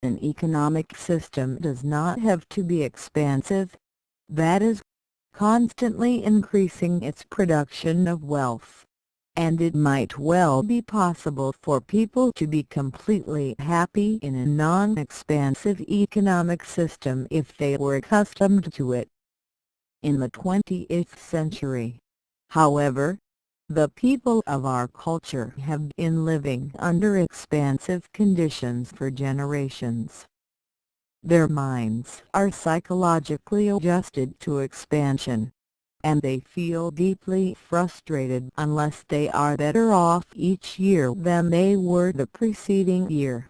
An economic system does not have to be expansive, that is, constantly increasing its production of wealth, and it might well be possible for people to be completely happy in a non-expansive economic system if they were accustomed to it. In the 20th century, however, the people of our culture have been living under expansive conditions for generations. Their minds are psychologically adjusted to expansion, and they feel deeply frustrated unless they are better off each year than they were the preceding year.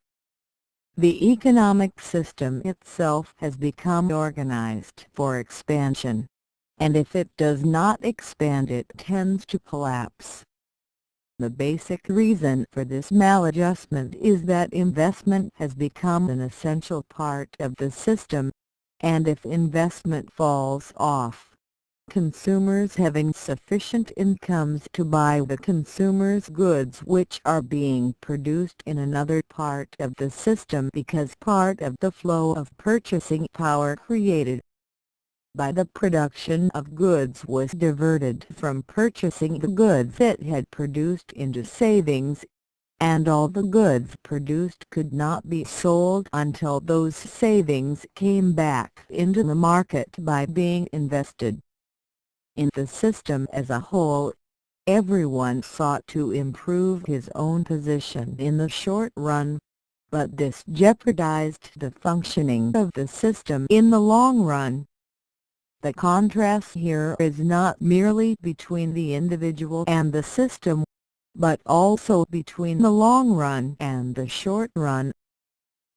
The economic system itself has become organized for expansion, and if it does not expand it tends to collapse. The basic reason for this maladjustment is that investment has become an essential part of the system, and if investment falls off, consumers having sufficient incomes to buy the consumer's goods which are being produced in another part of the system because part of the flow of purchasing power created by the production of goods was diverted from purchasing the goods it had produced into savings, and all the goods produced could not be sold until those savings came back into the market by being invested. In the system as a whole, everyone sought to improve his own position in the short run, but this jeopardized the functioning of the system in the long run. The contrast here is not merely between the individual and the system, but also between the long run and the short run.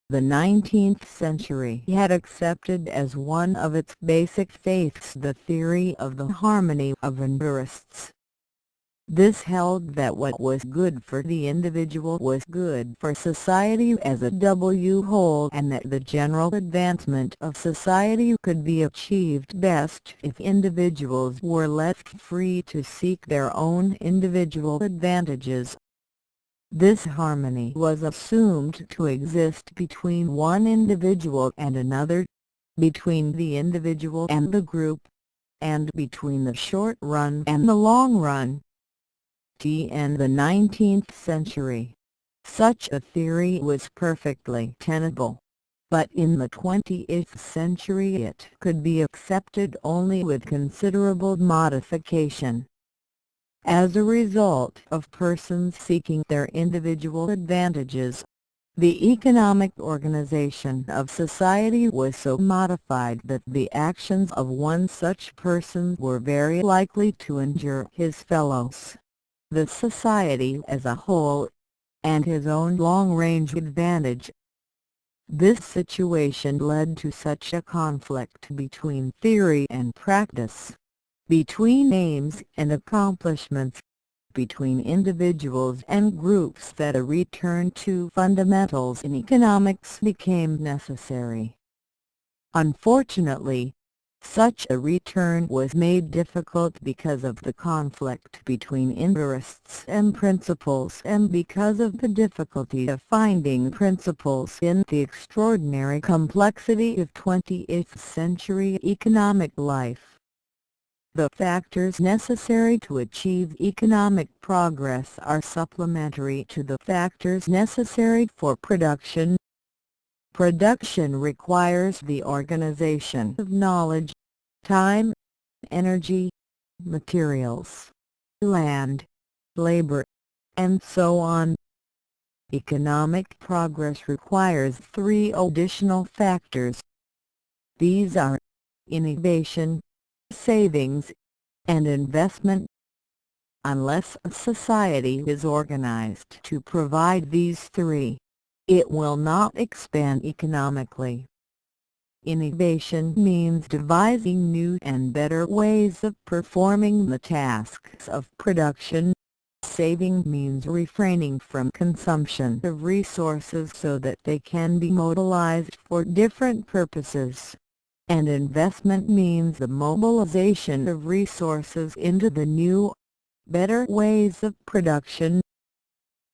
The 19th century had accepted as one of its basic faiths the theory of the harmony of interests. This held that what was good for the individual was good for society as a whole, and that the general advancement of society could be achieved best if individuals were left free to seek their own individual advantages. This harmony was assumed to exist between one individual and another, between the individual and the group, and between the short run and the long run. In the 19th century, such a theory was perfectly tenable, but in the 20th century it could be accepted only with considerable modification. As a result of persons seeking their individual advantages, the economic organization of society was so modified that the actions of one such person were very likely to injure his fellows, the society as a whole, and his own long-range advantage. This situation led to such a conflict between theory and practice, between aims and accomplishments, between individuals and groups, that a return to fundamentals in economics became necessary. Unfortunately, such a return was made difficult because of the conflict between interests and principles, and because of the difficulty of finding principles in the extraordinary complexity of 20th century economic life. The factors necessary to achieve economic progress are supplementary to the factors necessary for production. Production requires the organization of knowledge, time, energy, materials, land, labor, and so on. Economic progress requires three additional factors. These are innovation, savings, and investment. Unless a society is organized to provide these three, it will not expand economically. Innovation means devising new and better ways of performing the tasks of production. Saving means refraining from consumption of resources so that they can be mobilized for different purposes. And investment means the mobilization of resources into the new, better ways of production.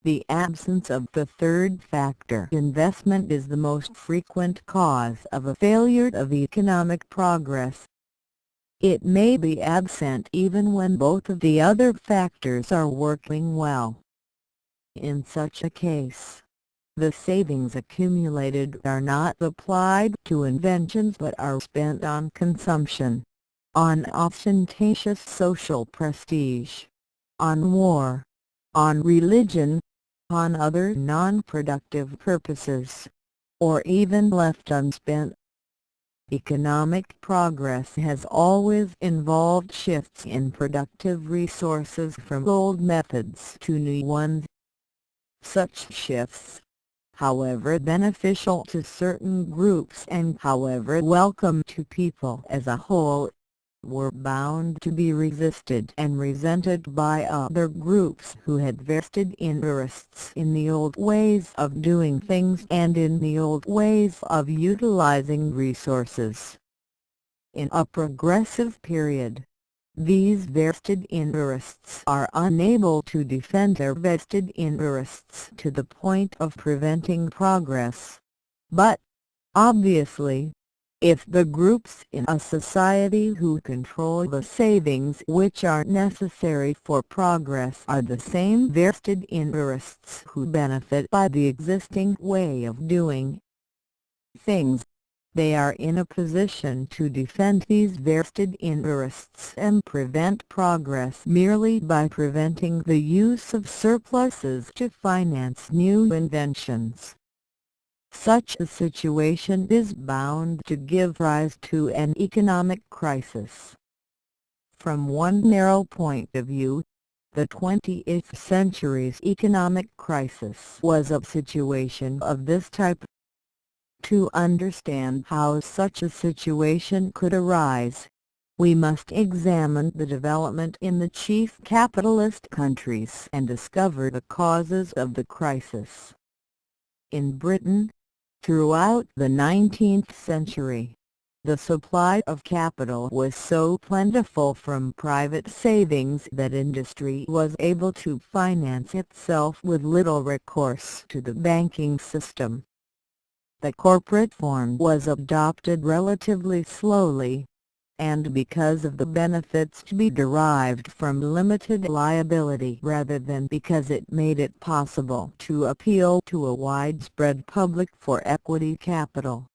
The absence of the third factor, investment, is the most frequent cause of a failure of economic progress. It may be absent even when both of the other factors are working well. In such a case, the savings accumulated are not applied to inventions but are spent on consumption, on ostentatious social prestige, on war, on religion, on other non-productive purposes, or even left unspent. Economic progress has always involved shifts in productive resources from old methods to new ones. Such shifts, however beneficial to certain groups and however welcome to people as a whole, were bound to be resisted and resented by other groups who had vested interests in the old ways of doing things and in the old ways of utilizing resources. In a progressive period, these vested interests are unable to defend their vested interests to the point of preventing progress. But, obviously, if the groups in a society who control the savings which are necessary for progress are the same vested interests who benefit by the existing way of doing things, they are in a position to defend these vested interests and prevent progress merely by preventing the use of surpluses to finance new inventions. Such a situation is bound to give rise to an economic crisis. From one narrow point of view, the 20th century's economic crisis was a situation of this type. To understand how such a situation could arise, we must examine the development in the chief capitalist countries and discover the causes of the crisis. In Britain, throughout the 19th century, the supply of capital was so plentiful from private savings that industry was able to finance itself with little recourse to the banking system. The corporate form was adopted relatively slowly, and because of the benefits to be derived from limited liability rather than because it made it possible to appeal to a widespread public for equity capital.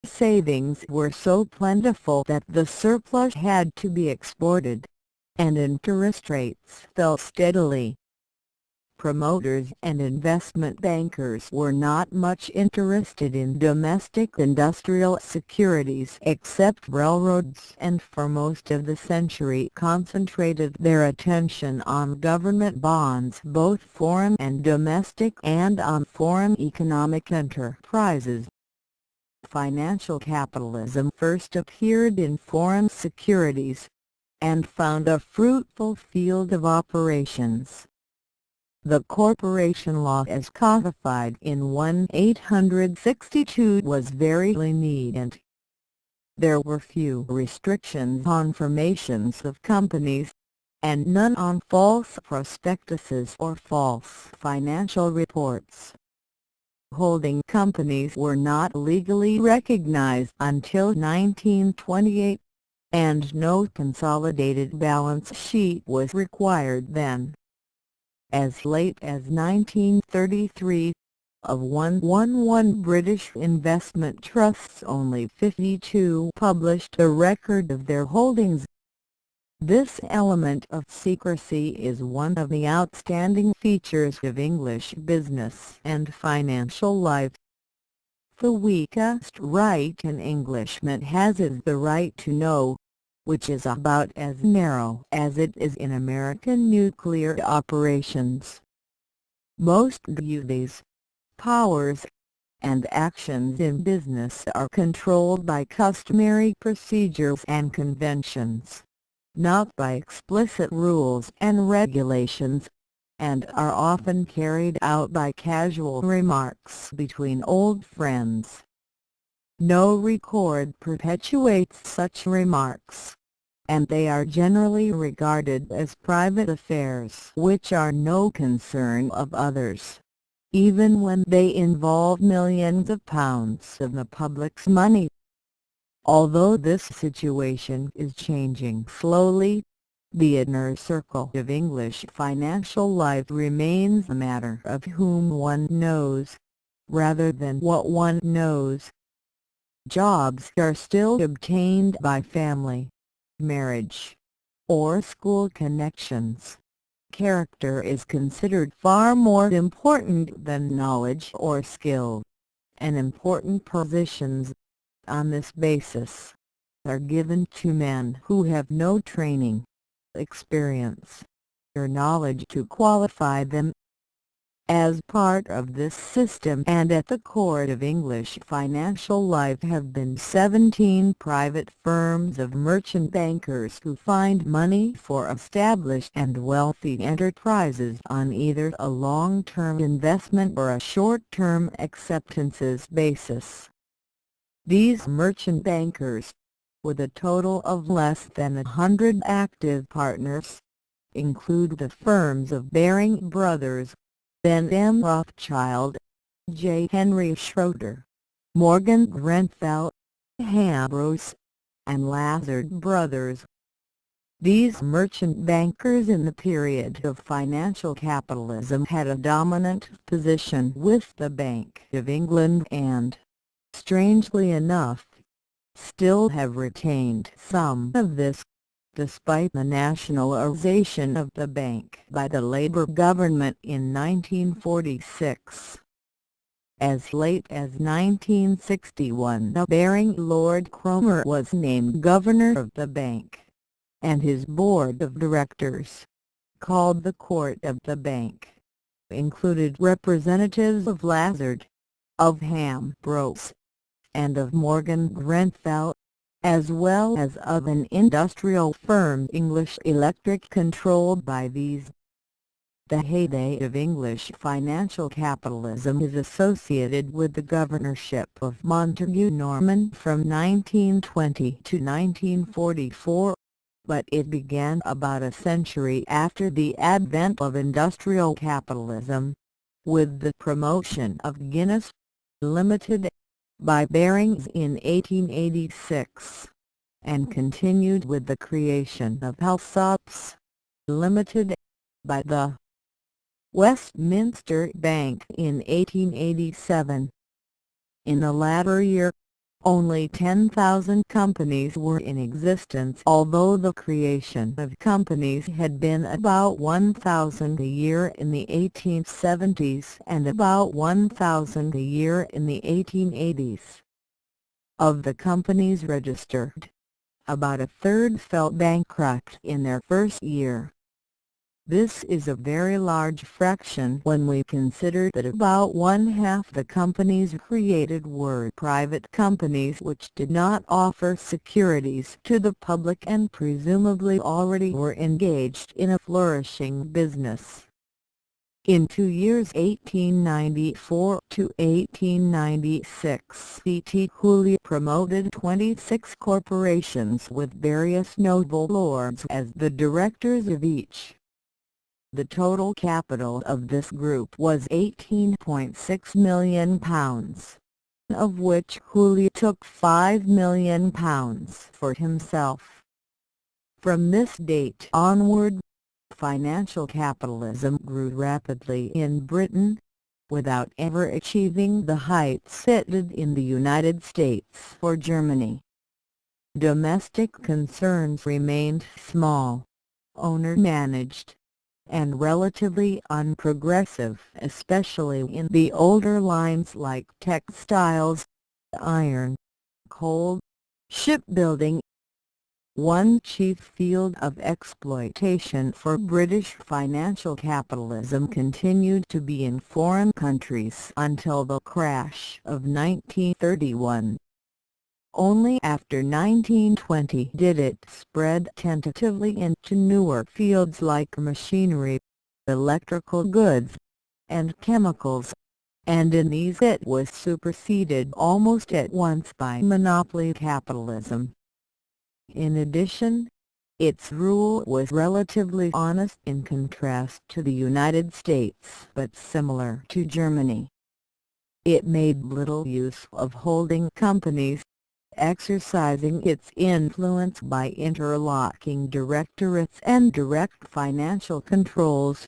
Savings were so plentiful that the surplus had to be exported, and interest rates fell steadily. Promoters and investment bankers were not much interested in domestic industrial securities except railroads, and for most of the century concentrated their attention on government bonds, both foreign and domestic, and on foreign economic enterprises. Financial capitalism first appeared in foreign securities, and found a fruitful field of operations. The corporation law as codified in 1862 was very lenient. There were few restrictions on formations of companies, and none on false prospectuses or false financial reports. Holding companies were not legally recognized until 1928, and no consolidated balance sheet was required then. As late as 1933, of 111 British investment trusts only 52 published a record of their holdings. This element of secrecy is one of the outstanding features of English business and financial life. The weakest right an Englishman has is the right to know, which is about as narrow as it is in American nuclear operations. Most duties, powers, and actions in business are controlled by customary procedures and conventions, not by explicit rules and regulations, and are often carried out by casual remarks between old friends. No record perpetuates such remarks. and they are generally regarded as private affairs which are no concern of others, even when they involve millions of pounds of the public's money. Although this situation is changing slowly, the inner circle of English financial life remains a matter of whom one knows, rather than what one knows. Jobs are still obtained by family, marriage, or school connections. Character is considered far more important than knowledge or skill, and important positions, on this basis, are given to men who have no training, experience, or knowledge to qualify them. As part of this system and at the core of English financial life have been 17 private firms of merchant bankers who find money for established and wealthy enterprises on either a long-term investment or a short-term acceptances basis. These merchant bankers, with a total of less than 100 active partners, include the firms of Baring Brothers, Ben M. Rothschild, J. Henry Schroeder, Morgan Grenfell, Ambrose, and Lazard Brothers. These merchant bankers in the period of financial capitalism had a dominant position with the Bank of England and, strangely enough, still have retained some of this, despite the nationalization of the bank by the Labour government in 1946. As late as 1961 a Baring Lord Cromer was named governor of the bank, and his board of directors, called the Court of the Bank, included representatives of Lazard, of Ambrose, and of Morgan Grenfell, as well as of an industrial firm English Electric controlled by these. The heyday of English financial capitalism is associated with the governorship of Montagu Norman from 1920 to 1944, but it began about a century after the advent of industrial capitalism, with the promotion of Guinness Limited by Barings in 1886, and continued with the creation of Allsops Limited by the Westminster Bank in 1887. In the latter year, only 10,000 companies were in existence, although the creation of companies had been about 1,000 a year in the 1870s and about 1,000 a year in the 1880s. Of the companies registered, about a third fell bankrupt in their first year. This is a very large fraction when we consider that about one-half the companies created were private companies which did not offer securities to the public and presumably already were engaged in a flourishing business. In 2 years 1894 to 1896 C.T. Cooley promoted 26 corporations with various noble lords as the directors of each. The total capital of this group was £18.6 million, of which Cooley took £5 million for himself. From this date onward, financial capitalism grew rapidly in Britain, without ever achieving the heights it did in the United States or Germany. Domestic concerns remained small, owner-managed, and relatively unprogressive, especially in the older lines like textiles, iron, coal, shipbuilding. One chief field of exploitation for British financial capitalism continued to be in foreign countries until the crash of 1931. Only after 1920 did it spread tentatively into newer fields like machinery, electrical goods, and chemicals, and in these it was superseded almost at once by monopoly capitalism. In addition, Its rule was relatively honest in contrast to the United States but similar to Germany. It made little use of holding companies, exercising its influence by interlocking directorates and direct financial controls.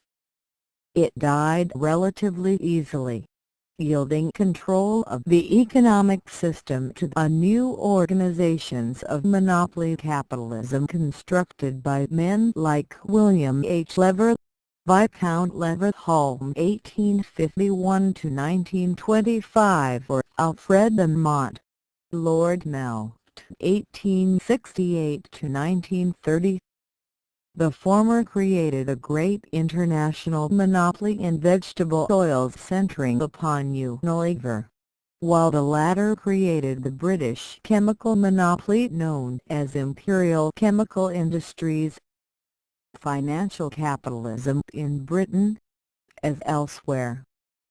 It died relatively easily, yielding control of the economic system to the new organizations of monopoly capitalism constructed by men like William H. Lever, Viscount Leverhulme (1851–1925) or Alfred Mott, Lord Melt (1868–1930). The former created a great international monopoly in vegetable oils centering upon Unilever, while the latter created the British chemical monopoly known as Imperial Chemical Industries. Financial capitalism in Britain, as elsewhere,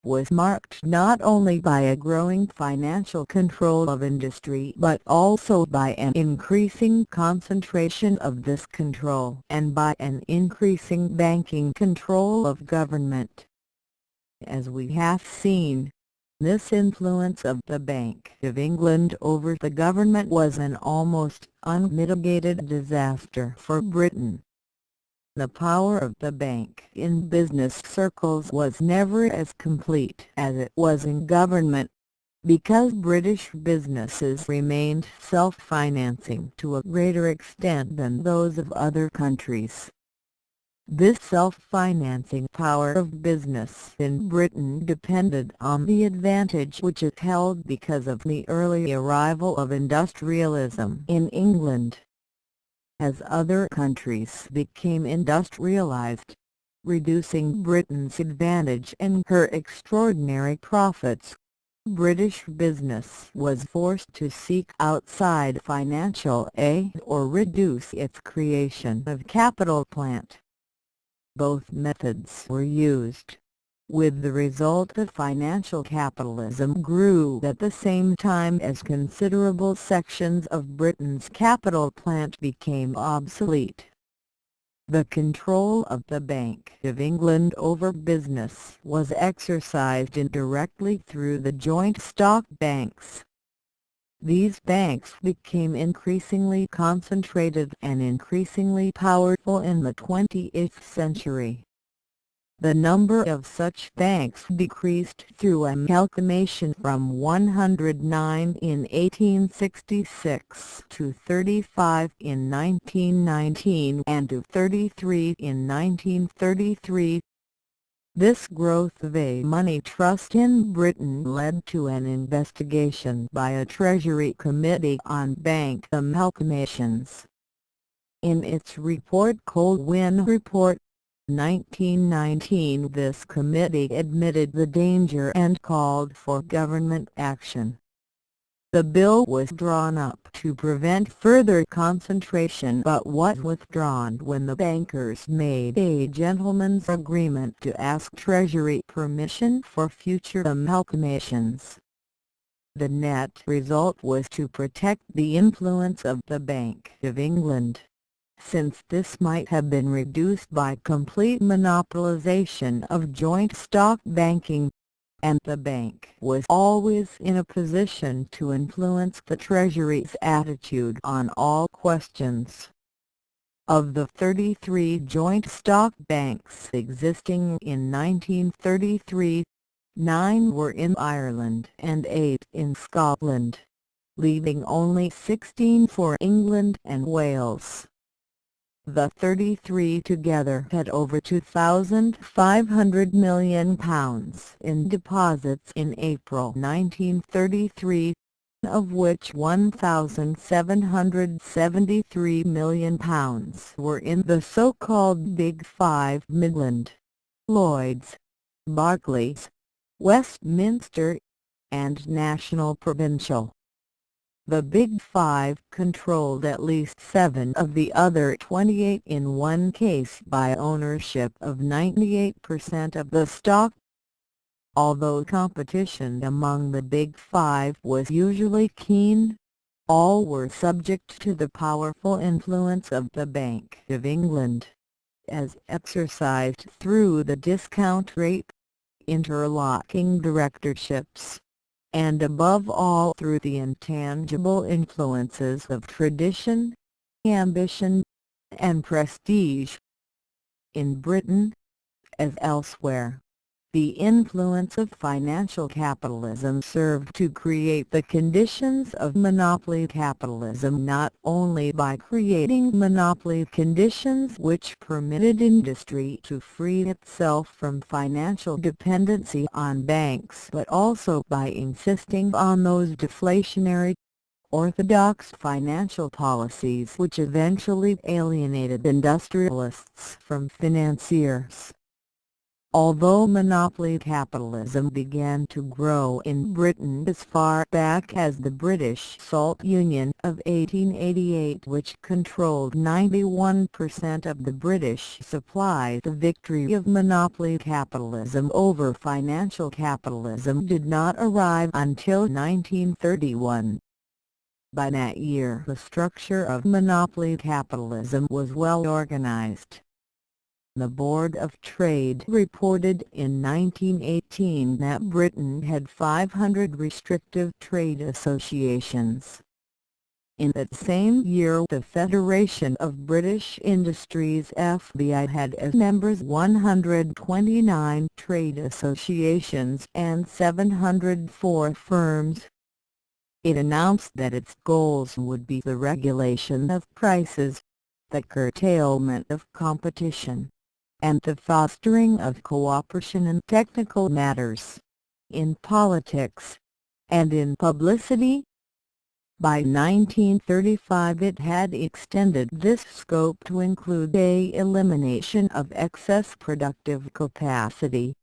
was marked not only by a growing financial control of industry but also by an increasing concentration of this control and by an increasing banking control of government. As we have seen, this influence of the Bank of England over the government was an almost unmitigated disaster for Britain. The power of the bank in business circles was never as complete as it was in government, because British businesses remained self-financing to a greater extent than those of other countries. This self-financing power of business in Britain depended on the advantage which it held because of the early arrival of industrialism in England. As other countries became industrialized, reducing Britain's advantage and her extraordinary profits, British business was forced to seek outside financial aid or reduce its creation of capital plant. Both methods were used, with the result that financial capitalism grew at the same time as considerable sections of Britain's capital plant became obsolete. The control of the Bank of England over business was exercised indirectly through the joint stock banks. These banks became increasingly concentrated and increasingly powerful in the 20th century. The number of such banks decreased through amalgamation from 109 in 1866 to 35 in 1919 and to 33 in 1933. This growth of a money trust in Britain led to an investigation by a Treasury Committee on bank amalgamations. In its report Colwyn Report, 1919, this committee admitted the danger and called for government action. The bill was drawn up to prevent further concentration but was withdrawn when the bankers made a gentleman's agreement to ask Treasury permission for future amalgamations. The net result was to protect the influence of the Bank of England, since this might have been reduced by complete monopolization of joint stock banking, and the bank was always in a position to influence the Treasury's attitude on all questions. Of the 33 joint stock banks existing in 1933, 9 were in Ireland and 8 in Scotland, leaving only 16 for England and Wales. The 33 together had over £2,500 million in deposits in April 1933, of which £1,773 million were in the so-called Big Five: Midland, Lloyds, Barclays, Westminster, and National Provincial. The Big Five controlled at least 7 of the other 28, in one case by ownership of 98% of the stock. Although competition among the Big Five was usually keen, All were subject to the powerful influence of the Bank of England, as exercised through the discount rate, interlocking directorships, and above all through the intangible influences of tradition, ambition, and prestige. In Britain, as elsewhere, the influence of financial capitalism served to create the conditions of monopoly capitalism, not only by creating monopoly conditions which permitted industry to free itself from financial dependency on banks, but also by insisting on those deflationary, orthodox financial policies which eventually alienated industrialists from financiers. Although monopoly capitalism began to grow in Britain as far back as the British Salt Union of 1888, which controlled 91% of the British supply, the victory of monopoly capitalism over financial capitalism did not arrive until 1931. By that year the structure of monopoly capitalism was well organized. The Board of Trade reported in 1918 that Britain had 500 restrictive trade associations. In that same year the Federation of British Industries (FBI) had as members 129 trade associations and 704 firms. It announced that its goals would be the regulation of prices, the curtailment of competition, and the fostering of cooperation in technical matters, in politics, and in publicity. By 1935 it had extended this scope to include a elimination of excess productive capacity,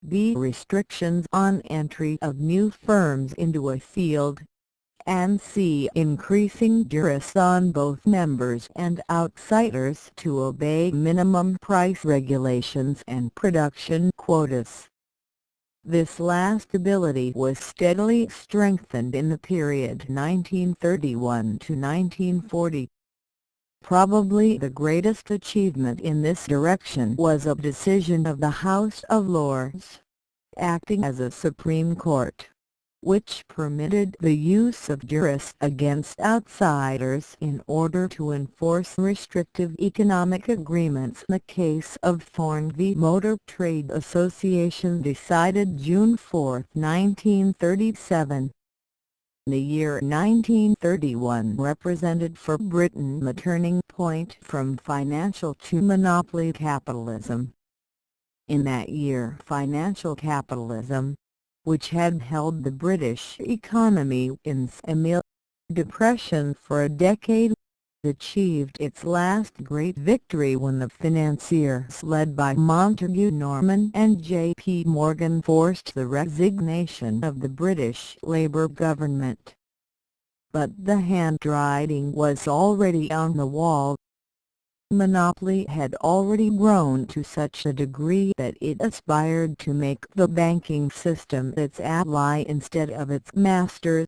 b restrictions on entry of new firms into a field, and c increasing duress on both members and outsiders to obey minimum price regulations and production quotas. This last ability was steadily strengthened in the period 1931 to 1940. Probably the greatest achievement in this direction was a decision of the House of Lords, acting as a Supreme Court, which permitted the use of duress against outsiders in order to enforce restrictive economic agreements. The case of Thorne v. Motor Trade Association, decided June 4, 1937. The year 1931 represented for Britain the turning point from financial to monopoly capitalism. In that year financial capitalism, which had held the British economy in semi-depression for a decade, achieved its last great victory when the financiers led by Montagu Norman and J.P. Morgan forced the resignation of the British Labour government. But the handwriting was already on the wall. Monopoly had already grown to such a degree that it aspired to make the banking system its ally instead of its master.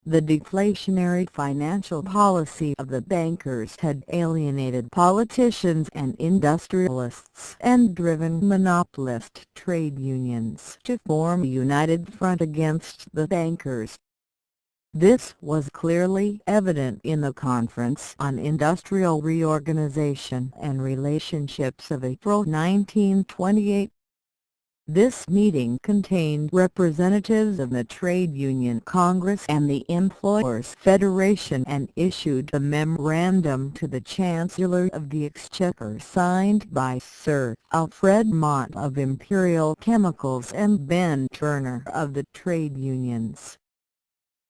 The deflationary financial policy of the bankers had alienated politicians and industrialists and driven monopolist trade unions to form a united front against the bankers. This was clearly evident in the Conference on Industrial Reorganization and Relationships of April 1928. This meeting contained representatives of the Trade Union Congress and the Employers' Federation and issued a memorandum to the Chancellor of the Exchequer signed by Sir Alfred Mott of Imperial Chemicals and Ben Turner of the trade unions.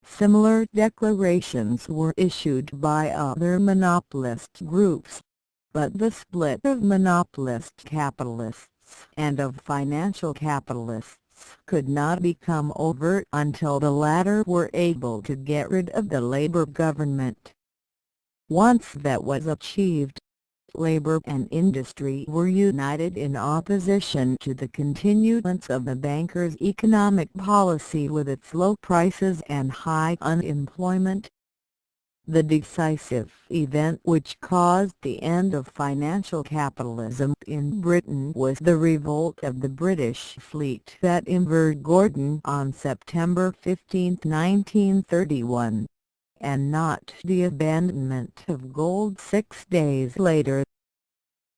Similar declarations were issued by other monopolist groups, but the split of monopolist capitalists and of financial capitalists could not become overt until the latter were able to get rid of the Labour government. Once that was achieved, Labour and industry were united in opposition to the continuance of the bankers' economic policy with its low prices and high unemployment. The decisive event which caused the end of financial capitalism in Britain was the revolt of the British fleet at Invergordon on September 15, 1931, and not the abandonment of gold 6 days later.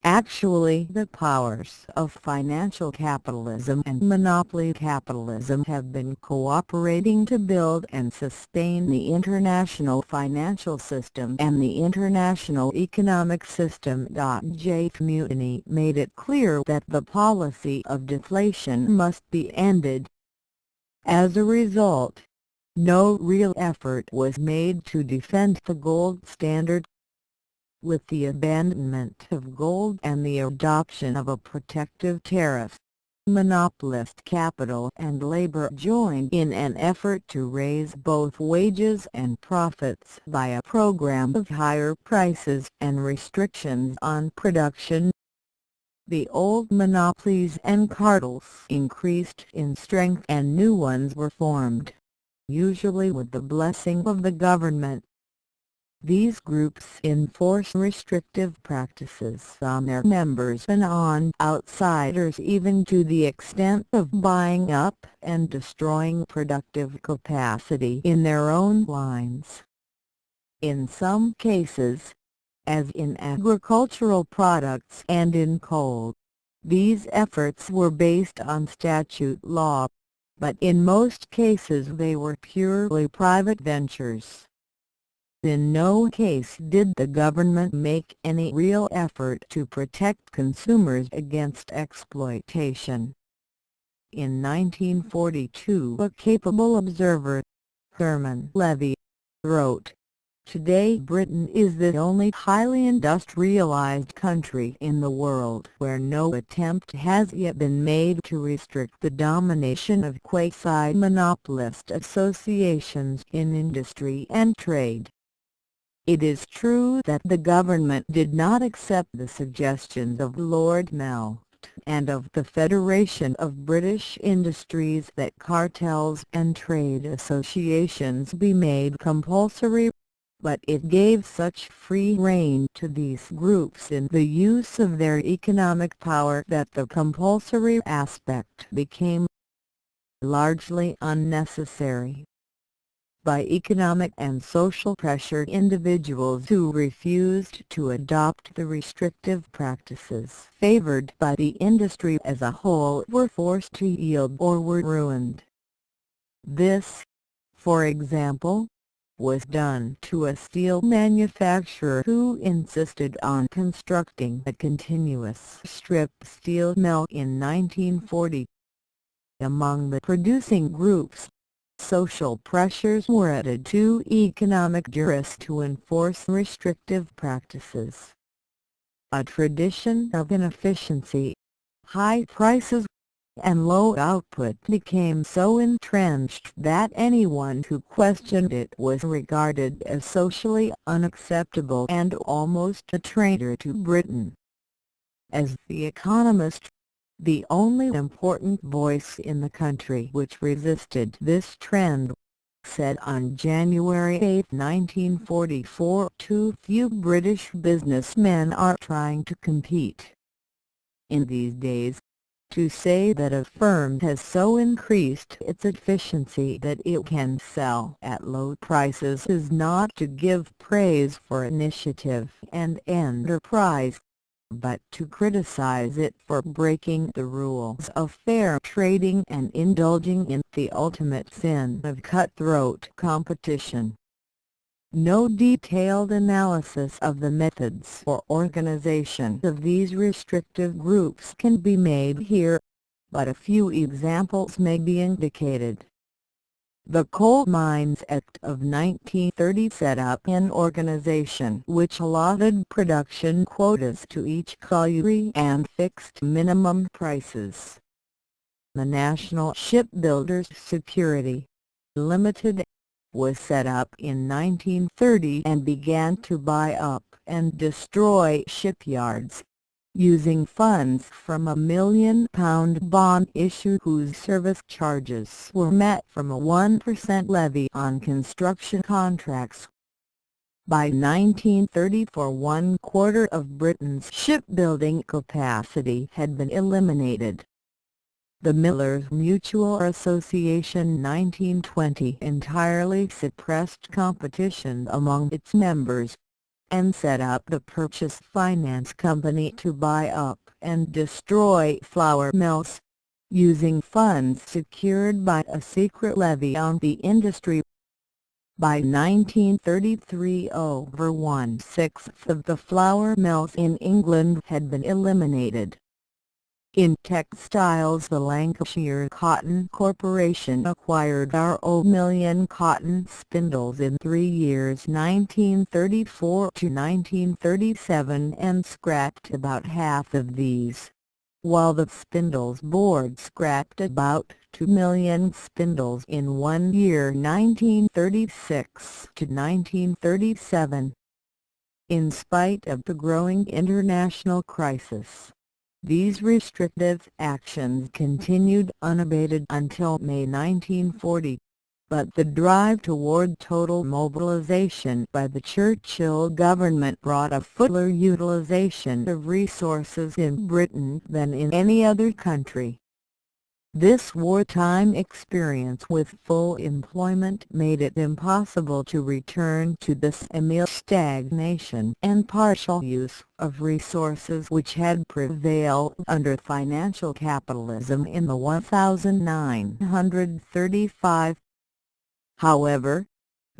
Actually, the powers of financial capitalism and monopoly capitalism have been cooperating to build and sustain the international financial system and the international economic system. J. Mutiny made it clear that the policy of deflation must be ended. As a result, no real effort was made to defend the gold standard. With the abandonment of gold and the adoption of a protective tariff, monopolist capital and labor joined in an effort to raise both wages and profits by a program of higher prices and restrictions on production. The old monopolies and cartels increased in strength and new ones were formed, usually with the blessing of the government. These groups enforce restrictive practices on their members and on outsiders, even to the extent of buying up and destroying productive capacity in their own lines. In some cases, as in agricultural products and in coal, these efforts were based on statute law, but in most cases they were purely private ventures. In no case did the government make any real effort to protect consumers against exploitation. In 1942, a capable observer, Herman Levy, wrote, "Today Britain is the only highly industrialized country in the world where no attempt has yet been made to restrict the domination of quasi-monopolist associations in industry and trade." It is true that the government did not accept the suggestions of Lord Melt and of the Federation of British Industries that cartels and trade associations be made compulsory, but it gave such free rein to these groups in the use of their economic power that the compulsory aspect became largely unnecessary. By economic and social pressure, individuals who refused to adopt the restrictive practices favored by the industry as a whole were forced to yield or were ruined. This, for example, was done to a steel manufacturer who insisted on constructing a continuous strip steel mill in 1940. Among the producing groups, social pressures were added to economic duress to enforce restrictive practices. A tradition of inefficiency, high prices, and low output became so entrenched that anyone who questioned it was regarded as socially unacceptable and almost a traitor to Britain. As The Economist, the only important voice in the country which resisted this trend, said on January 8, 1944, "Too few British businessmen are trying to compete." In these days, to say that a firm has so increased its efficiency that it can sell at low prices is not to give praise for initiative and enterprise, but to criticize it for breaking the rules of fair trading and indulging in the ultimate sin of cutthroat competition. No detailed analysis of the methods or organization of these restrictive groups can be made here, but a few examples may be indicated. The Coal Mines Act of 1930 set up an organization which allotted production quotas to each colliery and fixed minimum prices. The National Shipbuilders Security Limited was set up in 1930 and began to buy up and destroy shipyards, using funds from a £1 million bond issue whose service charges were met from a 1% levy on construction contracts. By 1934, 1/4 of Britain's shipbuilding capacity had been eliminated. The Millers Mutual Association 1920 entirely suppressed competition among its members, and set up the Purchase Finance Company to buy up and destroy flour mills, using funds secured by a secret levy on the industry. By 1933, over 1/6 of the flour mills in England had been eliminated. In textiles, the Lancashire Cotton Corporation acquired our million cotton spindles in 3 years, 1934 to 1937, and scrapped about half of these, while the Spindles Board scrapped about 2 million spindles in 1 year, 1936 to 1937. In spite of the growing international crisis, these restrictive actions continued unabated until May 1940, but the drive toward total mobilization by the Churchill government brought a fuller utilization of resources in Britain than in any other country. This wartime experience with full employment made it impossible to return to the semi-stagnation and partial use of resources which had prevailed under financial capitalism in the 1935. However,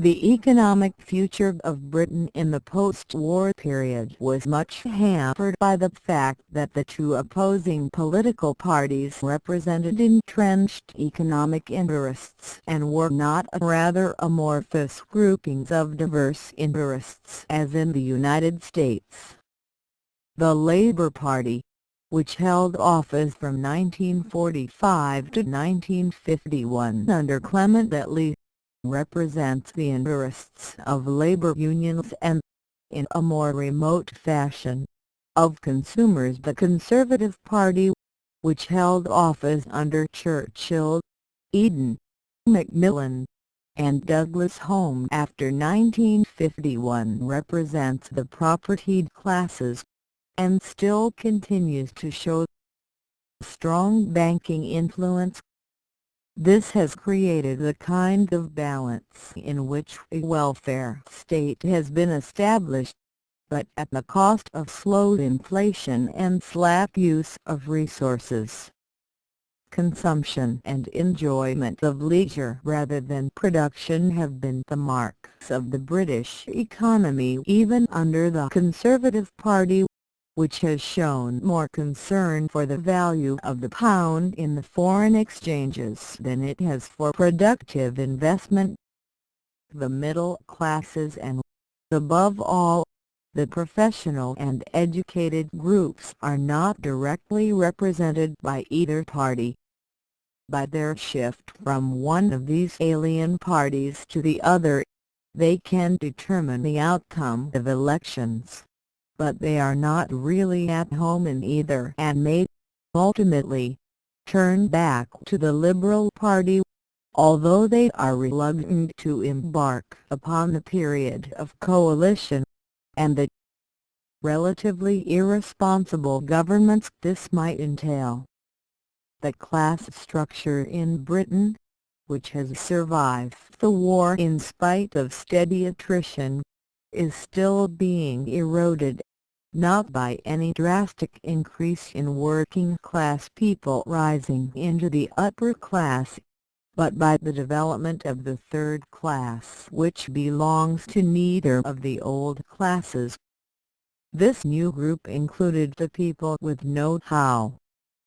the economic future of Britain in the post-war period was much hampered by the fact that the two opposing political parties represented entrenched economic interests and were not rather amorphous groupings of diverse interests as in the United States. The Labour Party, which held office from 1945 to 1951 under Clement Attlee, represents the interests of labour unions and, in a more remote fashion, of consumers. The Conservative Party, which held office under Churchill, Eden, Macmillan, and Douglas Home after 1951, represents the propertied classes, and still continues to show strong banking influence. This has created the kind of balance in which a welfare state has been established, but at the cost of slow inflation and slack use of resources. Consumption and enjoyment of leisure rather than production have been the marks of the British economy even under the Conservative Party, which has shown more concern for the value of the pound in the foreign exchanges than it has for productive investment. The middle classes and, above all, the professional and educated groups are not directly represented by either party. By their shift from one of these alien parties to the other, they can determine the outcome of elections, but they are not really at home in either and may, ultimately, turn back to the Liberal Party, although they are reluctant to embark upon the period of coalition, and the relatively irresponsible governments this might entail. The class structure in Britain, which has survived the war in spite of steady attrition, is still being eroded, not by any drastic increase in working-class people rising into the upper class, but by the development of the third class, which belongs to neither of the old classes. This new group included the people with know-how,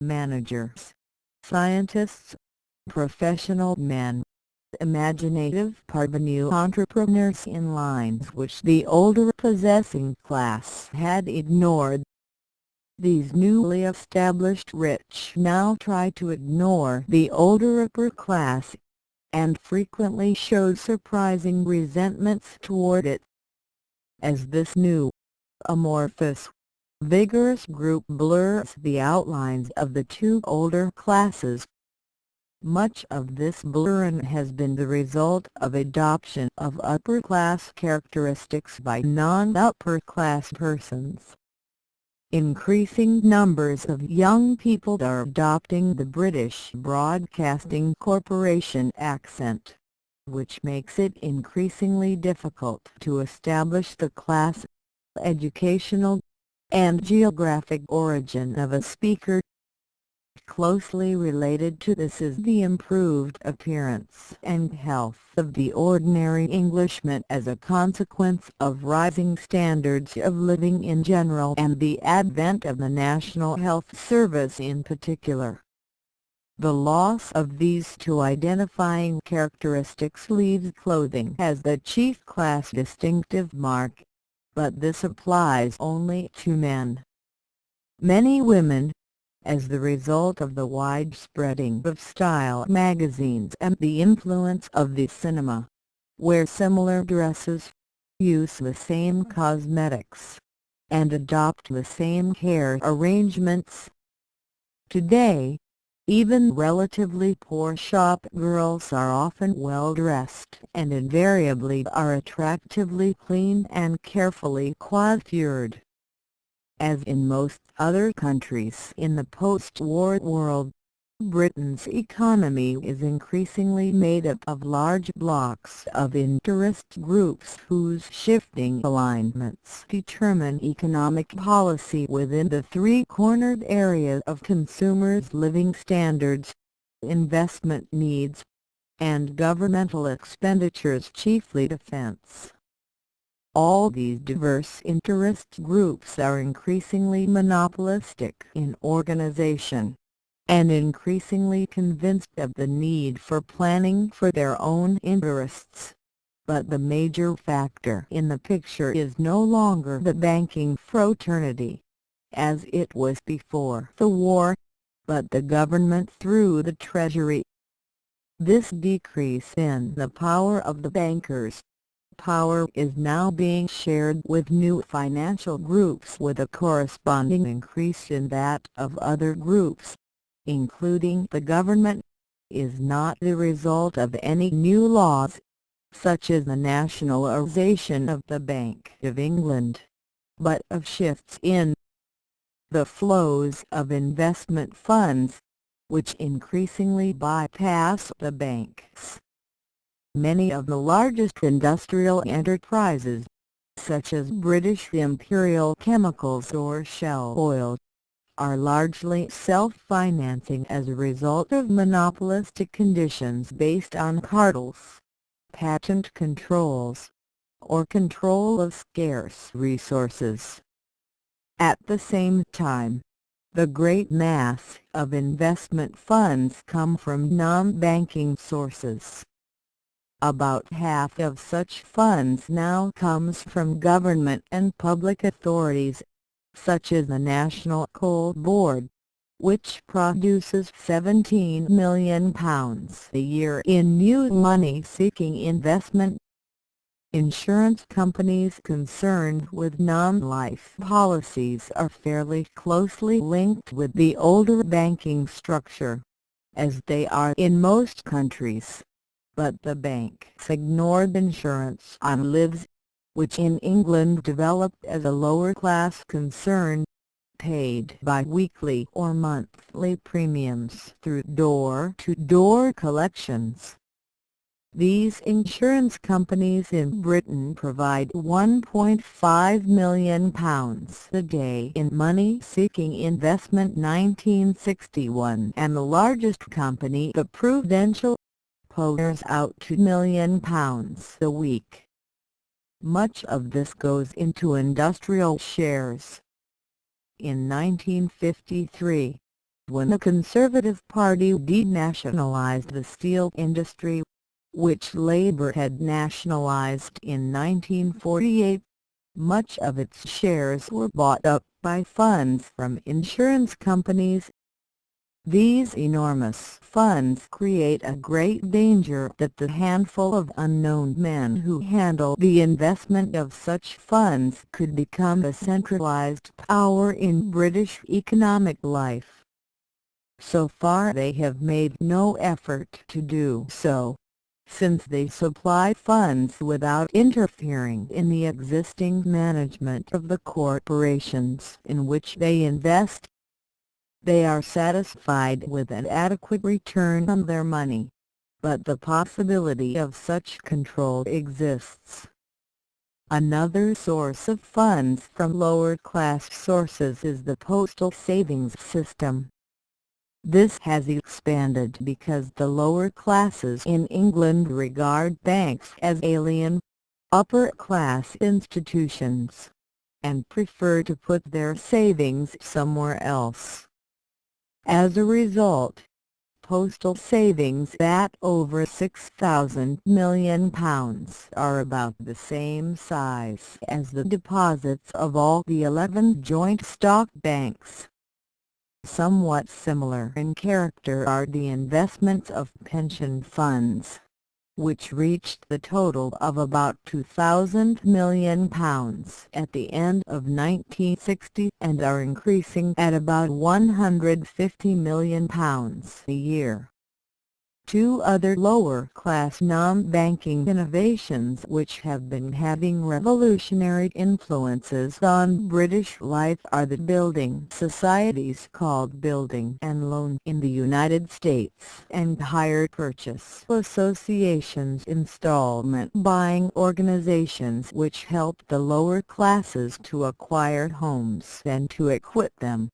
managers, scientists, professional men, imaginative parvenu entrepreneurs in lines which the older possessing class had ignored. These newly established rich now try to ignore the older upper class, and frequently show surprising resentments toward it. As this new, amorphous, vigorous group blurs the outlines of the two older classes, Much of this blurring has been the result of adoption of upper-class characteristics by non-upper-class persons. Increasing numbers of young people are adopting the British Broadcasting Corporation accent, which makes it increasingly difficult to establish the class, educational, and geographic origin of a speaker. Closely related to this is the improved appearance and health of the ordinary Englishman as a consequence of rising standards of living in general and the advent of the National Health Service in particular. The loss of these two identifying characteristics leaves clothing as the chief class distinctive mark, but this applies only to men. Many women, as the result of the widespreading of style magazines and the influence of the cinema, wear similar dresses, use the same cosmetics, and adopt the same hair arrangements. Today, even relatively poor shop girls are often well dressed and invariably are attractively clean and carefully coiffured. As in most other countries in the post-war world, Britain's economy is increasingly made up of large blocks of interest groups whose shifting alignments determine economic policy within the three-cornered area of consumers' living standards, investment needs, and governmental expenditures, chiefly defense. All these diverse interest groups are increasingly monopolistic in organization, and increasingly convinced of the need for planning for their own interests. But the major factor in the picture is no longer the banking fraternity, as it was before the war, but the government through the Treasury. This decrease in the power of the bankers' power is now being shared with new financial groups, with a corresponding increase in that of other groups, including the government, is not the result of any new laws, such as the nationalisation of the Bank of England, but of shifts in the flows of investment funds, which increasingly bypass the banks. Many of the largest industrial enterprises, such as British Imperial Chemicals or Shell Oil, are largely self-financing as a result of monopolistic conditions based on cartels, patent controls, or control of scarce resources. At the same time, the great mass of investment funds come from non-banking sources. About half of such funds now comes from government and public authorities, such as the National Coal Board, which produces £17 million a year in new money-seeking investment. Insurance companies concerned with non-life policies are fairly closely linked with the older banking structure, as they are in most countries. But the banks ignored insurance on lives, which in England developed as a lower-class concern, paid bi-weekly or monthly premiums through door-to-door collections. These insurance companies in Britain provide £1.5 million a day in money-seeking investment. 1961, and the largest company, the Prudential, pays out £2 million a week. Much of this goes into industrial shares. In 1953, when the Conservative Party denationalised the steel industry, which Labour had nationalised in 1948, much of its shares were bought up by funds from insurance companies. These enormous funds create a great danger that the handful of unknown men who handle the investment of such funds could become a centralised power in British economic life. So far they have made no effort to do so, since they supply funds without interfering in the existing management of the corporations in which they invest. They are satisfied with an adequate return on their money, but the possibility of such control exists. Another source of funds from lower-class sources is the postal savings system. This has expanded because the lower classes in England regard banks as alien, upper-class institutions, and prefer to put their savings somewhere else. As a result, postal savings at over £6,000 million are about the same size as the deposits of all the 11 joint stock banks. Somewhat similar in character are the investments of pension funds, which reached the total of about £2,000 million at the end of 1960 and are increasing at about £150 million a year. Two other lower-class non-banking innovations which have been having revolutionary influences on British life are the building societies called Building and Loan in the United States and hire purchase associations, installment buying organizations which help the lower classes to acquire homes and to equip them.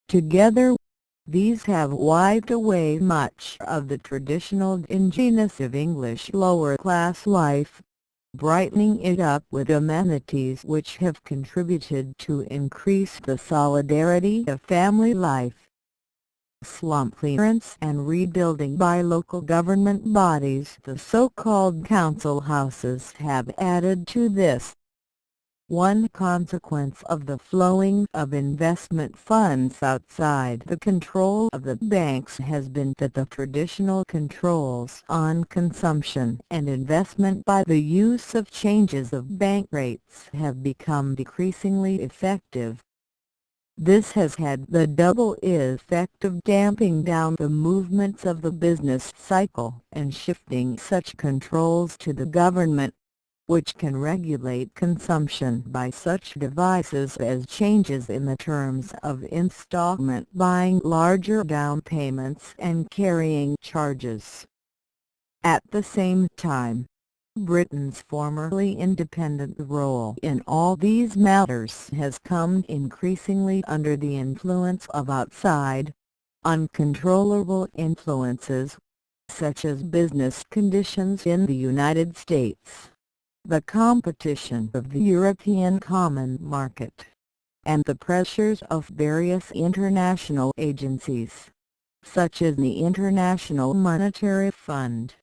Together, these have wiped away much of the traditional dinginess of English lower-class life, brightening it up with amenities which have contributed to increase the solidarity of family life. Slum clearance and rebuilding by local government bodies, the so-called council houses, have added to this. One consequence of the flowing of investment funds outside the control of the banks has been that the traditional controls on consumption and investment by the use of changes of bank rates have become decreasingly effective. This has had the double effect of damping down the movements of the business cycle and shifting such controls to the government, which can regulate consumption by such devices as changes in the terms of installment buying, larger down payments and carrying charges. At the same time, Britain's formerly independent role in all these matters has come increasingly under the influence of outside, uncontrollable influences, such as business conditions in the United States, the competition of the European Common Market, and the pressures of various international agencies, such as the International Monetary Fund.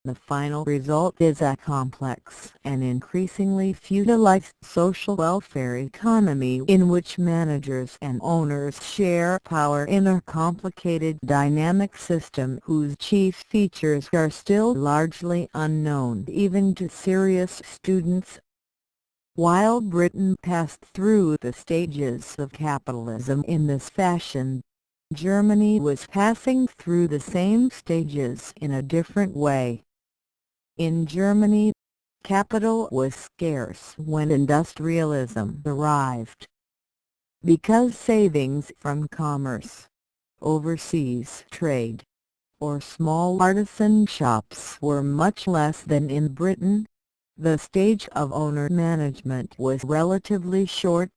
The final result is a complex and increasingly feudalized social welfare economy in which managers and owners share power in a complicated dynamic system whose chief features are still largely unknown even to serious students. While Britain passed through the stages of capitalism in this fashion, Germany was passing through the same stages in a different way. In Germany, capital was scarce when industrialism arrived. Because savings from commerce, overseas trade, or small artisan shops were much less than in Britain, the stage of owner management was relatively short.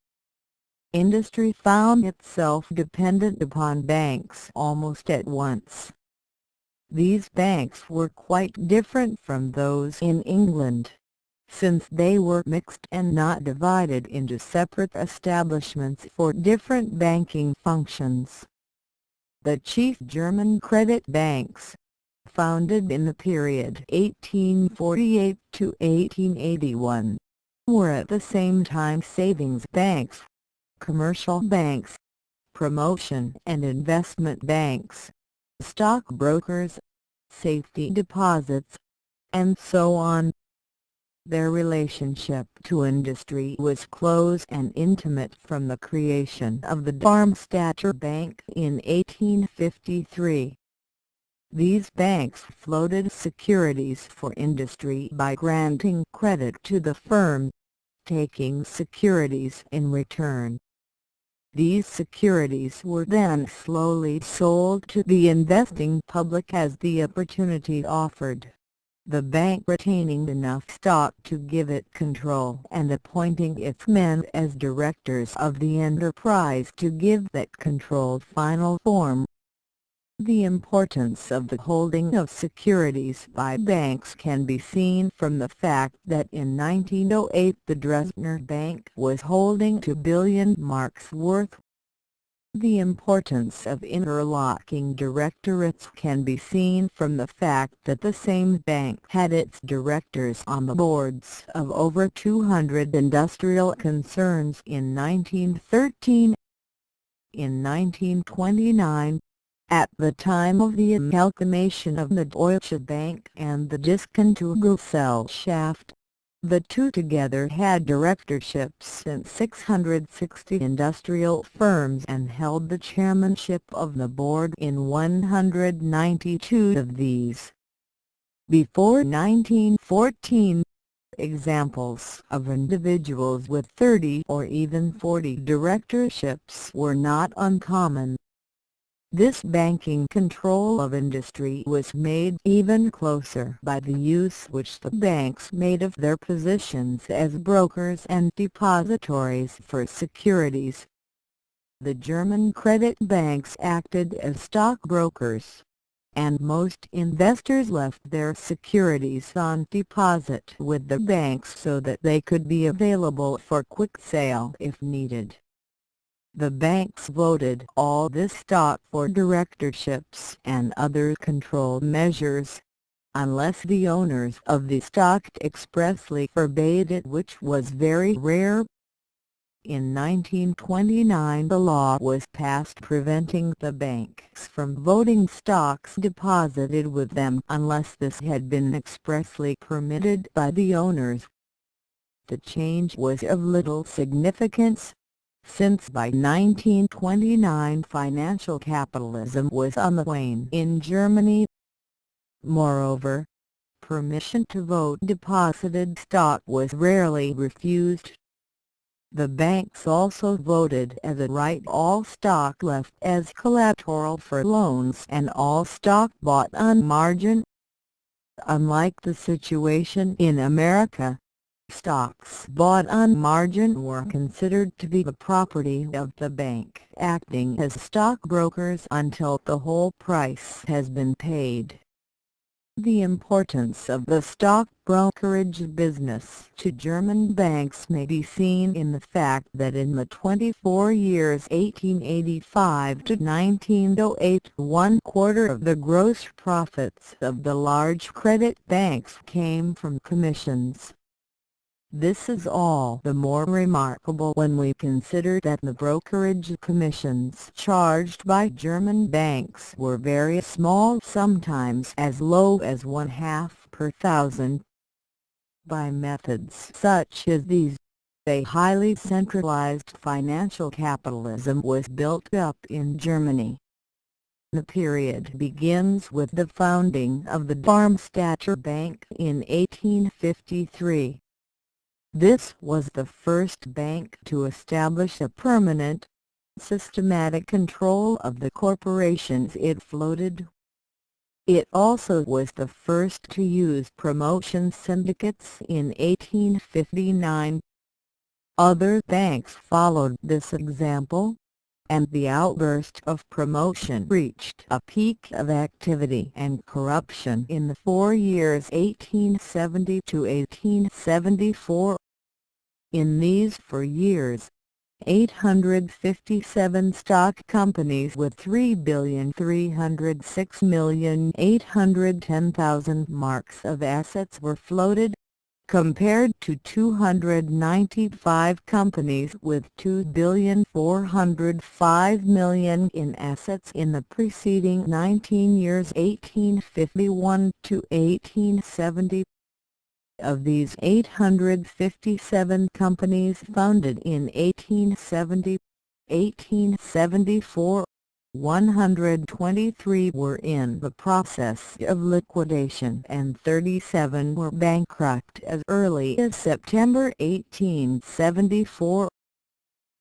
Industry found itself dependent upon banks almost at once. These banks were quite different from those in England, since they were mixed and not divided into separate establishments for different banking functions. The chief German credit banks, founded in the period 1848 to 1881, were at the same time savings banks, commercial banks, promotion and investment banks, stockbrokers, safety deposits, and so on. Their relationship to industry was close and intimate from the creation of the Darmstädter Bank in 1853. These banks floated securities for industry by granting credit to the firm, taking securities in return. These securities were then slowly sold to the investing public as the opportunity offered, the bank retaining enough stock to give it control and appointing its men as directors of the enterprise to give that control final form. The importance of the holding of securities by banks can be seen from the fact that in 1908 the Dresdner Bank was holding 2 billion marks worth. The importance of interlocking directorates can be seen from the fact that the same bank had its directors on the boards of over 200 industrial concerns in 1913. In 1929, at the time of the amalgamation of the Deutsche Bank and the Diskontogesellschaft, the two together had directorships in 660 industrial firms and held the chairmanship of the board in 192 of these. Before 1914, examples of individuals with 30 or even 40 directorships were not uncommon. This banking control of industry was made even closer by the use which the banks made of their positions as brokers and depositories for securities. The German credit banks acted as stockbrokers, and most investors left their securities on deposit with the banks so that they could be available for quick sale if needed. The banks voted all this stock for directorships and other control measures, unless the owners of the stock expressly forbade it, which was very rare. In 1929 the law was passed preventing the banks from voting stocks deposited with them unless this had been expressly permitted by the owners. The change was of little significance, since by 1929 financial capitalism was on the wane in Germany. Moreover, permission to vote deposited stock was rarely refused. The banks also voted as a right all stock left as collateral for loans and all stock bought on margin. Unlike the situation in America, stocks bought on margin were considered to be the property of the bank acting as stockbrokers until the whole price has been paid. The importance of the stock brokerage business to German banks may be seen in the fact that in the 24 years 1885 to 1908 1/4 of the gross profits of the large credit banks came from commissions. This is all the more remarkable when we consider that the brokerage commissions charged by German banks were very small, sometimes as low as 1/2 per thousand. By methods such as these, a highly centralized financial capitalism was built up in Germany. The period begins with the founding of the Darmstädter Bank in 1853. This was the first bank to establish a permanent, systematic control of the corporations it floated. It also was the first to use promotion syndicates in 1859. Other banks followed this example, and the outburst of promotion reached a peak of activity and corruption in the 4 years 1870 to 1874. In these 4 years, 857 stock companies with 3,306,810,000 marks of assets were floated, compared to 295 companies with 2,405,000,000 in assets in the preceding 19 years 1851 to 1870. Of these 857 companies founded in 1870, 1874, 123 were in the process of liquidation and 37 were bankrupt as early as September 1874.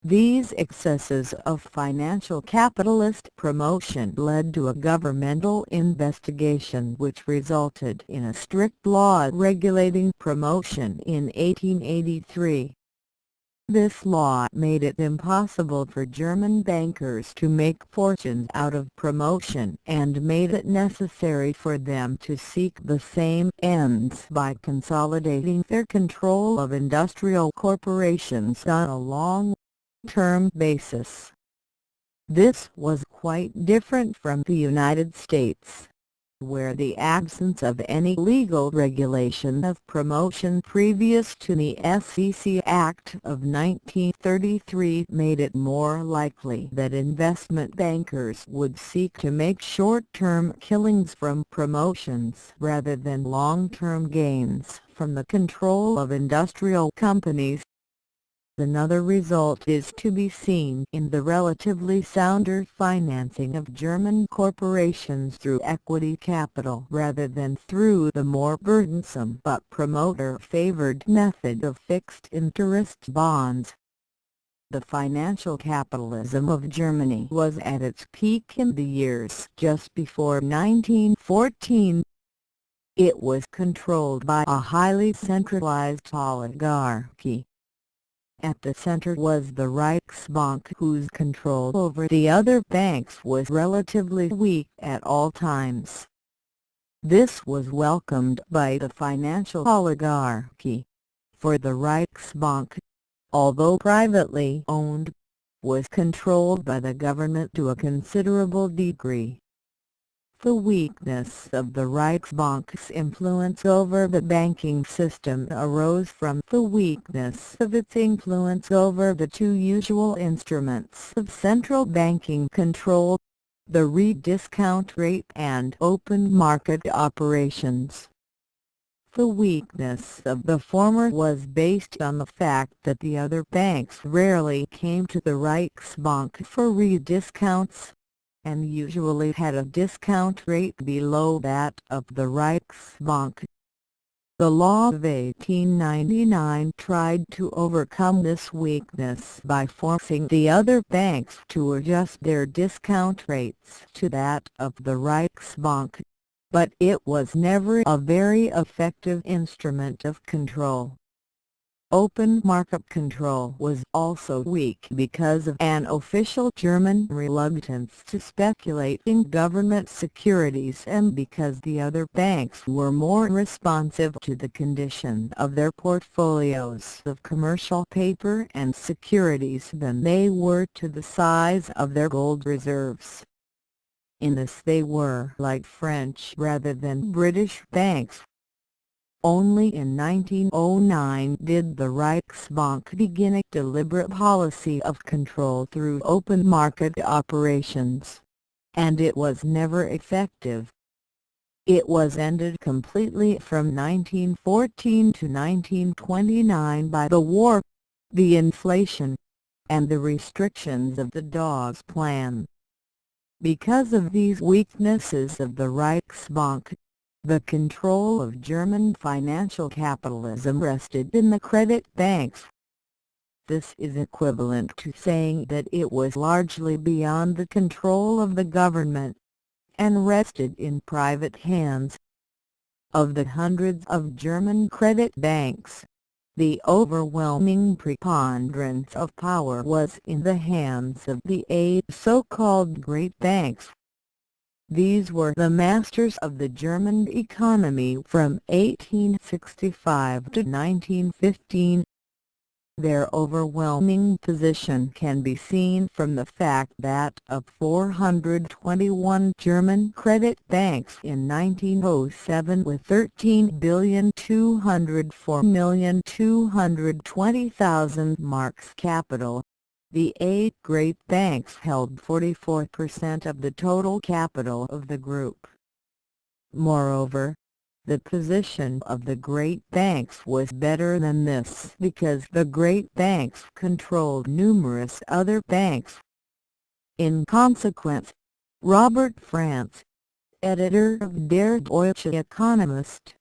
These excesses of financial capitalist promotion led to a governmental investigation which resulted in a strict law regulating promotion in 1883. This law made it impossible for German bankers to make fortunes out of promotion and made it necessary for them to seek the same ends by consolidating their control of industrial corporations on a long-term basis. This was quite different from the United States, where the absence of any legal regulation of promotion previous to the SEC Act of 1933 made it more likely that investment bankers would seek to make short-term killings from promotions rather than long-term gains from the control of industrial companies. Another result is to be seen in the relatively sounder financing of German corporations through equity capital rather than through the more burdensome but promoter-favored method of fixed-interest bonds. The financial capitalism of Germany was at its peak in the years just before 1914. It was controlled by a highly centralized oligarchy. At the center was the Reichsbank, whose control over the other banks was relatively weak at all times. This was welcomed by the financial oligarchy, for the Reichsbank, although privately owned, was controlled by the government to a considerable degree. The weakness of the Reichsbank's influence over the banking system arose from the weakness of its influence over the two usual instruments of central banking control, the rediscount rate and open market operations. The weakness of the former was based on the fact that the other banks rarely came to the Reichsbank for rediscounts, and usually had a discount rate below that of the Reichsbank. The law of 1899 tried to overcome this weakness by forcing the other banks to adjust their discount rates to that of the Reichsbank, but it was never a very effective instrument of control. Open market control was also weak because of an official German reluctance to speculate in government securities and because the other banks were more responsive to the condition of their portfolios of commercial paper and securities than they were to the size of their gold reserves. In this they were like French rather than British banks. Only in 1909 did the Reichsbank begin a deliberate policy of control through open market operations, and it was never effective. It was ended completely from 1914 to 1929 by the war, the inflation, and the restrictions of the Dawes Plan. Because of these weaknesses of the Reichsbank, the control of German financial capitalism rested in the credit banks. This is equivalent to saying that it was largely beyond the control of the government, and rested in private hands. Of the hundreds of German credit banks, the overwhelming preponderance of power was in the hands of the 8 so-called great banks. These were the masters of the German economy from 1865 to 1915. Their overwhelming position can be seen from the fact that of 421 German credit banks in 1907 with 13,204,220,000 marks capital, the 8 great banks held 44% of the total capital of the group. Moreover, The position of the great banks was better than this because the great banks controlled numerous other banks. In consequence, Robert France, editor of Der Deutsche Economist,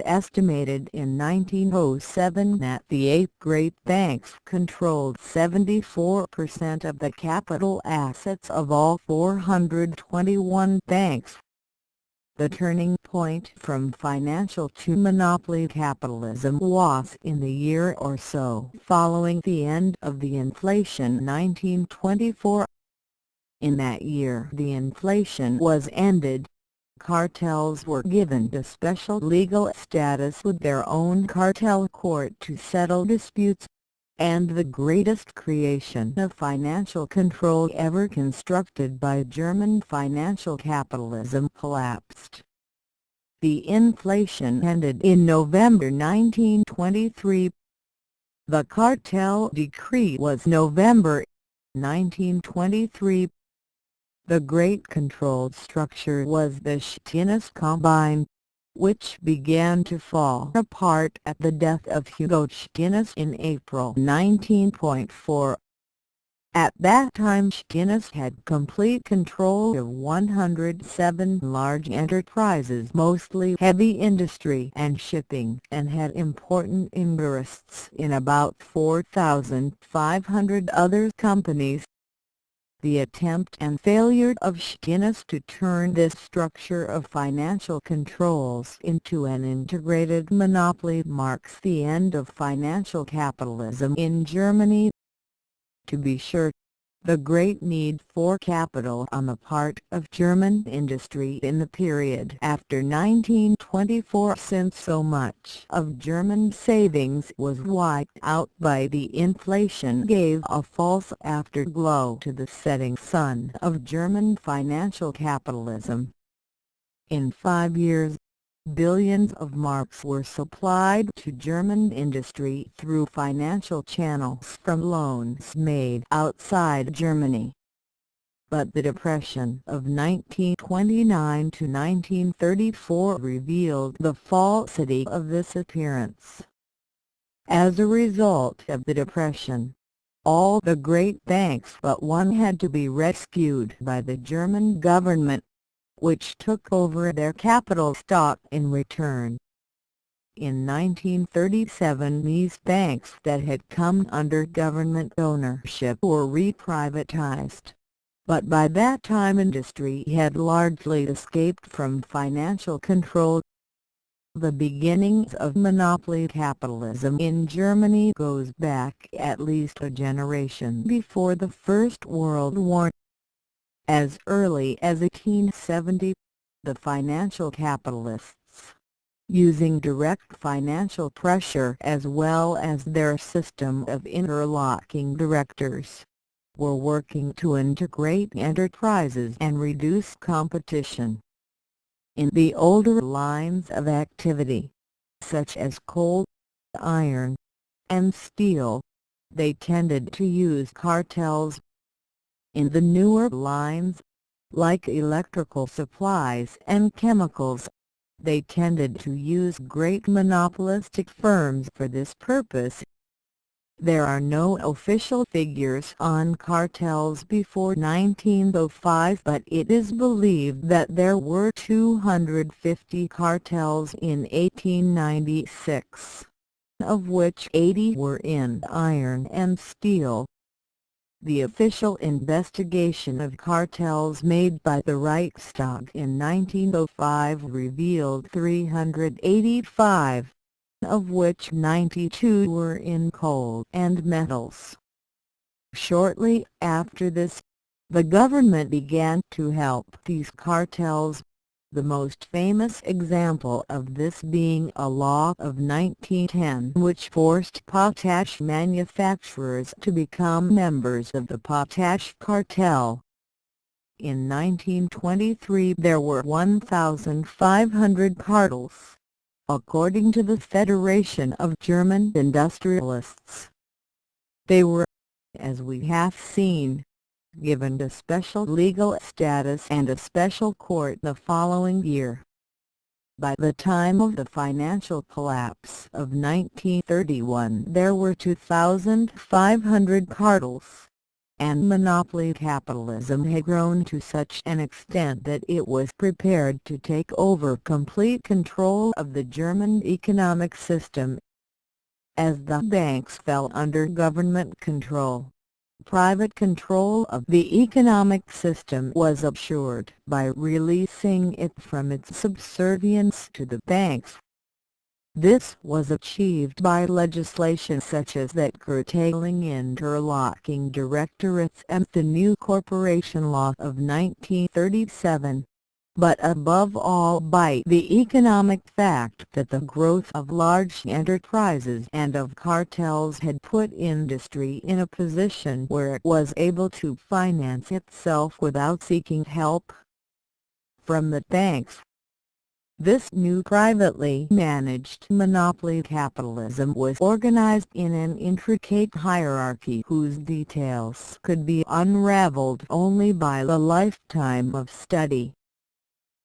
estimated in 1907 that the 8 great banks controlled 74% of the capital assets of all 421 banks. The turning point from financial to monopoly capitalism was in the year or so following the end of the inflation 1924. In that year the inflation was ended. Cartels were given a special legal status with their own cartel court to settle disputes, and the greatest creation of financial control ever constructed by German financial capitalism collapsed. The inflation ended in November 1923. The cartel decree was November 1923. The great controlled structure was the Stinnes Combine, which began to fall apart at the death of Hugo Stinnes in April 1904. At that time Stinnes had complete control of 107 large enterprises, mostly heavy industry and shipping, and had important interests in about 4,500 other companies. The attempt and failure of Stinnes to turn this structure of financial controls into an integrated monopoly marks the end of financial capitalism in Germany. To be sure, the great need for capital on the part of German industry in the period after 1924, since so much of German savings was wiped out by the inflation, gave a false afterglow to the setting sun of German financial capitalism. In 5 years, billions of marks were supplied to German industry through financial channels from loans made outside Germany. But the Depression of 1929 to 1934 revealed the falsity of this appearance. As a result of the Depression, all the great banks but one had to be rescued by the German government, which took over their capital stock in return. In 1937 these banks that had come under government ownership were reprivatized, but by that time industry had largely escaped from financial control. The beginnings of monopoly capitalism in Germany goes back at least a generation before the First World War. As early as 1870, the financial capitalists, using direct financial pressure as well as their system of interlocking directors, were working to integrate enterprises and reduce competition. In the older lines of activity, such as coal, iron, and steel, they tended to use cartels. In the newer lines, like electrical supplies and chemicals, they tended to use great monopolistic firms for this purpose. There are no official figures on cartels before 1905, but it is believed that there were 250 cartels in 1896, of which 80 were in iron and steel. The official investigation of cartels made by the Reichstag in 1905 revealed 385, of which 92 were in coal and metals. Shortly after this, the government began to help these cartels, the most famous example of this being a law of 1910 which forced potash manufacturers to become members of the potash cartel. In 1923 there were 1,500 cartels, according to the Federation of German Industrialists. They were, as we have seen, given a special legal status and a special court the following year. By the time of the financial collapse of 1931 there were 2,500 cartels, and monopoly capitalism had grown to such an extent that it was prepared to take over complete control of the German economic system. As the banks fell under government control, private control of the economic system was assured by releasing it from its subservience to the banks. This was achieved by legislation such as that curtailing interlocking directorates and the new corporation law of 1937, but above all by the economic fact that the growth of large enterprises and of cartels had put industry in a position where it was able to finance itself without seeking help from the banks. This new privately managed monopoly capitalism was organized in an intricate hierarchy whose details could be unraveled only by a lifetime of study.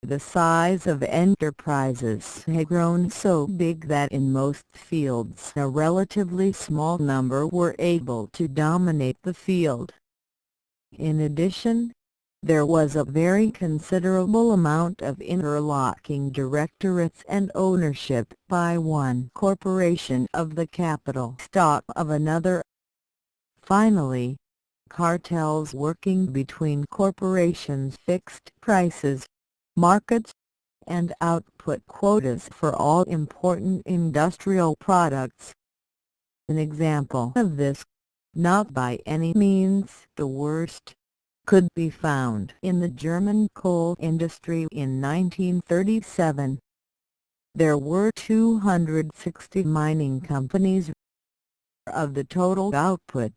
The size of enterprises had grown so big that in most fields a relatively small number were able to dominate the field. In addition, there was a very considerable amount of interlocking directorates and ownership by one corporation of the capital stock of another. Finally, cartels working between corporations fixed prices, markets, and output quotas for all important industrial products. An example of this, not by any means the worst, could be found in the German coal industry in 1937. There were 260 mining companies. Of the total output,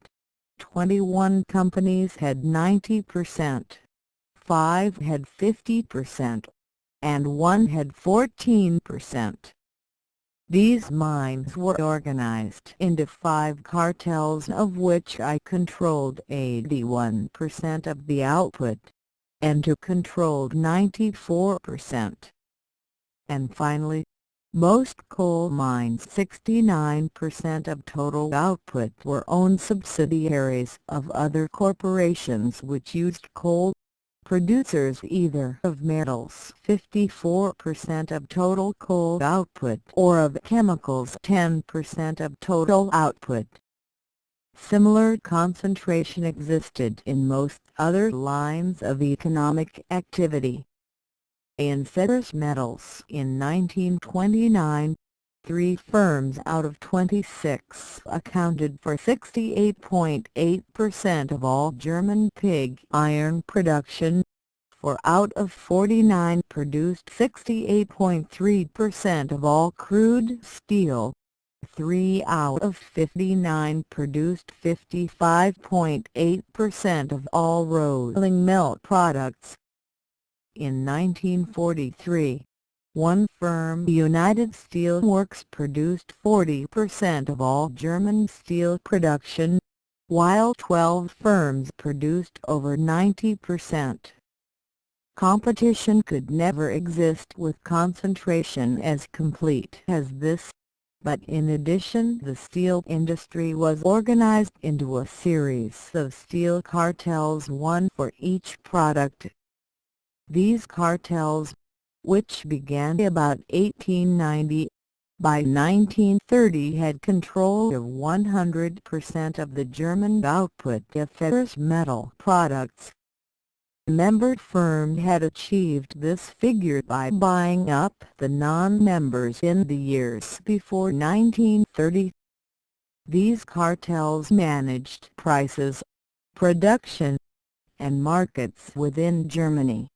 21 companies had 90%, 5 had 50%, and 1 had 14%. These mines were organized into 5 cartels, of which I controlled 81% of the output, and two controlled 94%. And finally, most coal mines, 69% of total output, were owned subsidiaries of other corporations which used coal. Producers either of metals, 54% of total coal output, or of chemicals, 10% of total output. Similar concentration existed in most other lines of economic activity. In ferrous metals in 1929, 3 firms out of 26 accounted for 68.8% of all German pig iron production. 4 out of 49 produced 68.3% of all crude steel. 3 out of 59 produced 55.8% of all rolling mill products. In 1943, one firm, United Steel Works, produced 40% of all German steel production, while 12 firms produced over 90%. Competition could never exist with concentration as complete as this, but in addition the steel industry was organized into a series of steel cartels, one for each product. These cartels, which began about 1890, by 1930 had control of 100% of the German output of ferrous metal products. Member firms had achieved this figure by buying up the non-members in the years before 1930. These cartels managed prices, production, and markets within Germany,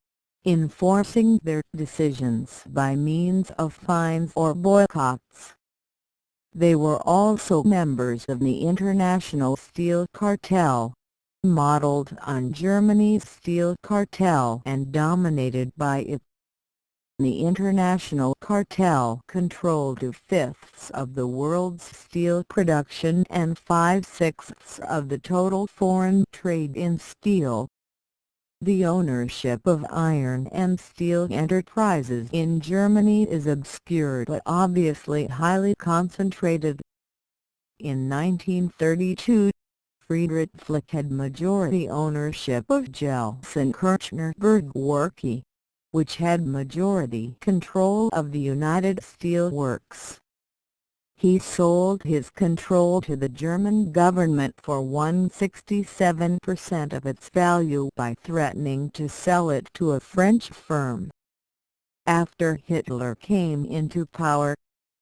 enforcing their decisions by means of fines or boycotts. They were also members of the International Steel Cartel, modeled on Germany's steel cartel and dominated by it. The International Cartel controlled 2/5 of the world's steel production and 5/6 of the total foreign trade in steel. The ownership of iron and steel enterprises in Germany is obscure but obviously highly concentrated. In 1932, Friedrich Flick had majority ownership of Gelsenkirchener Bergwerke, which had majority control of the United Steel Works. He sold his control to the German government for 1/67% of its value by threatening to sell it to a French firm. After Hitler came into power,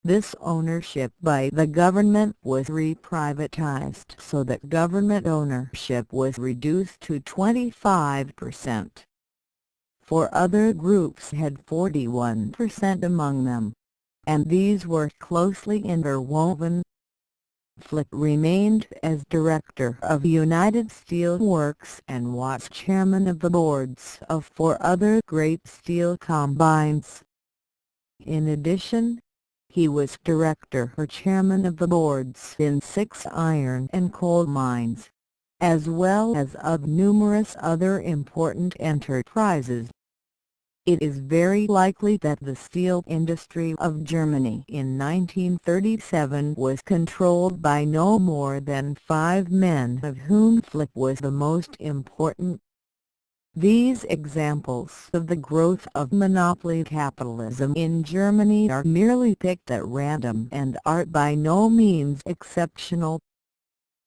this ownership by the government was reprivatized so that government ownership was reduced to 25%. Four other groups had 41% among them, and these were closely interwoven. Flick remained as director of United Steel Works and was chairman of the boards of four other great steel combines. In addition, he was director or chairman of the boards in 6 iron and coal mines, as well as of numerous other important enterprises. It is very likely that the steel industry of Germany in 1937 was controlled by no more than 5 men, of whom Flick was the most important. These examples of the growth of monopoly capitalism in Germany are merely picked at random and are by no means exceptional.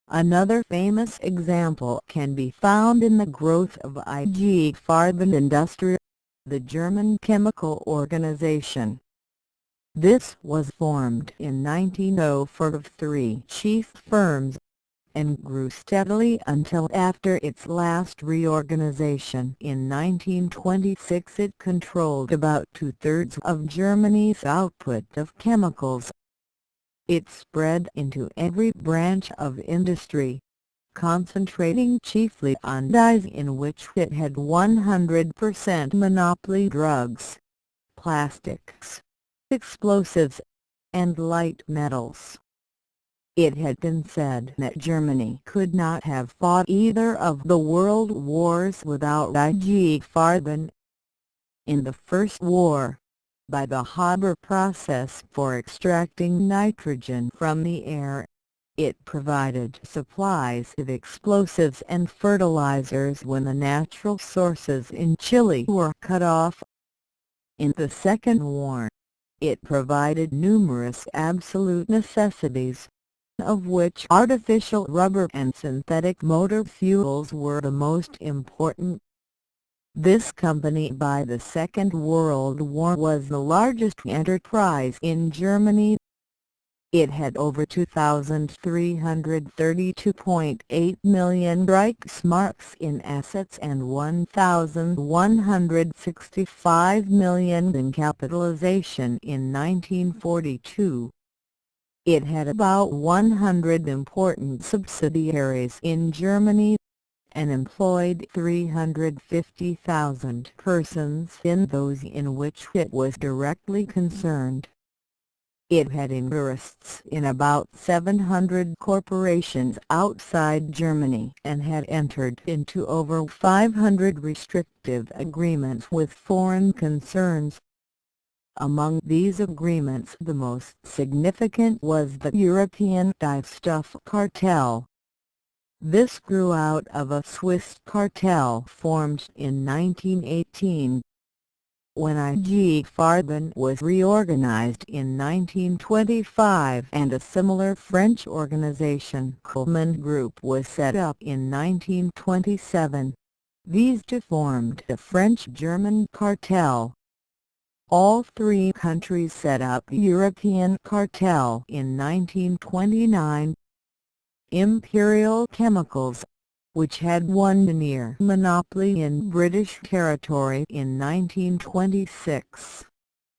Another famous example can be found in the growth of IG Farben Industrie, the German chemical organization. This was formed in 1904 of 3 chief firms, and grew steadily until after its last reorganization in 1926 it controlled about 2/3 of Germany's output of chemicals. It spread into every branch of industry, concentrating chiefly on dyes in which it had 100% monopoly: drugs, plastics, explosives, and light metals. It had been said that Germany could not have fought either of the world wars without IG Farben. In the First War, by the Haber process for extracting nitrogen from the air, it provided supplies of explosives and fertilizers when the natural sources in Chile were cut off. In the Second War, it provided numerous absolute necessities, of which artificial rubber and synthetic motor fuels were the most important. This company by the Second World War was the largest enterprise in Germany. It had over 2,332.8 million Reichsmarks in assets and 1,165 million in capitalization in 1942. It had about 100 important subsidiaries in Germany, and employed 350,000 persons in those in which it was directly concerned. It had interests in about 700 corporations outside Germany and had entered into over 500 restrictive agreements with foreign concerns. Among these agreements the most significant was the European dyestuff cartel. This grew out of a Swiss cartel formed in 1918. When IG Farben was reorganized in 1925 and a similar French organization Coleman Group was set up in 1927, these two formed the French-German cartel. All 3 countries set up the European cartel in 1929. Imperial Chemicals, which had won the near monopoly in British territory in 1926,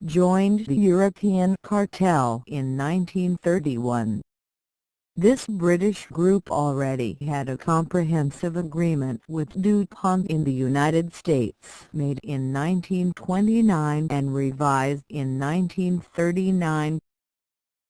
joined the European cartel in 1931. This British group already had a comprehensive agreement with DuPont in the United States made in 1929 and revised in 1939.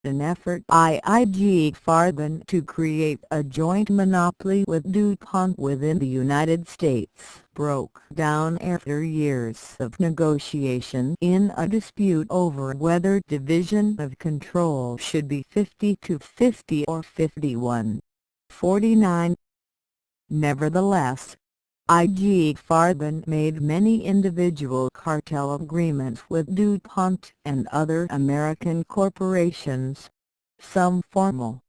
an effort by IG Farben to create a joint monopoly with DuPont within the United States broke down after years of negotiation in a dispute over whether division of control should be 50-50 or 51-49. Nevertheless, IG Farben made many individual cartel agreements with DuPont and other American corporations, some formal,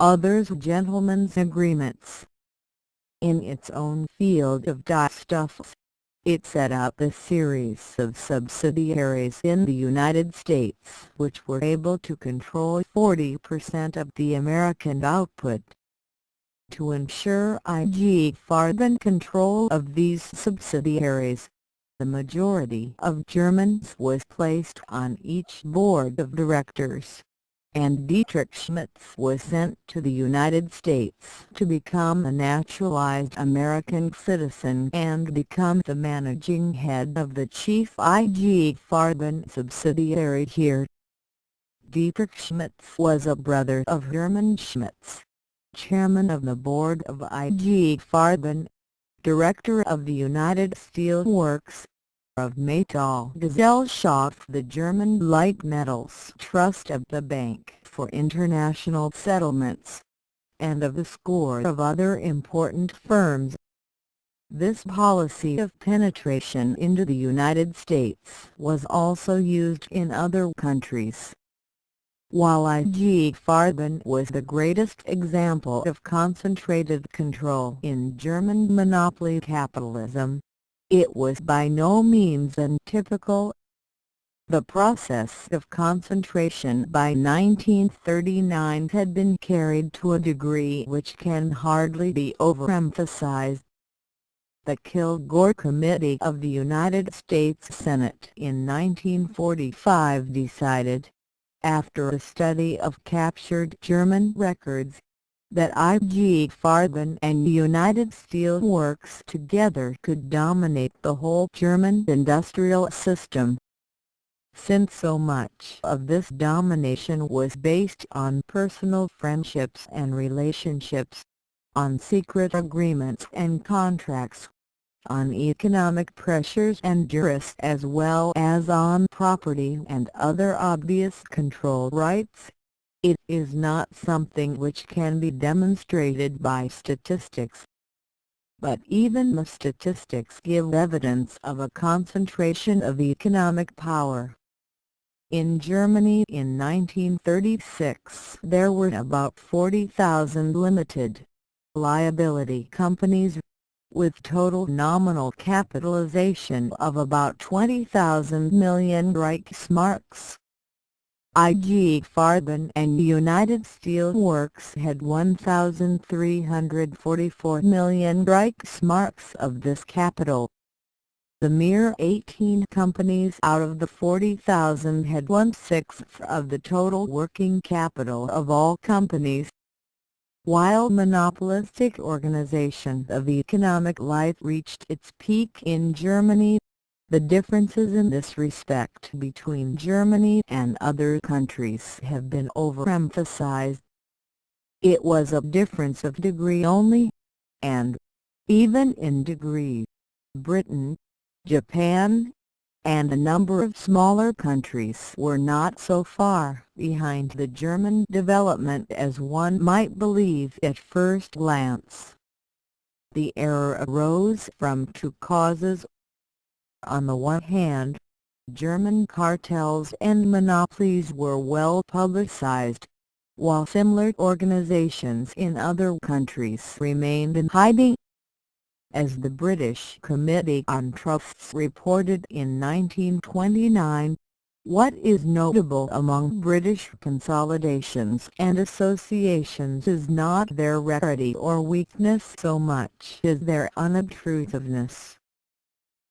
others gentlemen's agreements. In its own field of dyestuffs, it set up a series of subsidiaries in the United States which were able to control 40% of the American output. To ensure IG Farben control of these subsidiaries, the majority of Germans was placed on each board of directors, and Dietrich Schmitz was sent to the United States to become a naturalized American citizen and become the managing head of the chief IG Farben subsidiary here. Dietrich Schmitz was a brother of Hermann Schmitz, chairman of the board of IG Farben, director of the United Steel Works, of Metallgesellschaft, the German Light Metals Trust, of the Bank for International Settlements, and of a score of other important firms. This policy of penetration into the United States was also used in other countries. While IG Farben was the greatest example of concentrated control in German monopoly capitalism, it was by no means untypical. The process of concentration by 1939 had been carried to a degree which can hardly be overemphasized. The Kilgore Committee of the United States Senate in 1945 decided, after a study of captured German records, that IG Farben and United Steel Works together could dominate the whole German industrial system. Since so much of this domination was based on personal friendships and relationships, on secret agreements and contracts, on economic pressures and duress as well as on property and other obvious control rights, it is not something which can be demonstrated by statistics. But even the statistics give evidence of a concentration of economic power. In Germany in 1936 there were about 40,000 limited liability companies, with total nominal capitalization of about 20,000 million Reichsmarks. IG Farben and United Steel Works had 1,344 million Reichsmarks of this capital. The mere 18 companies out of the 40,000 had 1/6 of the total working capital of all companies. While monopolistic organization of economic life reached its peak in Germany, the differences in this respect between Germany and other countries have been overemphasized. It was a difference of degree only, and, even in degree, Britain, Japan, and a number of smaller countries were not so far behind the German development as one might believe at first glance. The error arose from two causes. On the one hand, German cartels and monopolies were well publicized, while similar organizations in other countries remained in hiding. As the British Committee on Trusts reported in 1929, what is notable among British consolidations and associations is not their rarity or weakness so much as their unobtrusiveness.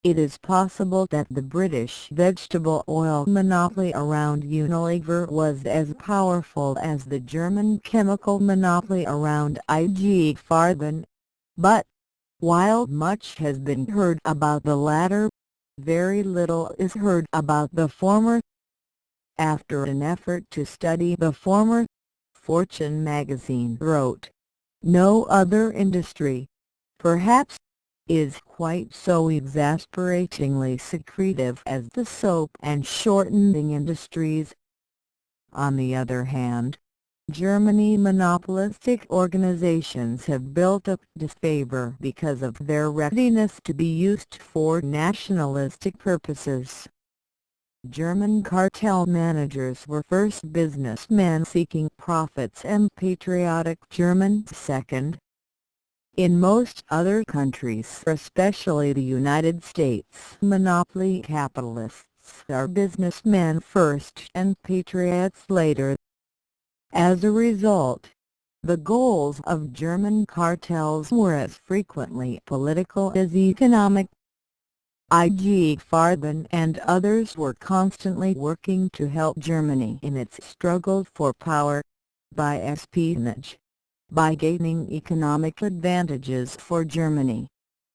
It is possible that the British vegetable oil monopoly around Unilever was as powerful as the German chemical monopoly around IG Farben, but, while much has been heard about the latter, very little is heard about the former. after an effort to study the former, Fortune magazine wrote, "No other industry, perhaps, is quite so exasperatingly secretive as the soap and shortening industries." On the other hand, Germany's monopolistic organizations have built up disfavor because of their readiness to be used for nationalistic purposes. German cartel managers were first businessmen seeking profits and patriotic Germans second. In most other countries, especially the United States, monopoly capitalists are businessmen first and patriots later. As a result, the goals of German cartels were as frequently political as economic. IG Farben and others were constantly working to help Germany in its struggle for power, by espionage, by gaining economic advantages for Germany,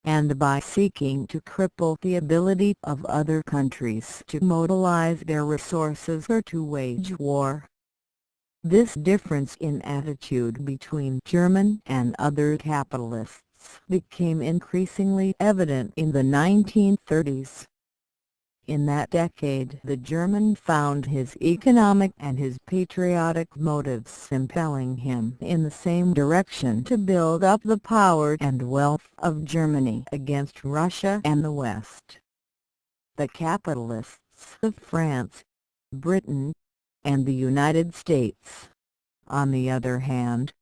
and by seeking to cripple the ability of other countries to mobilize their resources or to wage war. This difference in attitude between German and other capitalists became increasingly evident in the 1930s. In that decade, the German found his economic and his patriotic motives impelling him in the same direction to build up the power and wealth of Germany against Russia and the West. The capitalists of France, Britain, and the United States, on the other hand,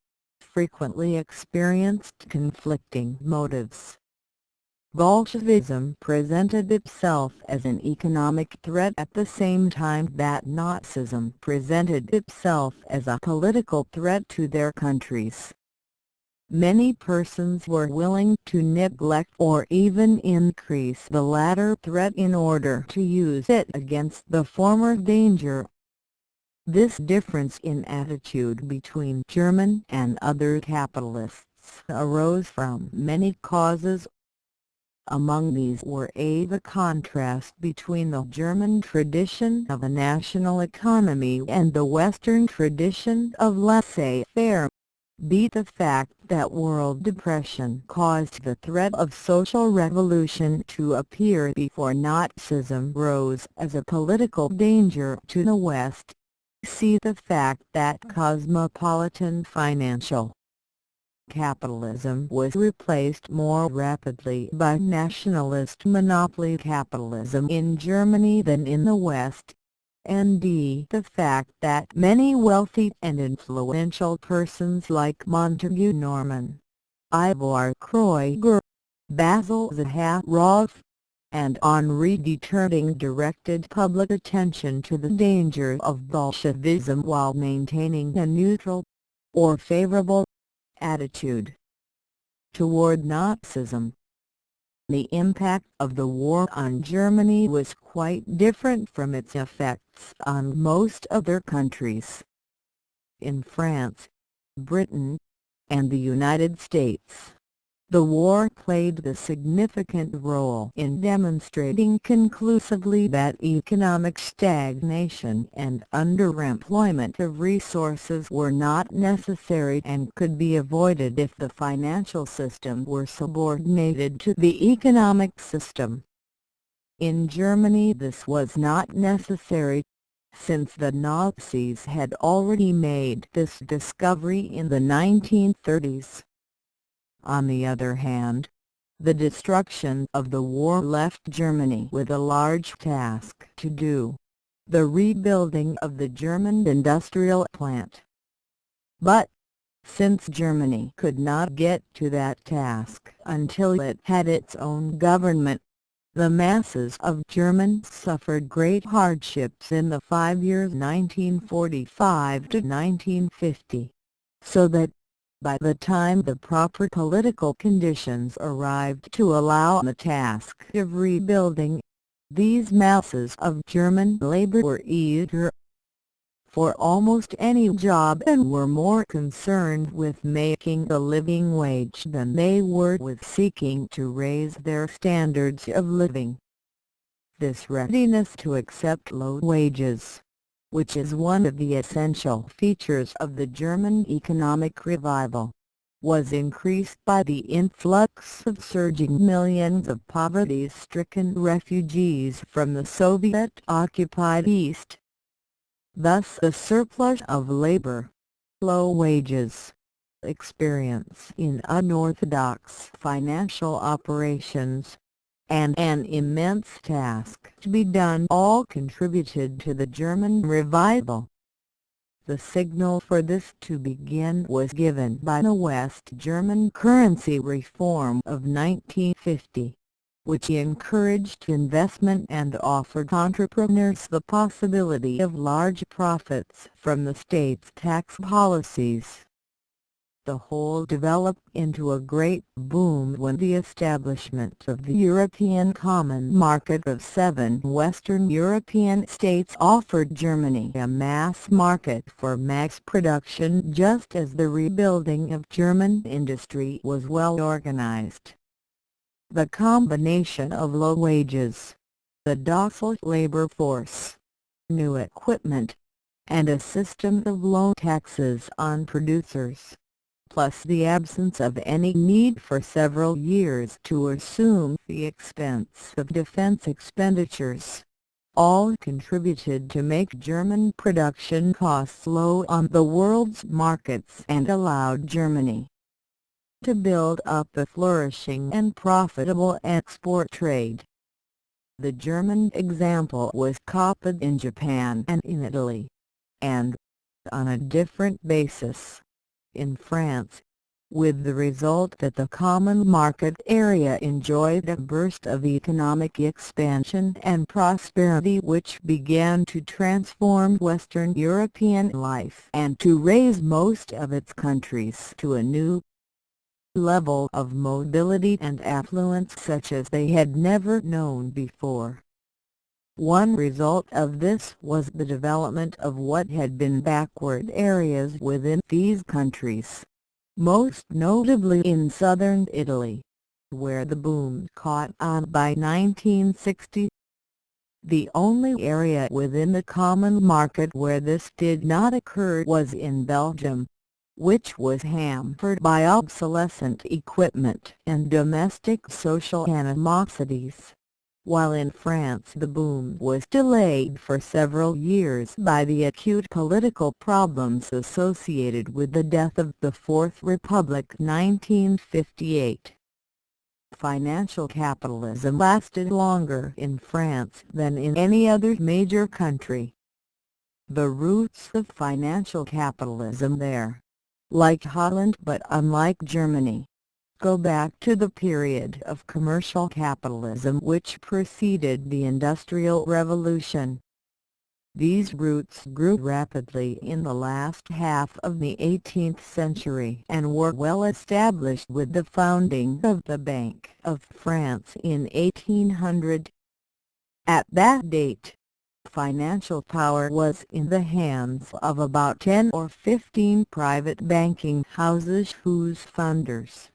frequently experienced conflicting motives. Bolshevism presented itself as an economic threat at the same time that Nazism presented itself as a political threat to their countries. Many persons were willing to neglect or even increase the latter threat in order to use it against the former danger. This difference in attitude between German and other capitalists arose from many causes. Among these were the contrast between the German tradition of a national economy and the Western tradition of laissez-faire, the fact that world depression caused the threat of social revolution to appear before Nazism rose as a political danger to the West. See the fact that cosmopolitan financial capitalism was replaced more rapidly by nationalist monopoly capitalism in Germany than in the West, and the fact that many wealthy and influential persons like Montagu Norman, Ivor Kreuger, Basil Zaharoff, and Henri Deterning directed public attention to the danger of Bolshevism while maintaining a neutral, or favorable, attitude toward Nazism. The impact of the war on Germany was quite different from its effects on most other countries. In France, Britain, and the United States, the war played the significant role in demonstrating conclusively that economic stagnation and underemployment of resources were not necessary and could be avoided if the financial system were subordinated to the economic system. In Germany this was not necessary, since the Nazis had already made this discovery in the 1930s. On the other hand, the destruction of the war left Germany with a large task to do: the rebuilding of the German industrial plant. But, since Germany could not get to that task until it had its own government, the masses of Germans suffered great hardships in the 5 years 1945 to 1950, so that, by the time the proper political conditions arrived to allow the task of rebuilding, these masses of German labor were eager for almost any job and were more concerned with making a living wage than they were with seeking to raise their standards of living. This readiness to accept low wages, which is one of the essential features of the German economic revival, was increased by the influx of surging millions of poverty-stricken refugees from the Soviet-occupied East. Thus the surplus of labor, low wages, experience in unorthodox financial operations, and an immense task to be done all contributed to the German revival. The signal for this to begin was given by the West German currency reform of 1950, which encouraged investment and offered entrepreneurs the possibility of large profits from the state's tax policies. The whole developed into a great boom when the establishment of the European Common Market of 7 Western European states offered Germany a mass market for mass production, just as the rebuilding of German industry was well organized. The combination of low wages, the docile labor force, new equipment, and a system of low taxes on producers, plus the absence of any need for several years to assume the expense of defense expenditures, all contributed to make German production costs low on the world's markets and allowed Germany to build up a flourishing and profitable export trade. The German example was copied in Japan and in Italy, and, on a different basis, in France, with the result that the common market area enjoyed a burst of economic expansion and prosperity which began to transform Western European life and to raise most of its countries to a new level of mobility and affluence such as they had never known before. One result of this was the development of what had been backward areas within these countries, most notably in southern Italy, where the boom caught on by 1960. The only area within the common market where this did not occur was in Belgium, which was hampered by obsolescent equipment and domestic social animosities, while in France the boom was delayed for several years by the acute political problems associated with the death of the Fourth Republic 1958. Financial capitalism lasted longer in France than in any other major country. The roots of financial capitalism there, like Holland but unlike Germany, go back to the period of commercial capitalism which preceded the Industrial Revolution. These roots grew rapidly in the last half of the 18th century and were well established with the founding of the Bank of France in 1800. At that date, financial power was in the hands of about 10 or 15 private banking houses whose funders,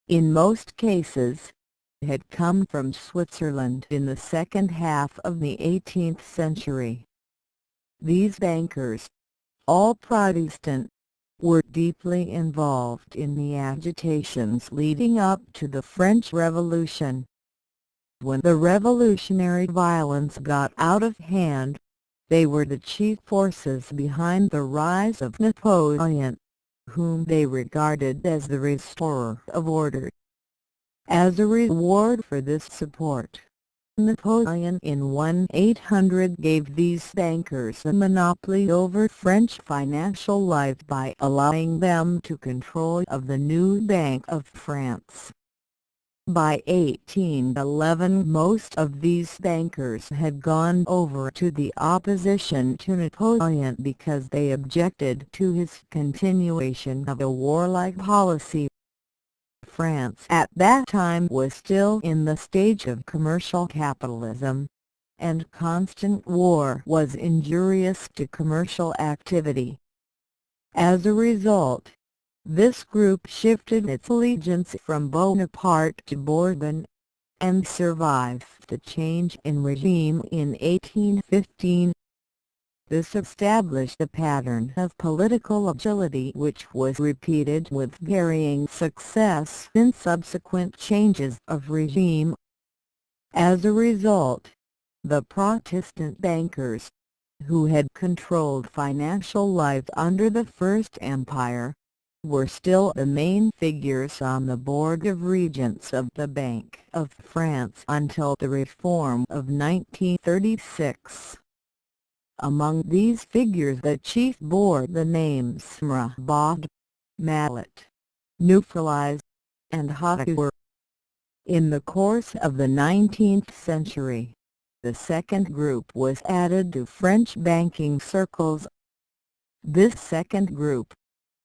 in most cases, had come from Switzerland in the second half of the 18th century. These bankers, all Protestant, were deeply involved in the agitations leading up to the French Revolution. When the revolutionary violence got out of hand, they were the chief forces behind the rise of Napoleon, whom they regarded as the restorer of order. As a reward for this support, Napoleon in 1800 gave these bankers a monopoly over French financial life by allowing them to control of the new Bank of France. By 1811 most of these bankers had gone over to the opposition to Napoleon because they objected to his continuation of a warlike policy. France at that time was still in the stage of commercial capitalism, and constant war was injurious to commercial activity. As a result, this group shifted its allegiance from Bonaparte to Bourbon, and survived the change in regime in 1815. This established a pattern of political agility which was repeated with varying success in subsequent changes of regime. As a result, the Protestant bankers, who had controlled financial life under the First Empire, were still the main figures on the Board of Regents of the Bank of France until the reform of 1936. Among these figures the chief bore the names Mirabeau, Mallet, Neutralize, and Hauteur. In the course of the 19th century, the second group was added to French banking circles. This second group,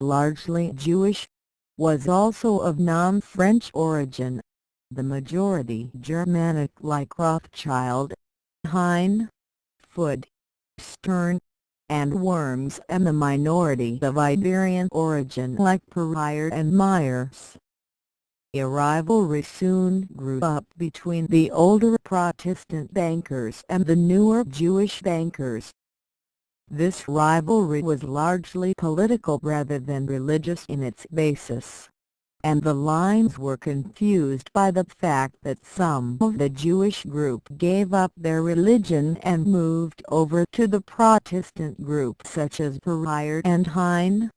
largely Jewish, was also of non-French origin, the majority Germanic like Rothschild, Hein, Foote, Stern, and Worms, and the minority of Iberian origin like Perrier and Myers. A rivalry soon grew up between the older Protestant bankers and the newer Jewish bankers. This rivalry was largely political rather than religious in its basis, and the lines were confused by the fact that some of the Jewish group gave up their religion and moved over to the Protestant group such as Perrier and Hein.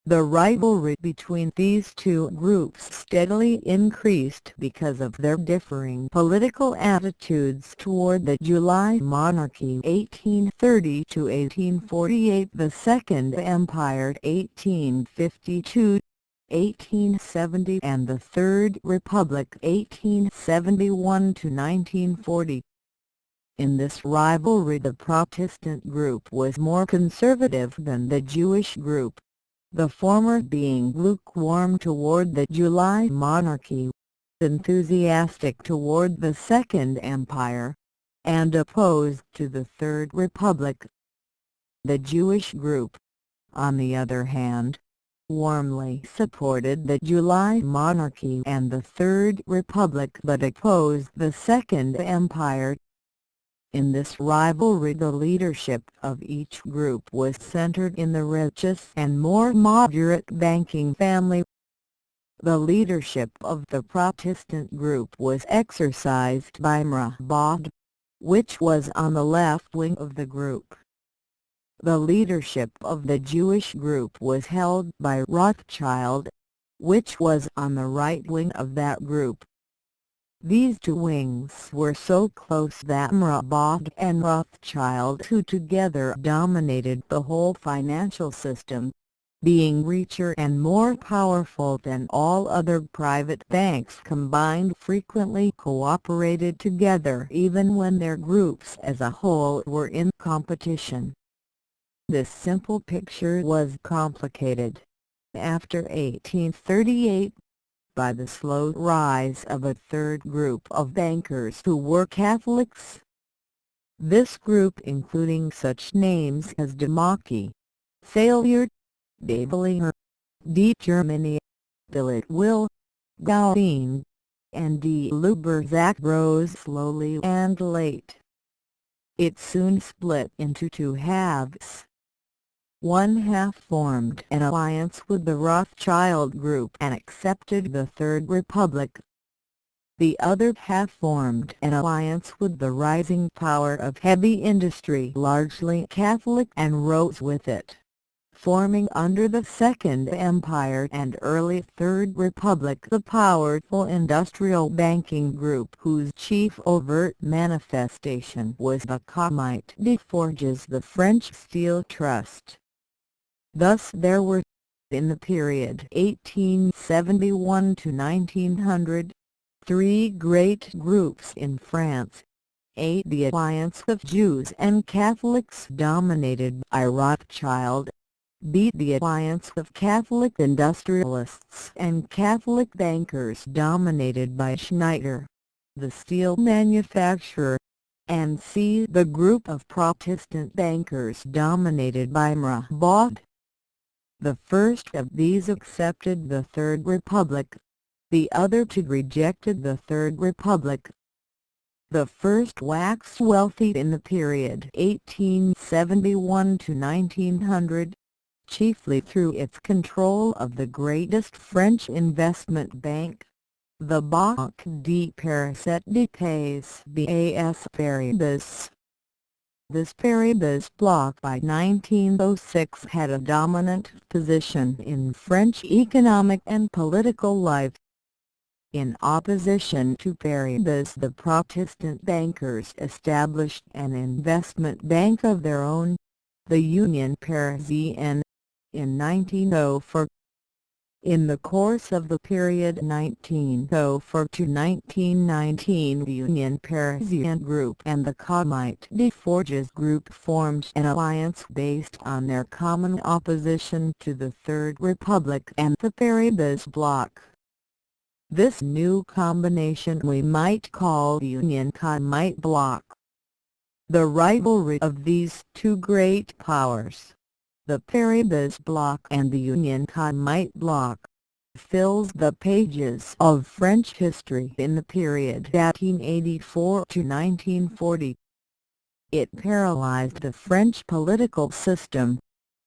The rivalry between these two groups steadily increased because of their differing political attitudes toward the July monarchy 1830 to 1848, the Second Empire 1852, 1870, and the Third Republic 1871 to 1940. In this rivalry the Protestant group was more conservative than the Jewish group, the former being lukewarm toward the July monarchy, enthusiastic toward the Second Empire, and opposed to the Third Republic. The Jewish group, on the other hand, warmly supported the July monarchy and the Third Republic but opposed the Second Empire. In this rivalry the leadership of each group was centered in the richest and more moderate banking family. The leadership of the Protestant group was exercised by Mirabeau, which was on the left wing of the group. The leadership of the Jewish group was held by Rothschild, which was on the right wing of that group. These two wings were so close that Mirabeau and Rothschild, who together dominated the whole financial system, being richer and more powerful than all other private banks combined, frequently cooperated together even when their groups as a whole were in competition. This simple picture was complicated, after 1838, by the slow rise of a third group of bankers who were Catholics. This group, including such names as de Maquis, Sallier, de Bellier, de Germany, de Litwil, Gaudin, and de Luberzac, rose slowly and late. It soon split into two halves. One half formed an alliance with the Rothschild group and accepted the Third Republic. The other half formed an alliance with the rising power of heavy industry, largely Catholic, and rose with it, forming under the Second Empire and early Third Republic the powerful industrial banking group whose chief overt manifestation was the Comite de Forges, the French Steel Trust. Thus there were, in the period 1871 to 1900, three great groups in France. A. The alliance of Jews and Catholics dominated by Rothschild. B. The alliance of Catholic industrialists and Catholic bankers dominated by Schneider, the steel manufacturer. And C. The group of Protestant bankers dominated by Mirabeau. The first of these accepted the Third Republic, the other two rejected the Third Republic. the first waxed wealthy in the period 1871 to 1900, chiefly through its control of the greatest French investment bank, the Banque de Paris et de Pays Bas Paribas. This Paribas bloc by 1906 had a dominant position in French economic and political life. In opposition to Paribas, the Protestant bankers established an investment bank of their own, the Union Parisienne, in 1904. In the course of the period 1904 to 1919, the Union Parisienne Group and the Comite de Forges Group formed an alliance based on their common opposition to the Third Republic and the Paribas bloc. This new combination we might call the Union-Comite bloc. The rivalry of these two great powers, the Paribas bloc and the Union-Comite bloc, fills the pages of French history in the period 1884 to 1940. It paralyzed the French political system,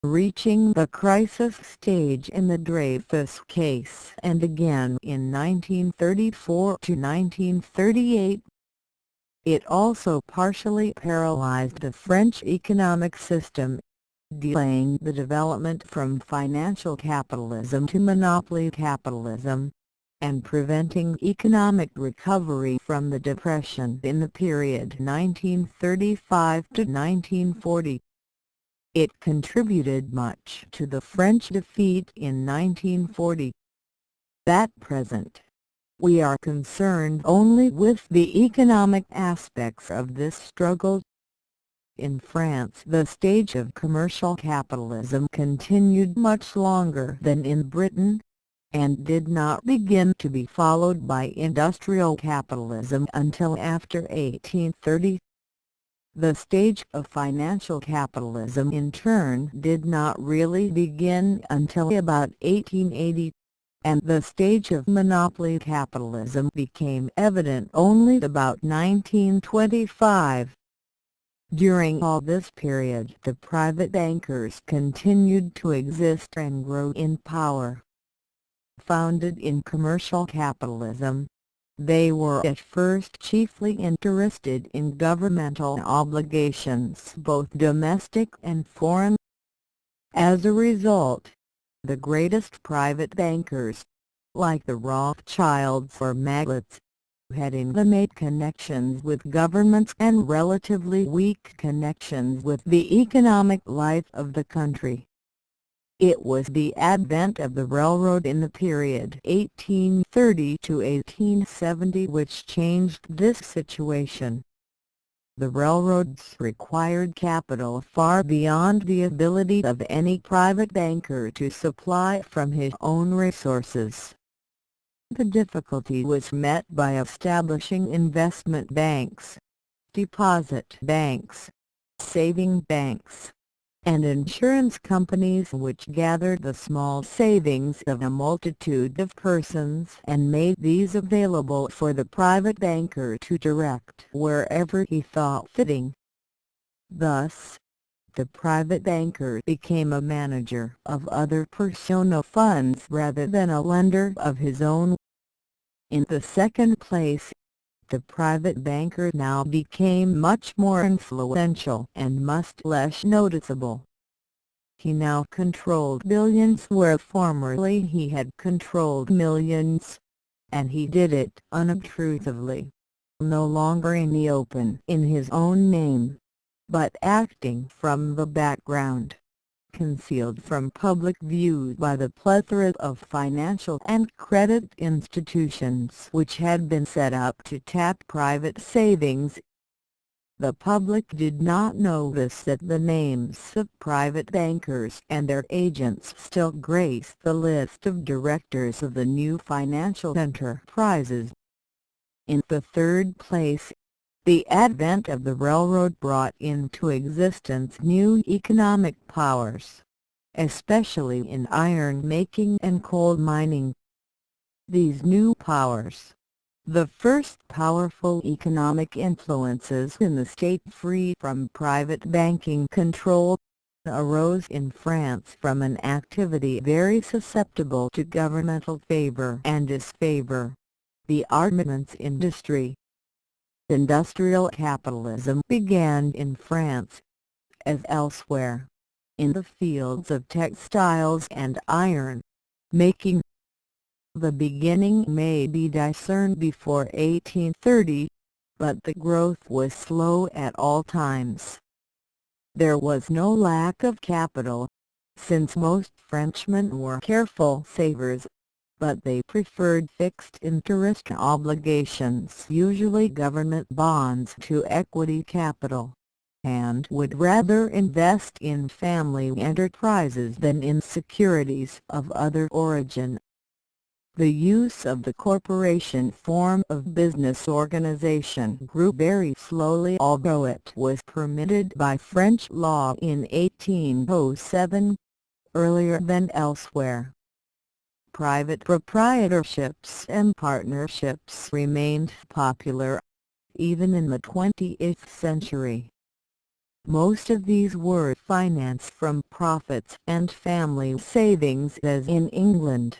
reaching the crisis stage in the Dreyfus case and again in 1934 to 1938. It also partially paralyzed the French economic system, delaying the development from financial capitalism to monopoly capitalism, and preventing economic recovery from the Depression in the period 1935 to 1940. It contributed much to the French defeat in 1940. At present, we are concerned only with the economic aspects of this struggle. In France, the stage of commercial capitalism continued much longer than in Britain, and did not begin to be followed by industrial capitalism until after 1830. The stage of financial capitalism in turn did not really begin until about 1880, and the stage of monopoly capitalism became evident only about 1925. During all this period, the private bankers continued to exist and grow in power. Founded in commercial capitalism, they were at first chiefly interested in governmental obligations, both domestic and foreign. As a result, the greatest private bankers, like the Rothschilds or Magnates, had intimate connections with governments and relatively weak connections with the economic life of the country. It was the advent of the railroad in the period 1830 to 1870 which changed this situation. The railroads required capital far beyond the ability of any private banker to supply from his own resources. The difficulty was met by establishing investment banks, deposit banks, saving banks, and insurance companies which gathered the small savings of a multitude of persons and made these available for the private banker to direct wherever he thought fitting. Thus, the private banker became a manager of other personal funds rather than a lender of his own. In the second place, the private banker now became much more influential and much less noticeable. He now controlled billions where formerly he had controlled millions, and he did it unobtrusively, no longer in the open in his own name, but acting from the background, concealed from public view by the plethora of financial and credit institutions which had been set up to tap private savings. The public did not notice that the names of private bankers and their agents still grace the list of directors of the new financial enterprises. In the third place, the advent of the railroad brought into existence new economic powers, especially in iron making and coal mining. These new powers, The first powerful economic influences in the state free from private banking control arose in France from an activity very susceptible to governmental favor and disfavor: the armaments industry. Industrial capitalism began in France, as elsewhere, in the fields of textiles and iron making. The beginning may be discerned before 1830, but the growth was slow at all times. There was no lack of capital, since most Frenchmen were careful savers, but they preferred fixed interest obligations, usually government bonds, to equity capital, and would rather invest in family enterprises than in securities of other origin. The use of the corporation form of business organization grew very slowly, although it was permitted by French law in 1807, earlier than elsewhere. Private proprietorships and partnerships remained popular, even in the 20th century. Most of these were financed from profits and family savings, as in England.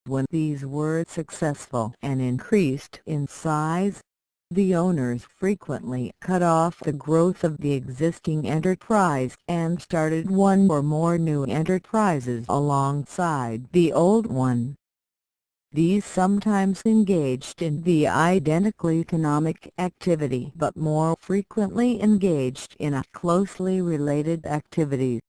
When these were successful and increased in size, the owners frequently cut off the growth of the existing enterprise and started one or more new enterprises alongside the old one. These sometimes engaged in the identical economic activity but more frequently engaged in a closely related activity.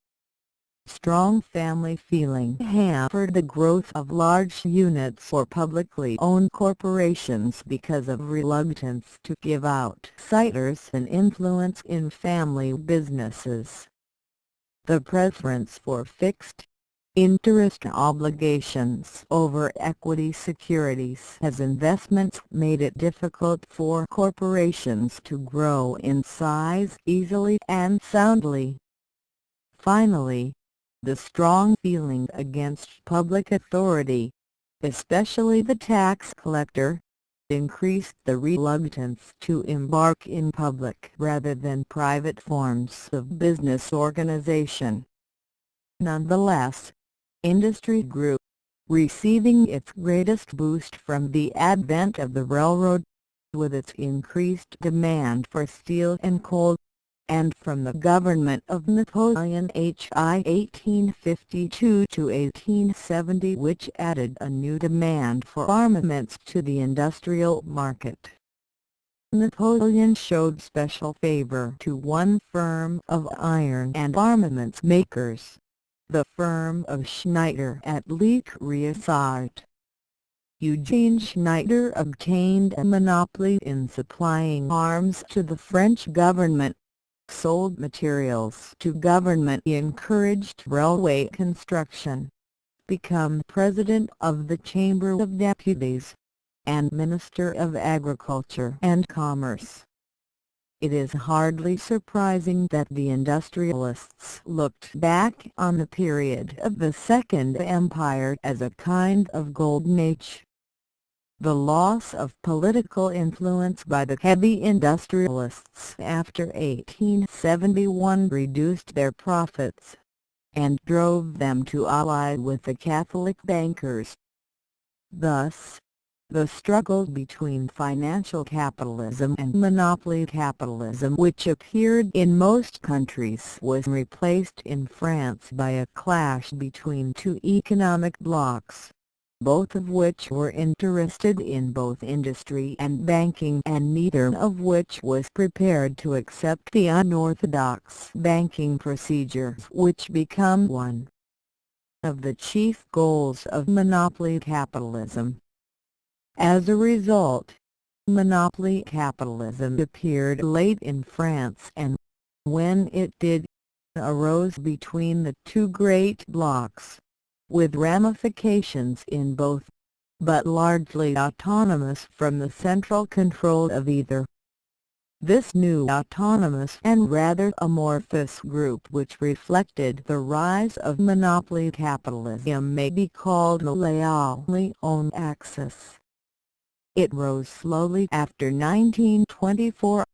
Strong family feeling hampered the growth of large units or publicly owned corporations because of reluctance to give outsiders an influence in family businesses. The preference for fixed interest obligations over equity securities as investments made it difficult for corporations to grow in size easily and soundly. Finally, the strong feeling against public authority, especially the tax collector, increased the reluctance to embark in public rather than private forms of business organization. Nonetheless, industry grew, receiving its greatest boost from the advent of the railroad, with its increased demand for steel and coal, and from the government of Napoleon HI 1852 to 1870, which added a new demand for armaments to the industrial market. Napoleon showed special favor to one firm of iron and armaments makers, the firm of Schneider at Le Criessart. Eugene Schneider obtained a monopoly in supplying arms to the French government, sold materials to government, encouraged railway construction, became President of the Chamber of Deputies, and Minister of Agriculture and Commerce. It is hardly surprising that the industrialists looked back on the period of the Second Empire as a kind of golden age. The loss of political influence by the heavy industrialists after 1871 reduced their profits, and drove them to ally with the Catholic bankers. Thus, the struggle between financial capitalism and monopoly capitalism, which appeared in most countries, was replaced in France by a clash between two economic blocs, both of which were interested in both industry and banking, and neither of which was prepared to accept the unorthodox banking procedures which become one of the chief goals of monopoly capitalism. As a result, monopoly capitalism appeared late in France, and when it did, arose between the two great blocs, with ramifications in both, but largely autonomous from the central control of either. This new autonomous and rather amorphous group, which reflected the rise of monopoly capitalism, may be called the laissez-aller axis. It rose slowly after 1924,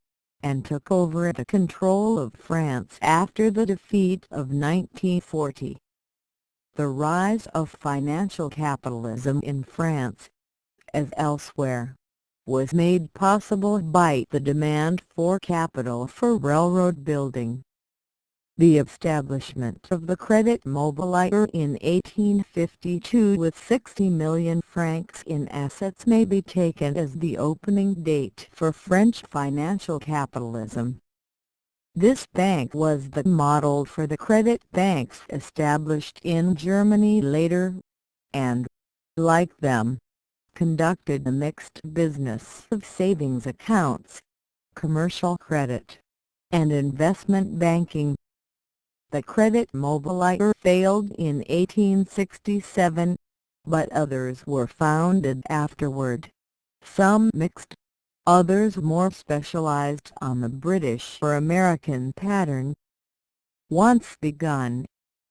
and took over the control of France after the defeat of 1940. The rise of financial capitalism in France, as elsewhere, was made possible by the demand for capital for railroad building. The establishment of the Credit Mobilier in 1852 with 60 million francs in assets may be taken as the opening date for French financial capitalism. This bank was the model for the credit banks established in Germany later, and, like them, conducted a mixed business of savings accounts, commercial credit, and investment banking. The Credit Mobilier failed in 1867, but others were founded afterward, some mixed, others more specialized on the British or American pattern. Once begun,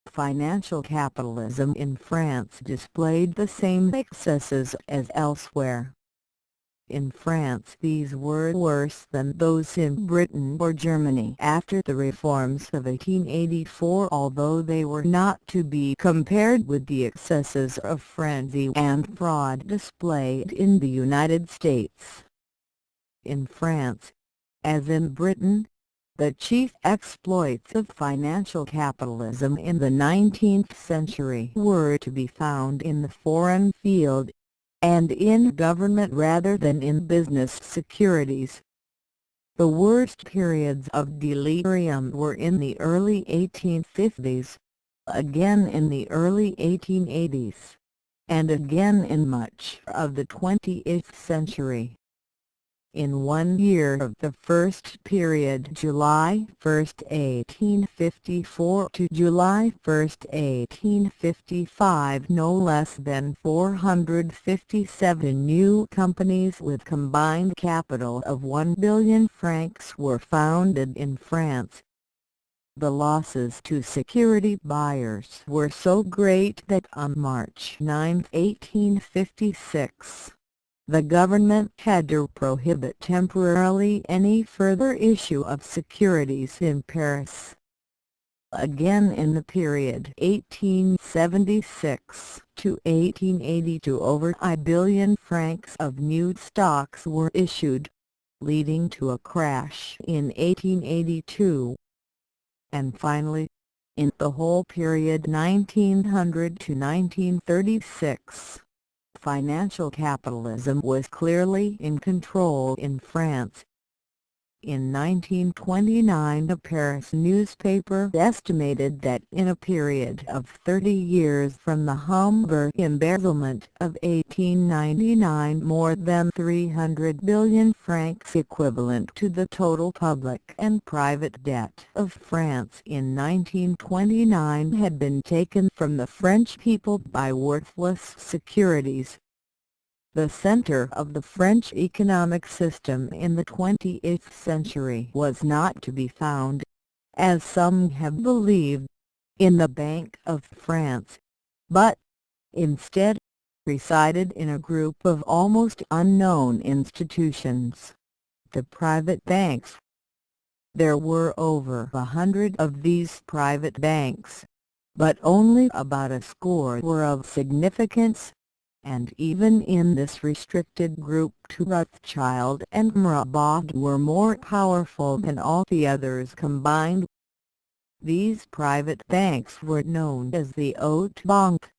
financial capitalism in France displayed the same excesses as elsewhere. In France these were worse than those in Britain or Germany after the reforms of 1884, although they were not to be compared with the excesses of frenzy and fraud displayed in the United States. In France, as in Britain, the chief exploits of financial capitalism in the 19th century were to be found in the foreign field, and in government rather than in business securities. The worst periods of delirium were in the early 1850s, again in the early 1880s, and again in much of the 20th century. In 1 year of the first period, July 1, 1854 to July 1, 1855, no less than 457 new companies with combined capital of 1 billion francs were founded in France. The losses to security buyers were so great that on March 9, 1856, the government had to prohibit temporarily any further issue of securities in Paris. Again in the period 1876 to 1882, over a billion francs of new stocks were issued, leading to a crash in 1882. And finally, in the whole period 1900 to 1936, financial capitalism was clearly in control in France. In 1929 a Paris newspaper estimated that in a period of 30 years from the Humber embezzlement of 1899, more than 300 billion francs, equivalent to the total public and private debt of France in 1929, had been taken from the French people by worthless securities. The center of the French economic system in the 20th century was not to be found, as some have believed, in the Bank of France, but, instead, resided in a group of almost unknown institutions, the private banks. There were over 100 of these private banks, but only about a score were of significance. And even in this restricted group, Rothschild and Mirabaud were more powerful than all the others combined. These private banks were known as the Haute Banque,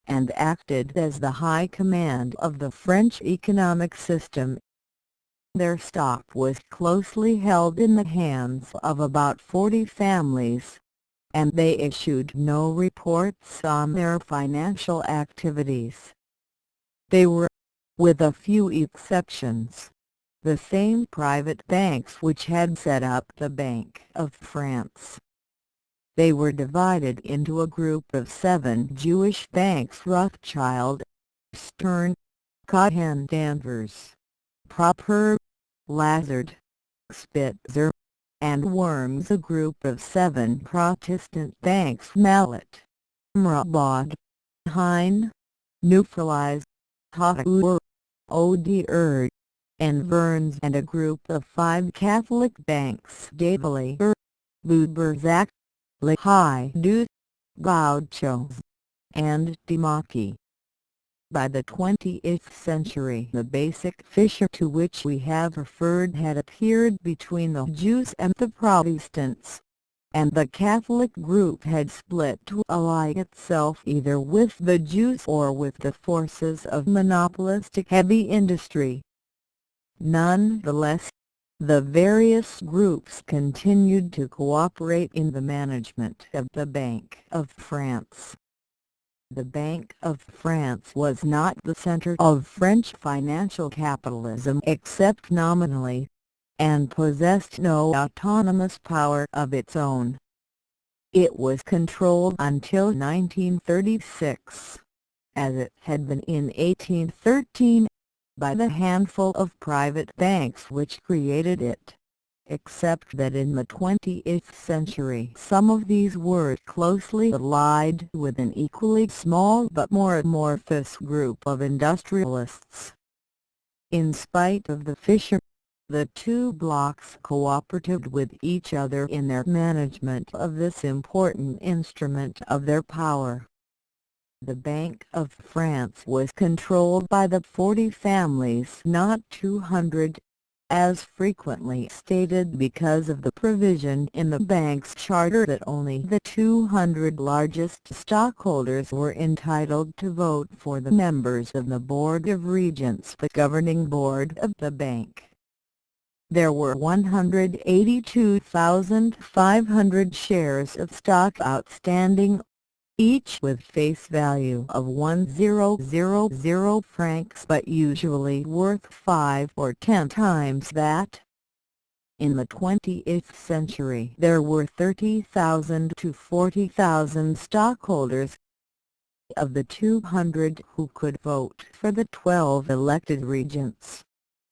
and acted as the high command of the French economic system. Their stock was closely held in the hands of about 40 families, and they issued no reports on their financial activities. They were, with a few exceptions, the same private banks which had set up the Bank of France. They were divided into a group of 7 Jewish banks: Rothschild, Stern, Cohen-Danvers, Proper, Lazard, Spitzer, and Worms; a group of 7 Protestant banks: Mallet, Mirabaud, Hein, Neutralize, Hauteur, Odier, and Burns, and a group of 5 Catholic banks: Davalier, Luberzac, Lehigh Du, Gauchos, and Dimaki. By the 20th century, the basic fissure to which we have referred had appeared between the Jews and the Protestants, and the Catholic group had split to ally itself either with the Jews or with the forces of monopolistic heavy industry. Nonetheless, the various groups continued to cooperate in the management of the Bank of France. The Bank of France was not the center of French financial capitalism except nominally, and possessed no autonomous power of its own. It was controlled until 1936, as it had been in 1813, by the handful of private banks which created it, except that in the 20th century some of these were closely allied with an equally small but more amorphous group of industrialists. In spite of the fissure, the two blocs cooperated with each other in their management of this important instrument of their power. The Bank of France was controlled by the 40 families, not 200, as frequently stated, because of the provision in the bank's charter that only the 200 largest stockholders were entitled to vote for the members of the Board of Regents, the governing board of the bank. There were 182,500 shares of stock outstanding, each with face value of 1,000 francs, but usually worth 5 or 10 times that. In the 20th century there were 30,000 to 40,000 stockholders. Of the 200 who could vote for the 12 elected regents,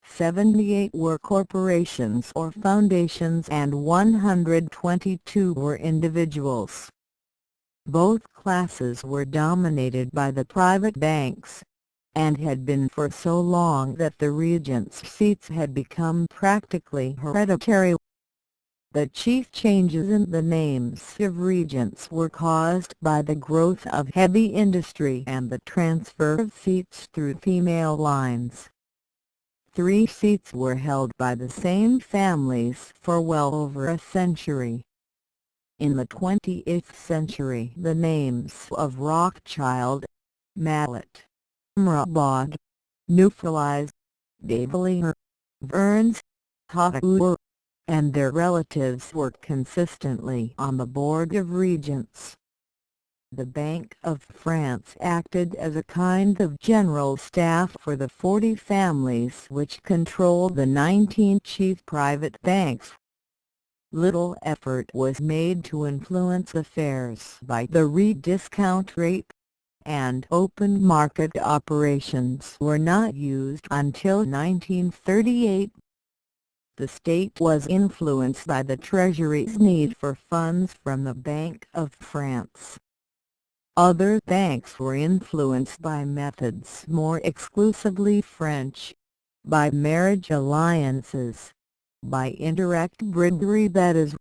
78 were corporations or foundations and 122 were individuals. Both classes were dominated by the private banks, and had been for so long that the regents' seats had become practically hereditary. The chief changes in the names of regents were caused by the growth of heavy industry and the transfer of seats through female lines. 3 seats were held by the same families for well over a century. In the 20th century the names of Rothschild, Mallet, Marabaud, Neufelize, Davalier, Burns, Hauteur, and their relatives were consistently on the Board of Regents. The Bank of France acted as a kind of general staff for the 40 families which controlled the 19 chief private banks. Little effort was made to influence affairs by the rediscount rate, and open market operations were not used until 1938. The state was influenced by the Treasury's need for funds from the Bank of France. Other banks were influenced by methods more exclusively French, by marriage alliances, by indirect bribery, that is,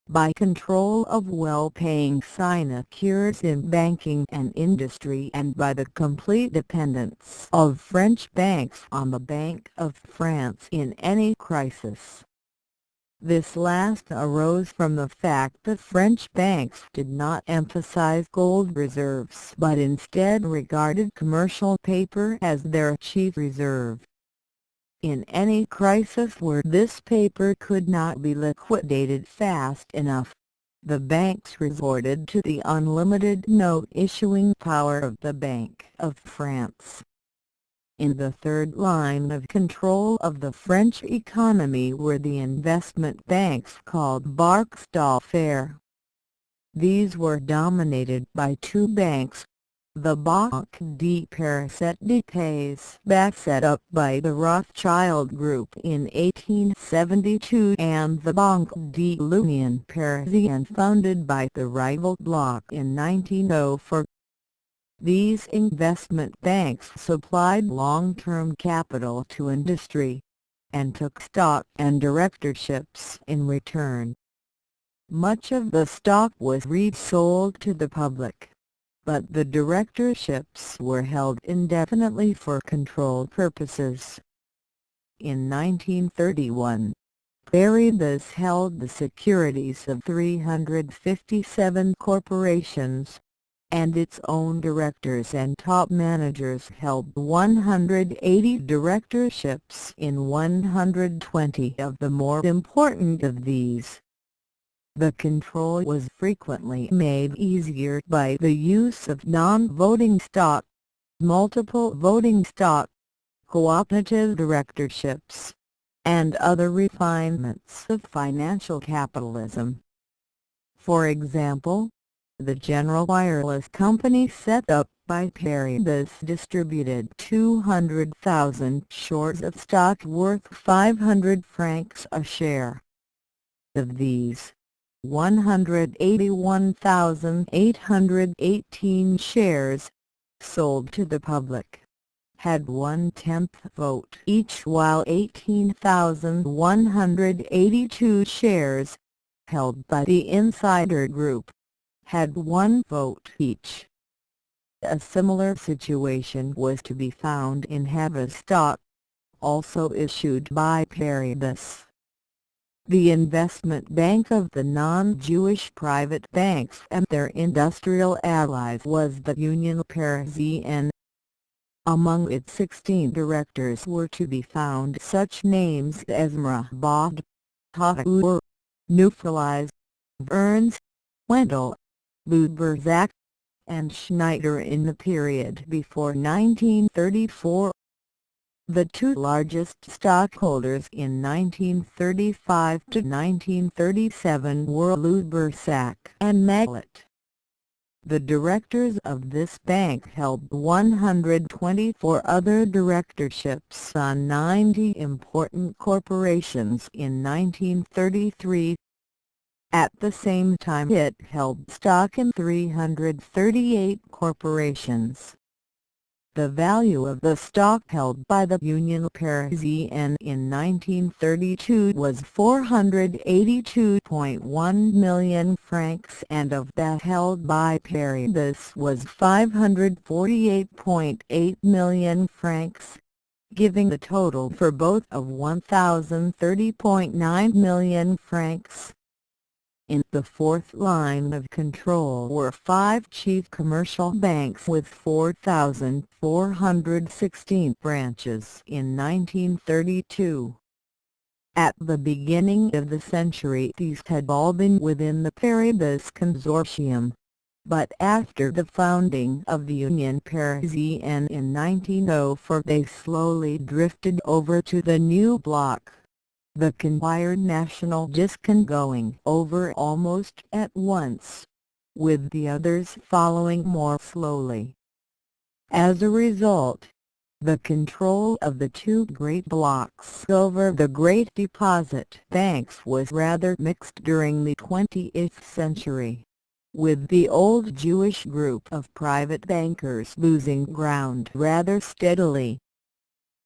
by control of well-paying sinecures in banking and industry, and by the complete dependence of French banks on the Bank of France in any crisis. This last arose from the fact that French banks did not emphasize gold reserves but instead regarded commercial paper as their chief reserve. In any crisis where this paper could not be liquidated fast enough, the banks resorted to the unlimited note-issuing power of the Bank of France. In the third line of control of the French economy were the investment banks called Banques d'Affaires. These were dominated by 2 banks: the Banque de Paris et de Pays, set up by the Rothschild Group in 1872, and the Banque de l'Union Parisienne, founded by the rival bloc in 1904. These investment banks supplied long-term capital to industry, and took stock and directorships in return. Much of the stock was resold to the public, but the directorships were held indefinitely for control purposes. In 1931, Paribas held the securities of 357 corporations, and its own directors and top managers held 180 directorships in 120 of the more important of these. The control was frequently made easier by the use of non-voting stock, multiple voting stock, cooperative directorships, and other refinements of financial capitalism. For example, the General Wireless Company set up by Paribas distributed 200,000 shares of stock worth 500 francs a share. Of these, 181,818 shares, sold to the public, had 1/10 vote each, while 18,182 shares, held by the insider group, had 1 vote each. A similar situation was to be found in Havas stock, also issued by Paribas. The investment bank of the non-Jewish private banks and their industrial allies was the Union Parisienne. Among its 16 directors were to be found such names as Mrabad, Hauer, Neufelize, Ernst, Wendel, Luberzak, and Schneider in the period before 1934. The two largest stockholders in 1935 to 1937 were Luberzak and Maglet. The directors of this bank held 124 other directorships on 90 important corporations in 1933. At the same time it held stock in 338 corporations. The value of the stock held by the Union Parisienne in 1932 was 482.1 million francs, and of that held by Paribas was 548.8 million francs, giving the total for both of 1,030.9 million francs. In the fourth line of control were 5 chief commercial banks with 4,416 branches in 1932. At the beginning of the century these had all been within the Paribas consortium, but after the founding of the Union Parisienne in 1904 they slowly drifted over to the new bloc. The acquired national discon going over almost at once, with the others following more slowly. As a result, the control of the two great blocs over the great deposit banks was rather mixed during the 20th century, with the old Jewish group of private bankers losing ground rather steadily.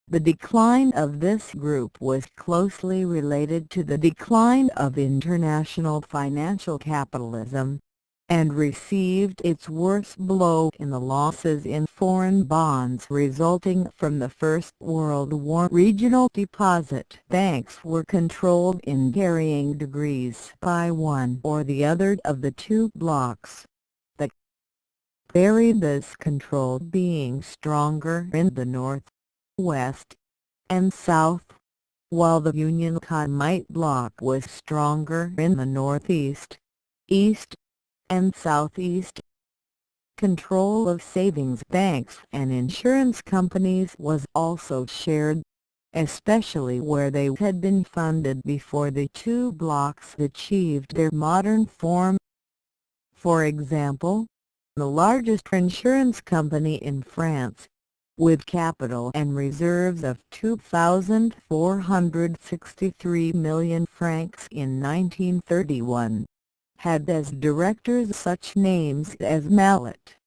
The decline of this group was closely related to the decline of international financial capitalism, and received its worst blow in the losses in foreign bonds resulting from the First World War. Regional deposit banks were controlled in varying degrees by one or the other of the two blocs, the Paribas control being stronger in the north, west, and south, while the Union Comite bloc was stronger in the northeast, east, and southeast. Control of savings banks and insurance companies was also shared, especially where they had been funded before the two blocs achieved their modern form. For example, the largest insurance company in France, with capital and reserves of 2,463 million francs in 1931, had as directors such names as Mallet,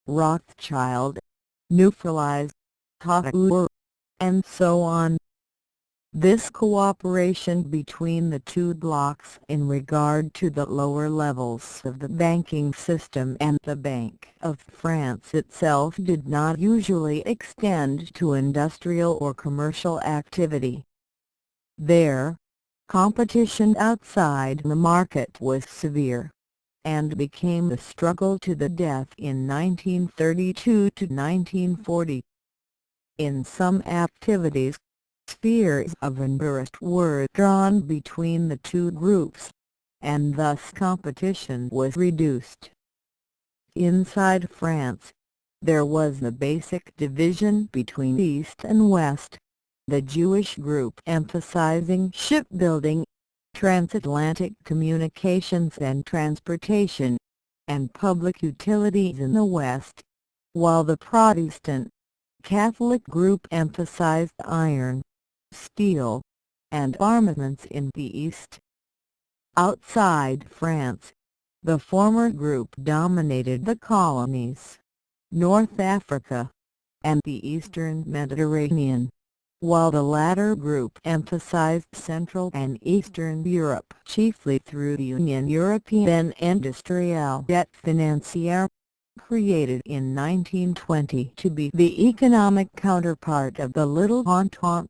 Rothschild, Neutralize, Tauber, and so on. This cooperation between the two blocs in regard to the lower levels of the banking system and the Bank of France itself did not usually extend to industrial or commercial activity. There, competition outside the market was severe, and became a struggle to the death in 1932 to 1940. In some activities, spheres of interest were drawn between the two groups, and thus competition was reduced. Inside France, there was a basic division between East and West, the Jewish group emphasizing shipbuilding, transatlantic communications and transportation, and public utilities in the West, while the Protestant, Catholic group emphasized iron, steel, and armaments in the East. Outside France, the former group dominated the colonies, North Africa, and the Eastern Mediterranean, while the latter group emphasized Central and Eastern Europe chiefly through the Union Européenne Industrielle et Financière, created in 1920 to be the economic counterpart of the Little Entente.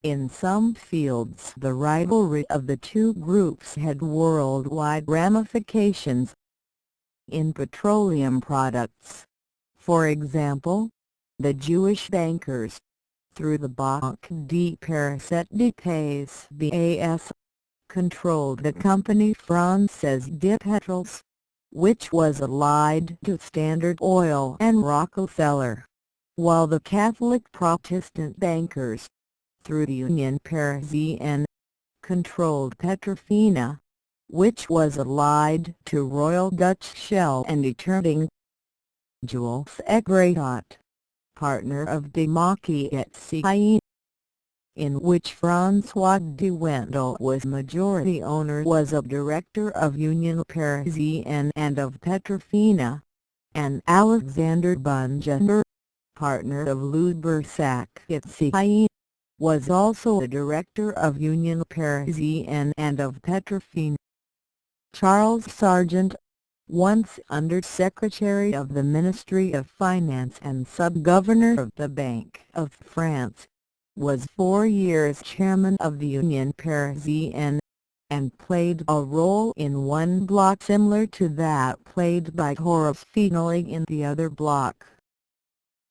In some fields the rivalry of the two groups had worldwide ramifications. In petroleum products, for example, the Jewish bankers, through the Banque de Paris et de Pays (BAS), controlled the Compagnie Française de Pétrole, which was allied to Standard Oil and Rockefeller, while the Catholic Protestant bankers, through the Union Parisienne, controlled Petrofina, which was allied to Royal Dutch Shell and Eternit. Jules Egretot, partner of de Maquis et Cie, in which François de Wendel was majority owner, was a director of Union Parisienne and of Petrofina, and Alexander Bungener, partner of Louis Bersac et Cie, was also a director of Union Parisienne and of Petrofina. Charles Sargent, once Under-Secretary of the Ministry of Finance and Sub-Governor of the Bank of France, was 4 years chairman of the Union Parisienne, and played a role in one bloc similar to that played by Horace Finoli in the other bloc.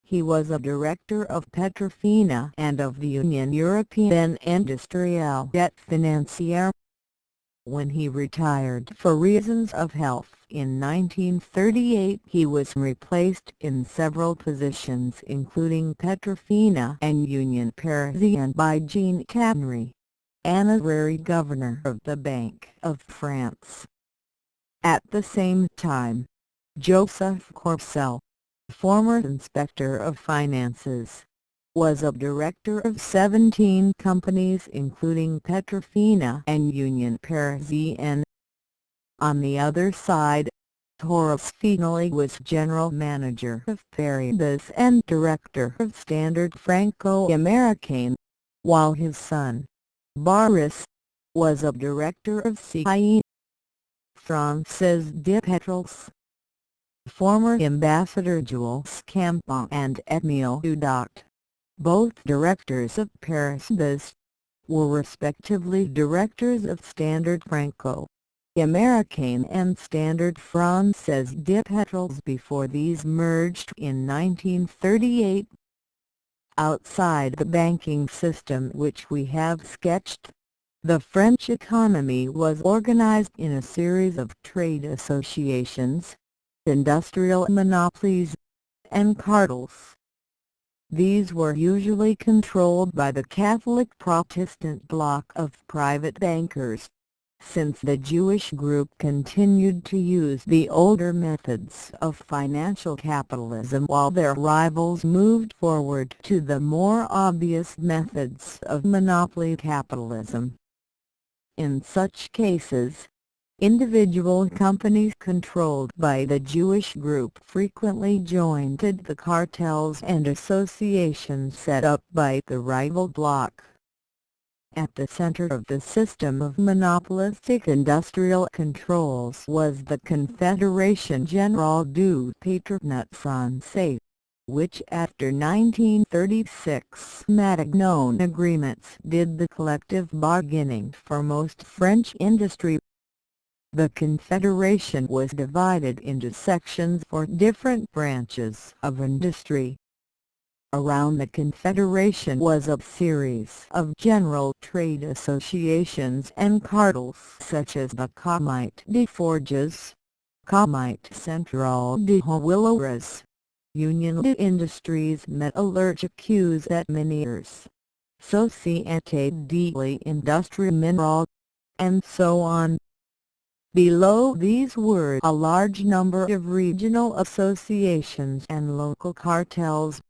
He was a director of Petrofina and of the Union Européenne Industrielle et Financière. When he retired for reasons of health in 1938, he was replaced in several positions including Petrofina and Union Parisienne by Jean Cabnery, honorary governor of the Bank of France. At the same time, Joseph Courcelle, former Inspector of Finances, was a director of 17 companies including Petrofina and Union Parisienne. On the other side, Horace Finoli was general manager of Paribas and director of Standard Franco-Americain, while his son, Boris, was a director of CIE Française de Pétrole. Former Ambassador Jules Campon and Émile Dudot, both directors of Paribas, were respectively directors of Standard Franco-Americain and Standard Française de Pétrole before these merged in 1938. Outside the banking system which we have sketched, the French economy was organized in a series of trade associations, industrial monopolies, and cartels. These were usually controlled by the Catholic Protestant bloc of private bankers, since the Jewish group continued to use the older methods of financial capitalism while their rivals moved forward to the more obvious methods of monopoly capitalism. In such cases, Individual companies controlled by the Jewish group frequently joined the cartels and associations set up by the rival bloc. At the center of the system of monopolistic industrial controls was the Confédération Générale du Patronat Français, which after 1936 Matignon agreements did the collective bargaining for most French industry. The Confederation was divided into sections for different branches of industry. Around the Confederation was a series of general trade associations and cartels such as the Comité des Forges, Comité Central des Huileries, Union des Industries Métallurgiques et Minières, Société de l'Industrie Minérale, and so on. Below these were a large number of regional associations and local cartels.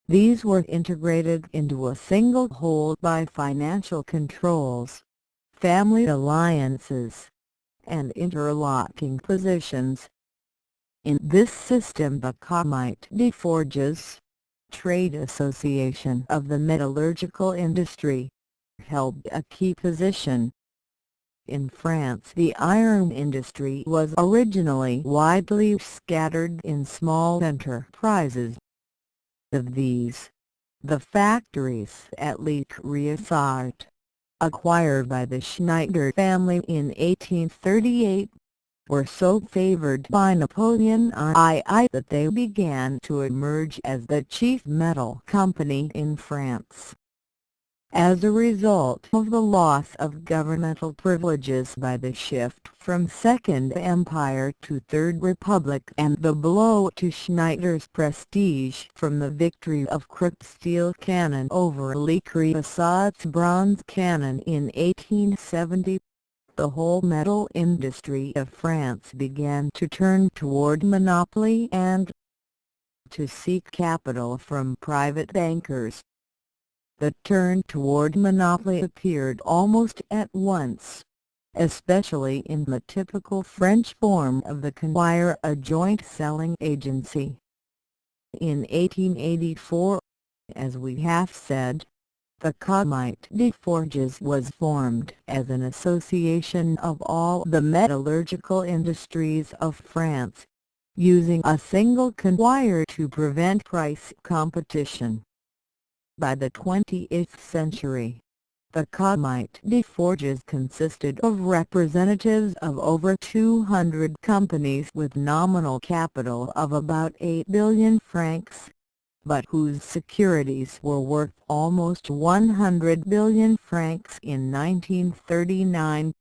These were integrated into a single whole by financial controls, family alliances, and interlocking positions. In this system the Comité des Forges, trade association of the metallurgical industry, held a key position. In France the iron industry was originally widely scattered in small enterprises. Of these, the factories at Le Criessart, acquired by the Schneider family in 1838, were so favored by Napoleon III that they began to emerge as the chief metal company in France. As a result of the loss of governmental privileges by the shift from Second Empire to Third Republic and the blow to Schneider's prestige from the victory of Krupp's steel cannon over Le Criessart's bronze cannon in 1870, the whole metal industry of France began to turn toward monopoly and to seek capital from private bankers. The turn toward monopoly appeared almost at once, especially in the typical French form of the conquire a joint selling agency. In 1884, as we have said, the Comité des Forges was formed as an association of all the metallurgical industries of France, using a single conquire to prevent price competition. By the 20th century, the Comité des Forges consisted of representatives of over 200 companies with nominal capital of about 8 billion francs, but whose securities were worth almost 100 billion francs in 1939.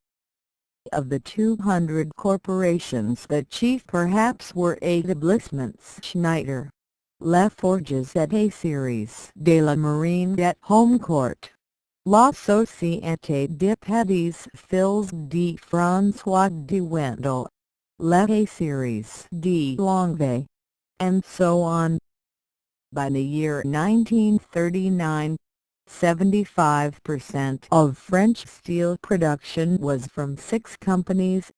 Of the 200 corporations the chief perhaps were Établissements Schneider, Les Forges et Aciéries de la Marine et Homecourt, La Société de Petits Fils de François de Wendel, Les Aciéries de Longueuil, and so on. By the year 1939, 75% of French steel production was from 6 companies.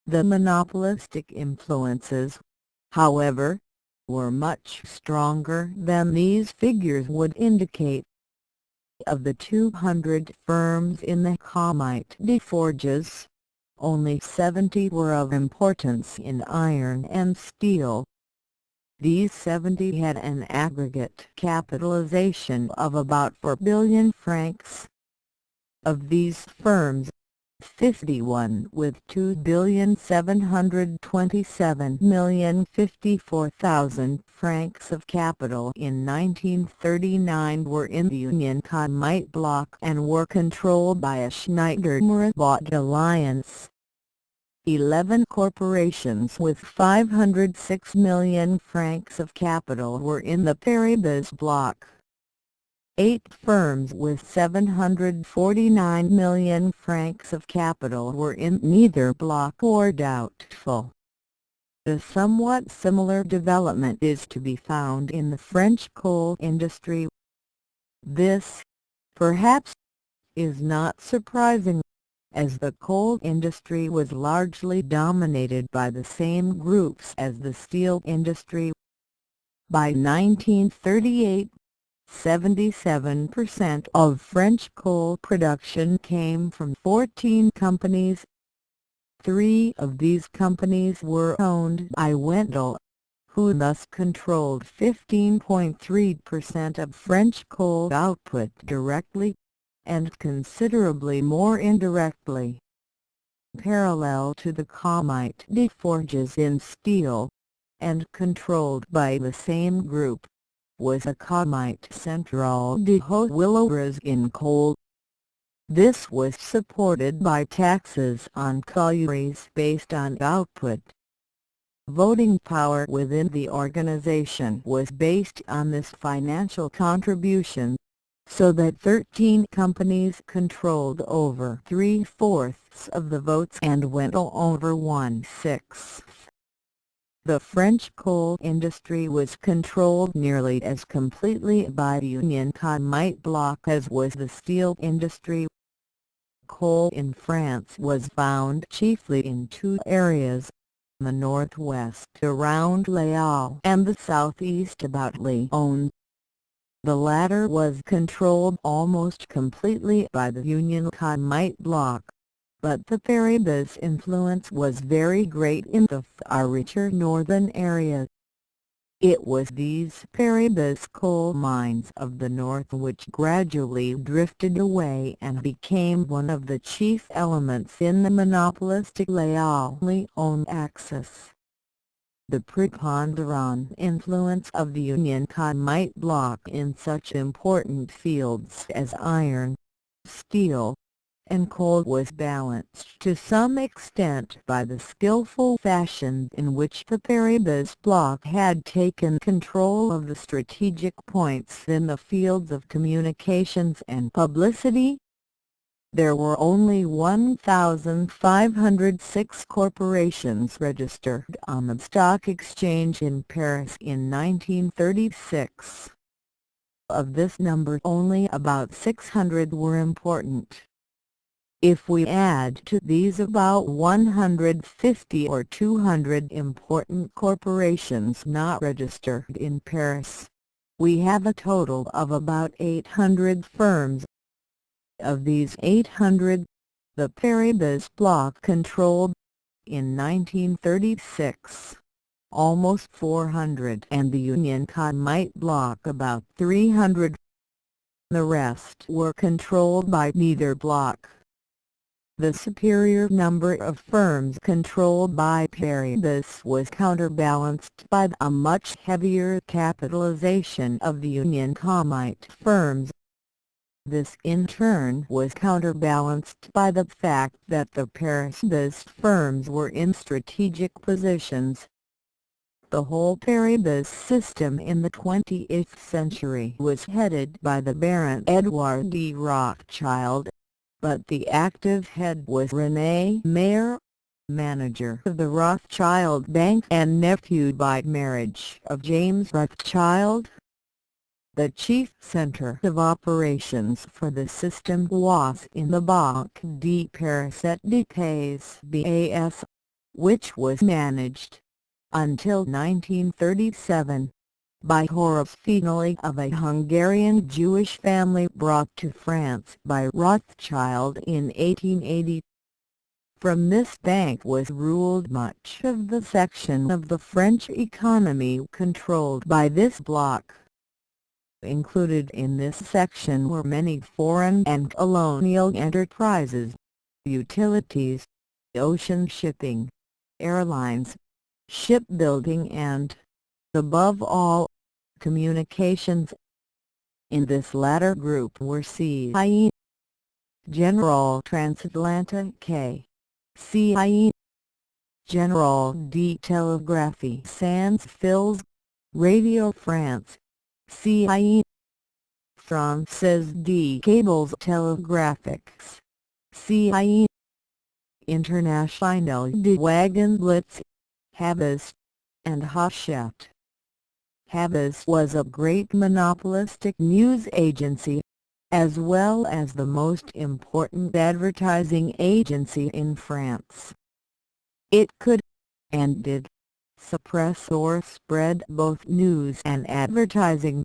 The monopolistic influences, however, were much stronger than these figures would indicate. Of the 200 firms in the Comité des Forges, only 70 were of importance in iron and steel. These 70 had an aggregate capitalization of about 4 billion francs. Of these firms, 51 with 2,727,054,000 francs of capital in 1939 were in the Union Comité bloc and were controlled by a Schneider-Mirabaud alliance. 11 corporations with 506 million francs of capital were in the Paribas bloc. 8 firms with 749 million francs of capital were in neither bloc or doubtful. A somewhat similar development is to be found in the French coal industry. This, perhaps, is not surprising. as the coal industry was largely dominated by the same groups as the steel industry. By 1938, 77% of French coal production came from 14 companies. 3 of these companies were owned by Wendel, who thus controlled 15.3% of French coal output directly, and considerably more indirectly. Parallel to the Comite de Forges in steel, and controlled by the same group, was a Comite Centrale de Haut Willowres in coal. This was supported by taxes on collieries based on output. Voting power within the organization was based on this financial contribution, so that 13 companies controlled over 3/4 of the votes and Wendel over 1/6. The French coal industry was controlled nearly as completely by the Union Comite bloc as was the steel industry. Coal in France was found chiefly in 2 areas, the northwest around Les Halles and the southeast about Lyon. The latter was controlled almost completely by the Union Comite bloc, but the Paribas' influence was very great in the far richer northern area. It was these Paribas coal mines of the north which gradually drifted away and became one of the chief elements in the monopolistic Les Halles-Lyon axis. The preponderant influence of the Union Comite bloc in such important fields as iron, steel, and coal was balanced to some extent by the skillful fashion in which the Paribas bloc had taken control of the strategic points in the fields of communications and publicity. There were only 1,506 corporations registered on the stock exchange in Paris in 1936. Of this number only about 600 were important. If we add to these about 150 or 200 important corporations not registered in Paris, we have a total of about 800 firms. Of these 800, the Paribas bloc controlled, in 1936, almost 400 and the Union Comite bloc about 300. The rest were controlled by neither bloc. The superior number of firms controlled by Paribas was counterbalanced by a much heavier capitalization of the Union Comite firms. This in turn was counterbalanced by the fact that the Paribas firms were in strategic positions. The whole Paribas system in the 20th century was headed by the Baron Edouard de Rothschild, but the active head was René Mayer, manager of the Rothschild Bank and nephew by marriage of James Rothschild. The chief centre of operations for the system was in the Banque de Paris et de Pays Bas, which was managed, until 1937, by Horace Finelli of a Hungarian Jewish family brought to France by Rothschild in 1880. From this bank was ruled much of the section of the French economy controlled by this bloc. Included in this section were many foreign and colonial enterprises, utilities, ocean shipping, airlines, shipbuilding and, above all, communications. In this latter group were CIE, General Transatlantique, CIE, General de Telegraphie Sans Fils, Radio France, CIE, Française de Cables Télégraphiques, CIE, Internationale de Wagenblitz, Havas, and Hachette. Havas was a great monopolistic news agency, as well as the most important advertising agency in France. It could, and did, suppress or spread both news and advertising.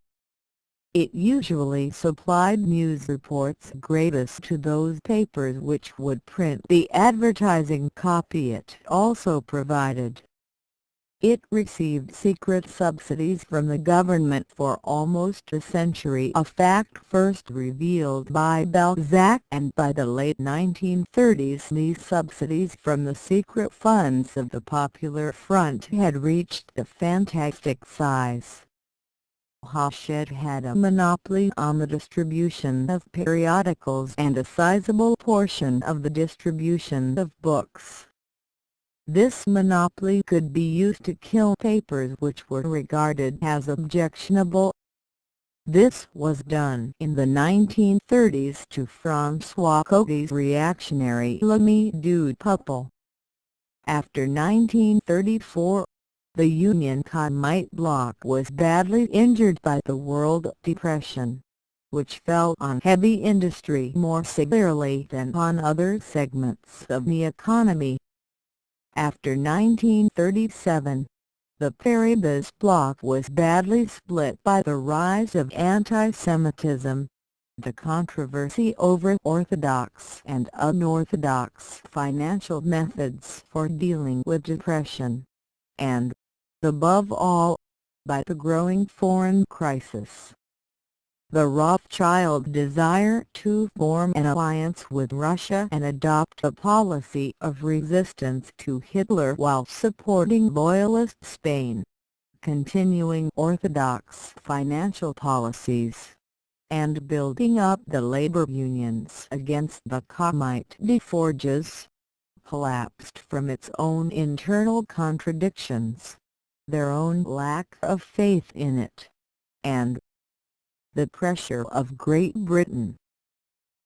It usually supplied news reports gratis to those papers which would print the advertising copy it also provided. It received secret subsidies from the government for almost a century, a fact first revealed by Balzac, and by the late 1930s these subsidies from the secret funds of the Popular Front had reached a fantastic size. Hachette had a monopoly on the distribution of periodicals and a sizable portion of the distribution of books. This monopoly could be used to kill papers which were regarded as objectionable. This was done in the 1930s to François Cogé's reactionary L'Ami du Peuple. After 1934, the Union Comite bloc was badly injured by the World Depression, which fell on heavy industry more severely than on other segments of the economy. After 1937, the Paribas bloc was badly split by the rise of anti-Semitism, the controversy over orthodox and unorthodox financial methods for dealing with depression, and, above all, by the growing foreign crisis. The Rothschild desire to form an alliance with Russia and adopt a policy of resistance to Hitler while supporting loyalist Spain, continuing orthodox financial policies, and building up the labor unions against the Comite de Forges, collapsed from its own internal contradictions, their own lack of faith in it, and the pressure of Great Britain.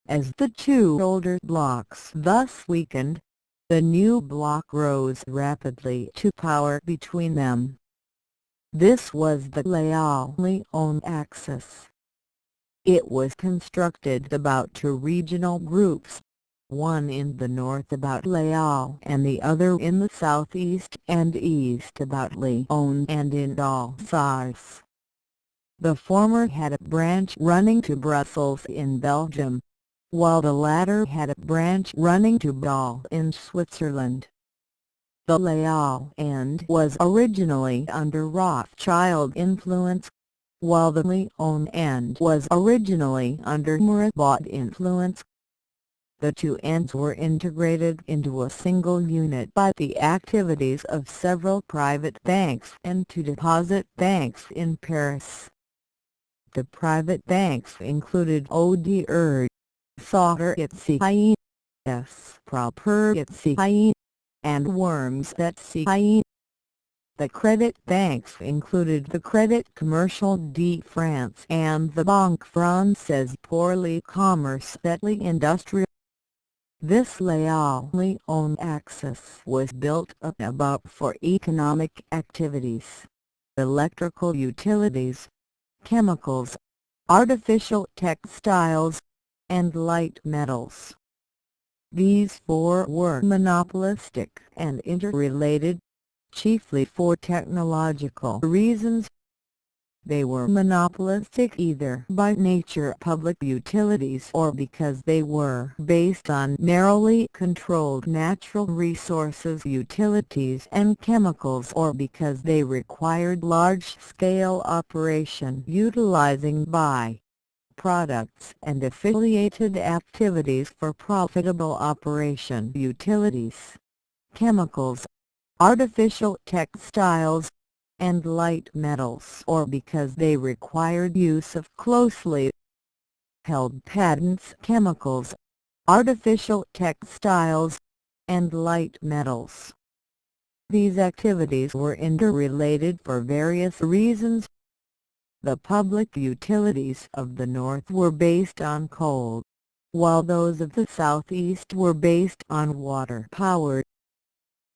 As the two older blocs thus weakened, the new bloc rose rapidly to power between them. This was the Laon axis. It was constructed about two regional groups, one in the north about Laon and the other in the southeast and east about Lyon and in Alsace. The former had a branch running to Brussels in Belgium, while the latter had a branch running to Bâle in Switzerland. The Laon end was originally under Rothschild influence, while the Lyon end was originally under Mirabeau influence. The two ends were integrated into a single unit by the activities of several private banks and two deposit banks in Paris. The private banks included Odr, Sauter S. Proper and Worms The credit banks included the Crédit Commercial de France and the Banque Française pour le Commerce Industriel. This Lyon axis was built up about for economic activities, electrical utilities, chemicals, artificial textiles, and light metals. These four were monopolistic and interrelated, chiefly for technological reasons. They were monopolistic either by nature public utilities or because they were based on narrowly controlled natural resources utilities and chemicals, or because they required large-scale operation utilizing by-products and affiliated activities for profitable operation utilities, chemicals, artificial textiles, and light metals, or because they required use of closely held patents, chemicals, artificial textiles, and light metals. These activities were interrelated for various reasons. The public utilities of the North were based on coal, while those of the Southeast were based on water power.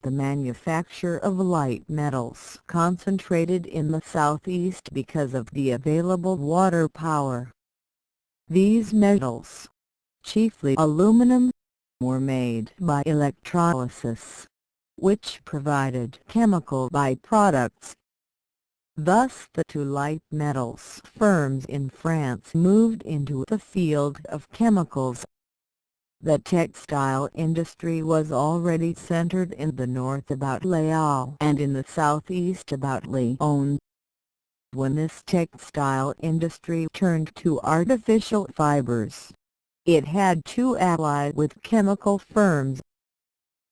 The manufacture of light metals concentrated in the Southeast because of the available water power. These metals, chiefly aluminum, were made by electrolysis, which provided chemical byproducts. Thus the two light metals firms in France moved into the field of chemicals. The textile industry was already centered in the north about Les Halles and in the southeast about Lyon. When this textile industry turned to artificial fibers, it had to ally with chemical firms.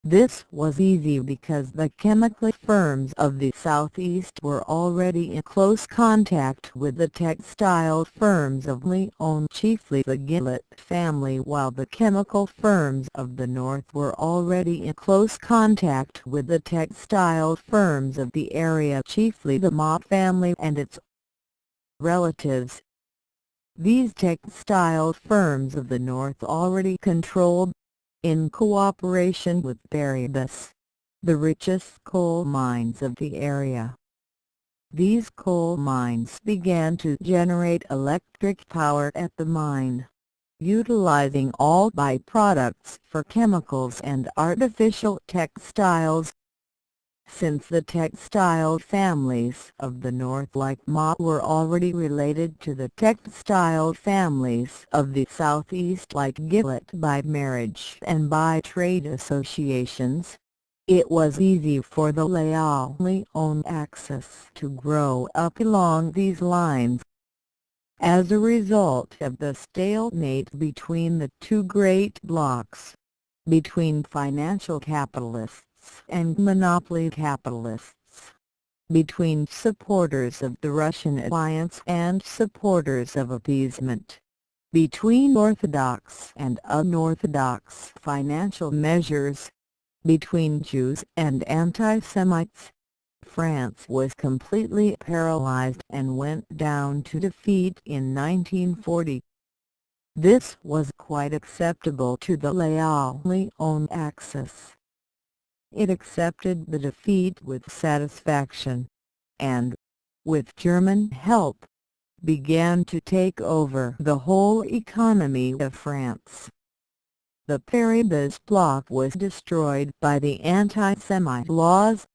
This was easy because the chemical firms of the southeast were already in close contact with the textile firms of Lyon, chiefly the Gillot family, while the chemical firms of the north were already in close contact with the textile firms of the area, chiefly the Mott family and its relatives. These textile firms of the north already controlled, in cooperation with Barrabas, the richest coal mines of the area. These coal mines began to generate electric power at the mine, utilizing all byproducts for chemicals and artificial textiles. Since the textile families of the north like Mott were already related to the textile families of the southeast like Gillot by marriage and by trade associations, it was easy for the Lyon axis to grow up along these lines. As a result of the stalemate between the two great blocs, between financial capitalists and monopoly capitalists, between supporters of the Russian alliance and supporters of appeasement, between orthodox and unorthodox financial measures, between Jews and anti-Semites, France was completely paralyzed and went down to defeat in 1940. This was quite acceptable to the Lyon axis. It accepted the defeat with satisfaction, and, with German help, began to take over the whole economy of France. The Barrabas bloc was destroyed by the anti-Semite laws,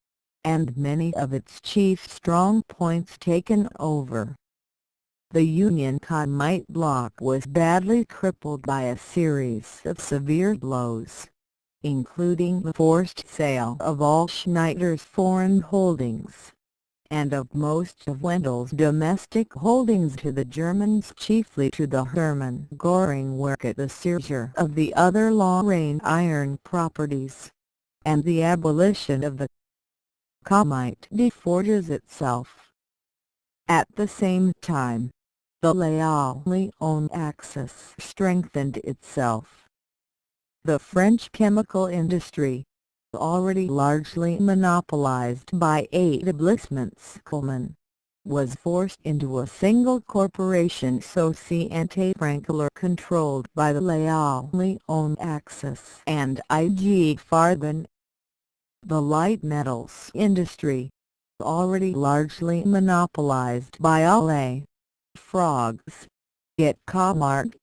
and many of its chief strong points taken over. The Union Comite bloc was badly crippled by a series of severe blows, including the forced sale of all Schneider's foreign holdings, and of most of Wendel's domestic holdings to the Germans, chiefly to the Hermann Göring work at the seizure of the other Lorraine iron properties, and the abolition of the Comite de Forges itself. At the same time, the Lyon axis strengthened itself. The French chemical industry, already largely monopolized by établissements communs, was forced into a single corporation, Société Francophone, controlled by the Lyon axis and IG Farben. The light metals industry, already largely monopolized by Alle, Frogs, yet Comarch,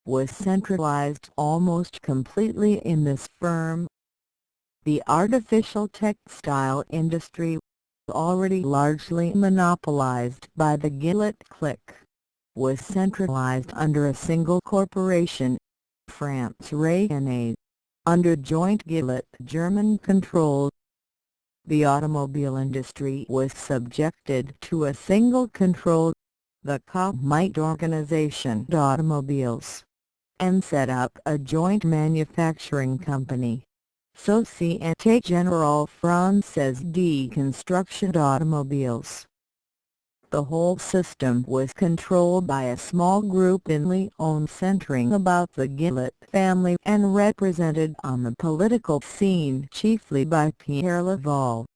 was centralized almost completely in this firm. The artificial textile industry, already largely monopolized by the Gillot clique, was centralized under a single corporation, France Rayonnade, under joint Gillot-German control. The automobile industry was subjected to a single control, the Comite Organisation d'Automobiles, and set up a joint manufacturing company, Société Générale Française de Construction d'Automobiles. The whole system was controlled by a small group in Lyon centering about the Gillot family and represented on the political scene chiefly by Pierre Laval.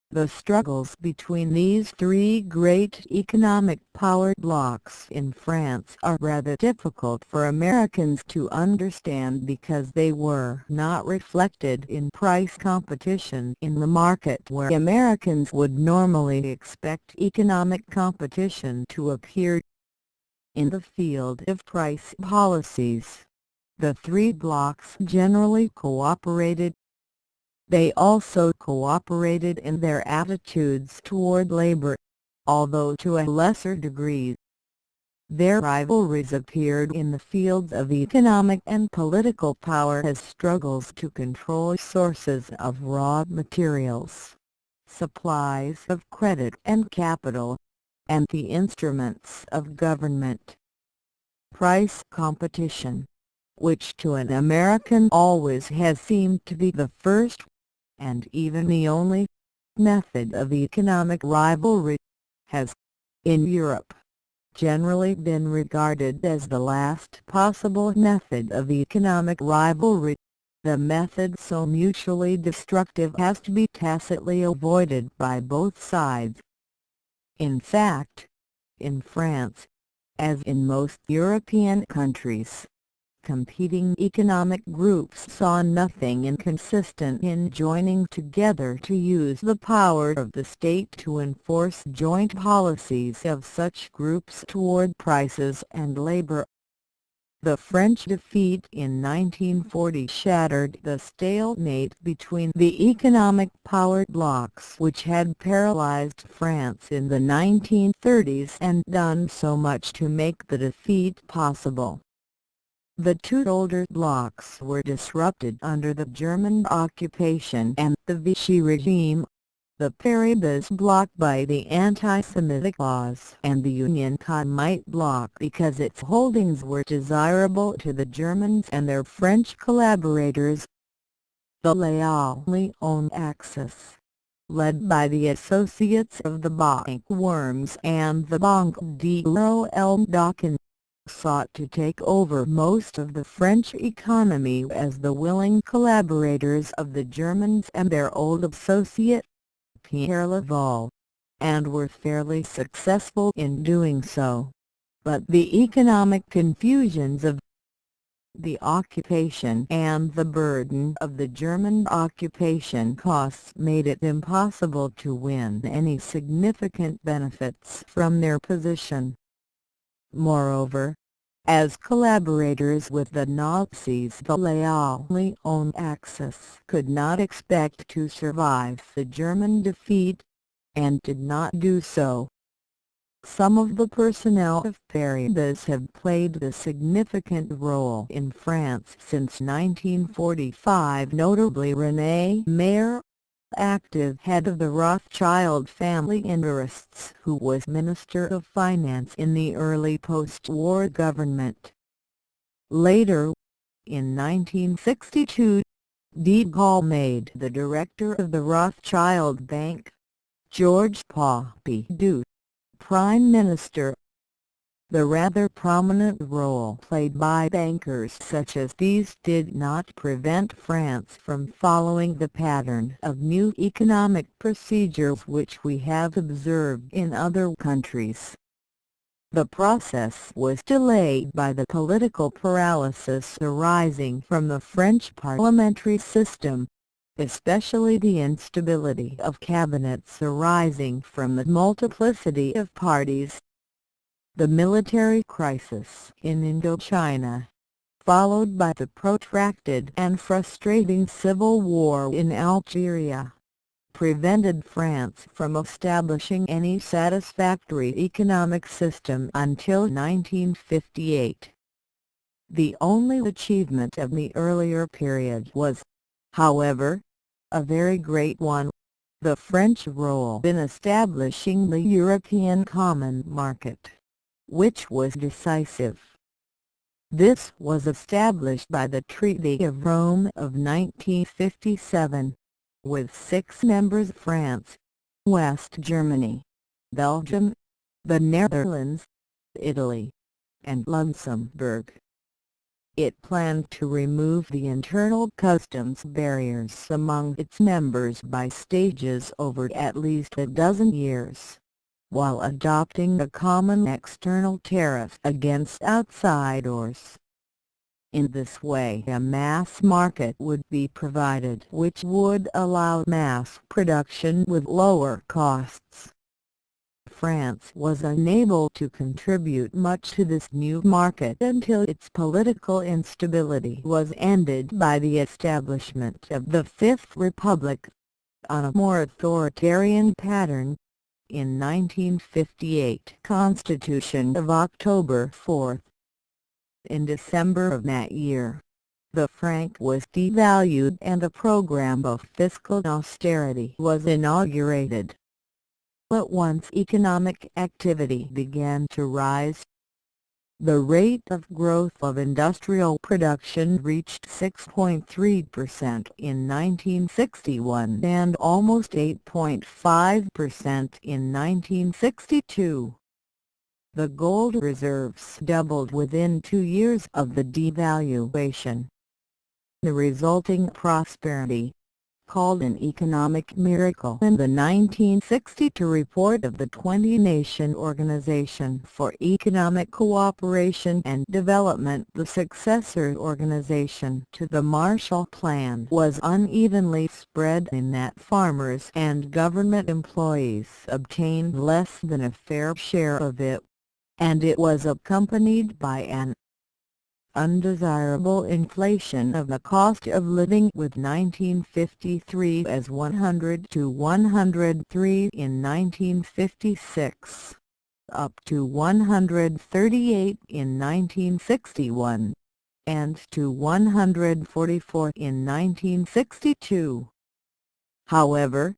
The struggles between these three great economic power blocs in France are rather difficult for Americans to understand because they were not reflected in price competition in the market where Americans would normally expect economic competition to appear. In the field of price policies, the three blocs generally cooperated. They also cooperated in their attitudes toward labor, although to a lesser degree. Their rivalries appeared in the fields of economic and political power as struggles to control sources of raw materials, supplies of credit and capital, and the instruments of government. Price competition, which to an American always has seemed to be the first, and even the only, method of economic rivalry, has, in Europe, generally been regarded as the last possible method of economic rivalry, the method so mutually destructive as to be tacitly avoided by both sides. In fact, in France, as in most European countries, competing economic groups saw nothing inconsistent in joining together to use the power of the state to enforce joint policies of such groups toward prices and labor. The French defeat in 1940 shattered the stalemate between the economic power blocs which had paralyzed France in the 1930s and done so much to make the defeat possible. The two older blocs were disrupted under the German occupation and the Vichy regime, the Paribas bloc by the anti-Semitic laws and the Union Comite bloc because its holdings were desirable to the Germans and their French collaborators. The Laon axis, led by the associates of the bank worms and the Banque de l'Elm-Dakin, sought to take over most of the French economy as the willing collaborators of the Germans and their old associate, Pierre Laval, and were fairly successful in doing so. But the economic confusions of the occupation and the burden of the German occupation costs made it impossible to win any significant benefits from their position. Moreover, as collaborators with the Nazis, the Laon axis could not expect to survive the German defeat, and did not do so. Some of the personnel of Paribas have played a significant role in France since 1945, notably René Mayer, active head of the Rothschild family interests, who was Minister of Finance in the early post-war government. Later, in 1962, de Gaulle made the director of the Rothschild Bank, Georges Pompidou, Prime Minister. The rather prominent role played by bankers such as these did not prevent France from following the pattern of new economic procedures which we have observed in other countries. The process was delayed by the political paralysis arising from the French parliamentary system, especially the instability of cabinets arising from the multiplicity of parties. The military crisis in Indochina, followed by the protracted and frustrating civil war in Algeria, prevented France from establishing any satisfactory economic system until 1958. The only achievement of the earlier period was, however, a very great one: the French role in establishing the European Common Market, which was decisive. This was established by the Treaty of Rome of 1957, with 6 members: France, West Germany, Belgium, the Netherlands, Italy, and Luxembourg. It planned to remove the internal customs barriers among its members by stages over at least a dozen years, while adopting a common external tariff against outsiders. In this way a mass market would be provided which would allow mass production with lower costs. France was unable to contribute much to this new market until its political instability was ended by the establishment of the Fifth Republic, on a more authoritarian pattern, in 1958 Constitution of October 4. In December of that year, the franc was devalued and a program of fiscal austerity was inaugurated. But once economic activity began to rise, the rate of growth of industrial production reached 6.3% in 1961 and almost 8.5% in 1962. The gold reserves doubled within 2 years of the devaluation. The resulting prosperity, called an economic miracle in the 1962 report of the 20-Nation Organization for Economic Cooperation and Development, the successor organization to the Marshall Plan, was unevenly spread in that farmers and government employees obtained less than a fair share of it, and it was accompanied by an undesirable inflation of the cost of living, with 1953 as 100 to 103 in 1956, up to 138 in 1961, and to 144 in 1962. However,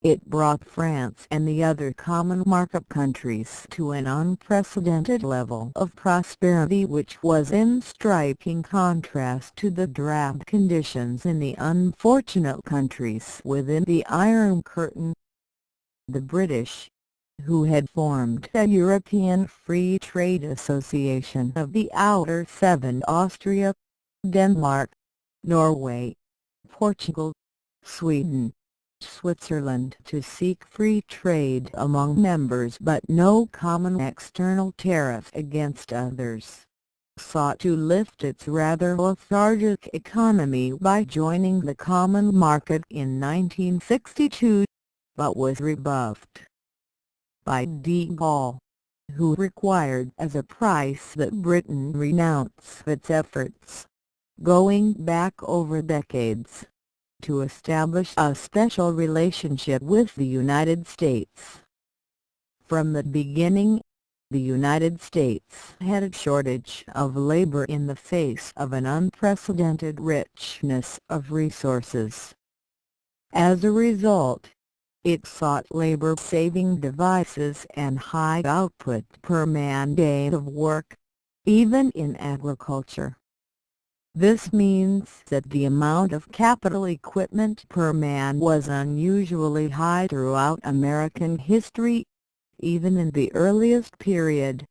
it brought France and the other common market countries to an unprecedented level of prosperity, which was in striking contrast to the drab conditions in the unfortunate countries within the Iron Curtain. The British, who had formed a European Free Trade Association of the Outer Seven, Austria, Denmark, Norway, Portugal, Sweden, Switzerland, to seek free trade among members but no common external tariff against others, sought to lift its rather lethargic economy by joining the common market in 1962, but was rebuffed by de Gaulle, who required as a price that Britain renounce its efforts, going back over decades, to establish a special relationship with the United States. From the beginning, the United States had a shortage of labor in the face of an unprecedented richness of resources. As a result, it sought labor-saving devices and high output per man day of work, even in agriculture. This means that the amount of capital equipment per man was unusually high throughout American history, even in the earliest period,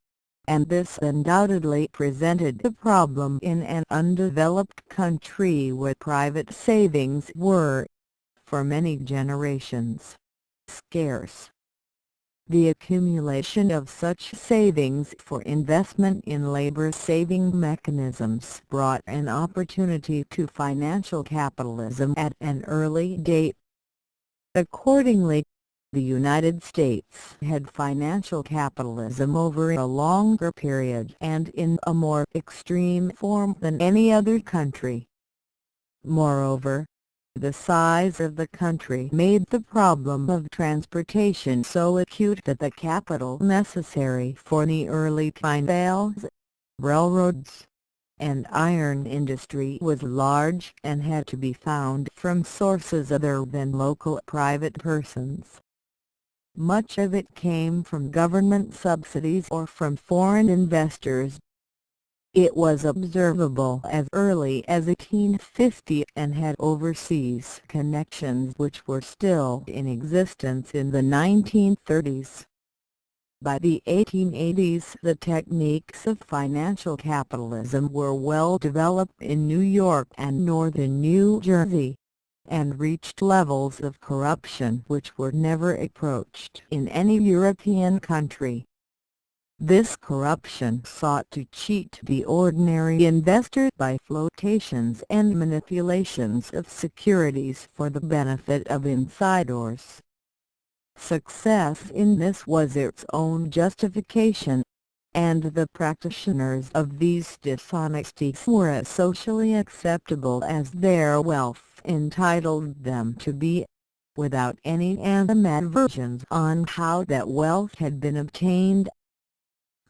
and this undoubtedly presented a problem in an undeveloped country where private savings were, for many generations, scarce. The accumulation of such savings for investment in labor-saving mechanisms brought an opportunity to financial capitalism at an early date. Accordingly, the United States had financial capitalism over a longer period and in a more extreme form than any other country. Moreover, the size of the country made the problem of transportation so acute that the capital necessary for the early canals, railroads, and iron industry was large and had to be found from sources other than local private persons. Much of it came from government subsidies or from foreign investors. It was observable as early as 1850 and had overseas connections which were still in existence in the 1930s. By the 1880s, the techniques of financial capitalism were well developed in New York and northern New Jersey, and reached levels of corruption which were never approached in any European country. This corruption sought to cheat the ordinary investor by flotations and manipulations of securities for the benefit of insiders. Success in this was its own justification, and the practitioners of these dishonesties were as socially acceptable as their wealth entitled them to be, without any animadversions on how that wealth had been obtained.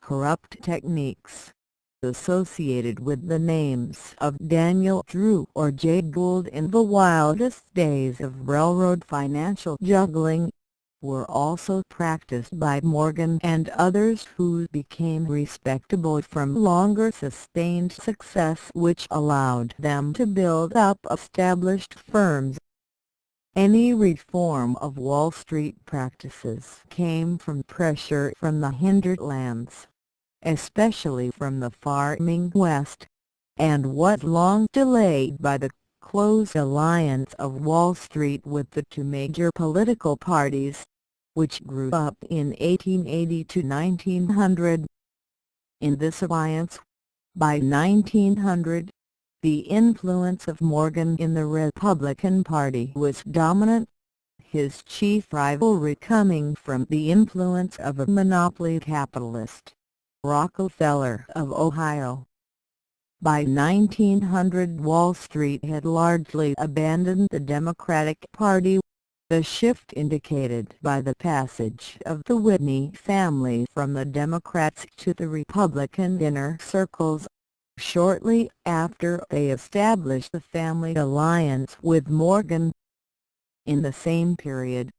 Corrupt techniques associated with the names of Daniel Drew or Jay Gould in the wildest days of railroad financial juggling were also practiced by Morgan and others who became respectable from longer sustained success which allowed them to build up established firms. Any reform of Wall Street practices came from pressure from the hinterlands, especially from the farming West, and was long delayed by the close alliance of Wall Street with the two major political parties, which grew up in 1880 to 1900. In this alliance, by 1900, the influence of Morgan in the Republican Party was dominant, his chief rivalry coming from the influence of a monopoly capitalist, Rockefeller of Ohio. By 1900 Wall Street had largely abandoned the Democratic Party, the shift indicated by the passage of the Whitney family from the Democrats to the Republican inner circles. Shortly after they established the family alliance with Morgan. In the same period,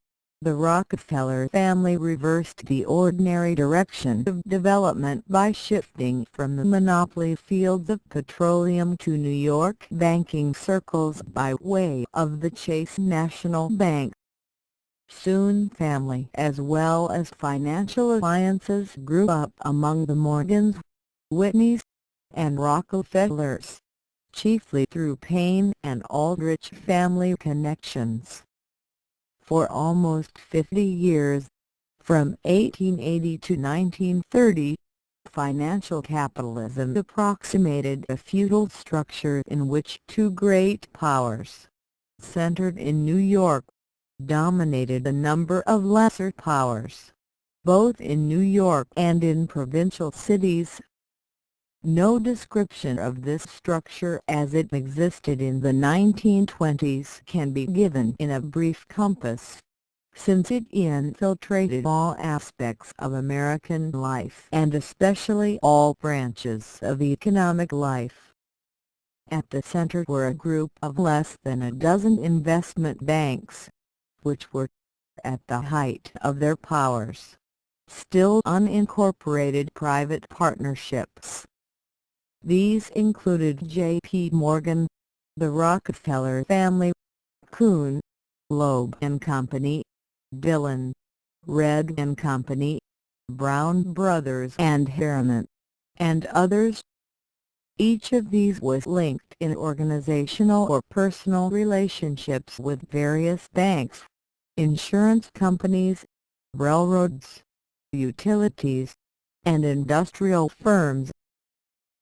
the Rockefeller family reversed the ordinary direction of development by shifting from the monopoly fields of petroleum to New York banking circles by way of the Chase National Bank. Soon family as well as financial alliances grew up among the Morgans, Whitneys, and Rockefellers, chiefly through Payne and Aldrich family connections. For almost 50 years, from 1880 to 1930, financial capitalism approximated a feudal structure in which two great powers, centered in New York, dominated a number of lesser powers, both in New York and in provincial cities. No description of this structure as it existed in the 1920s can be given in a brief compass, since it infiltrated all aspects of American life and especially all branches of economic life. At the center were a group of less than a dozen investment banks, which were, at the height of their powers, still unincorporated private partnerships. These included J.P. Morgan, the Rockefeller family, Kuhn, Loeb and Company, Dillon, Red and Company, Brown Brothers and Harriman, and others. Each of these was linked in organizational or personal relationships with various banks, insurance companies, railroads, utilities, and industrial firms.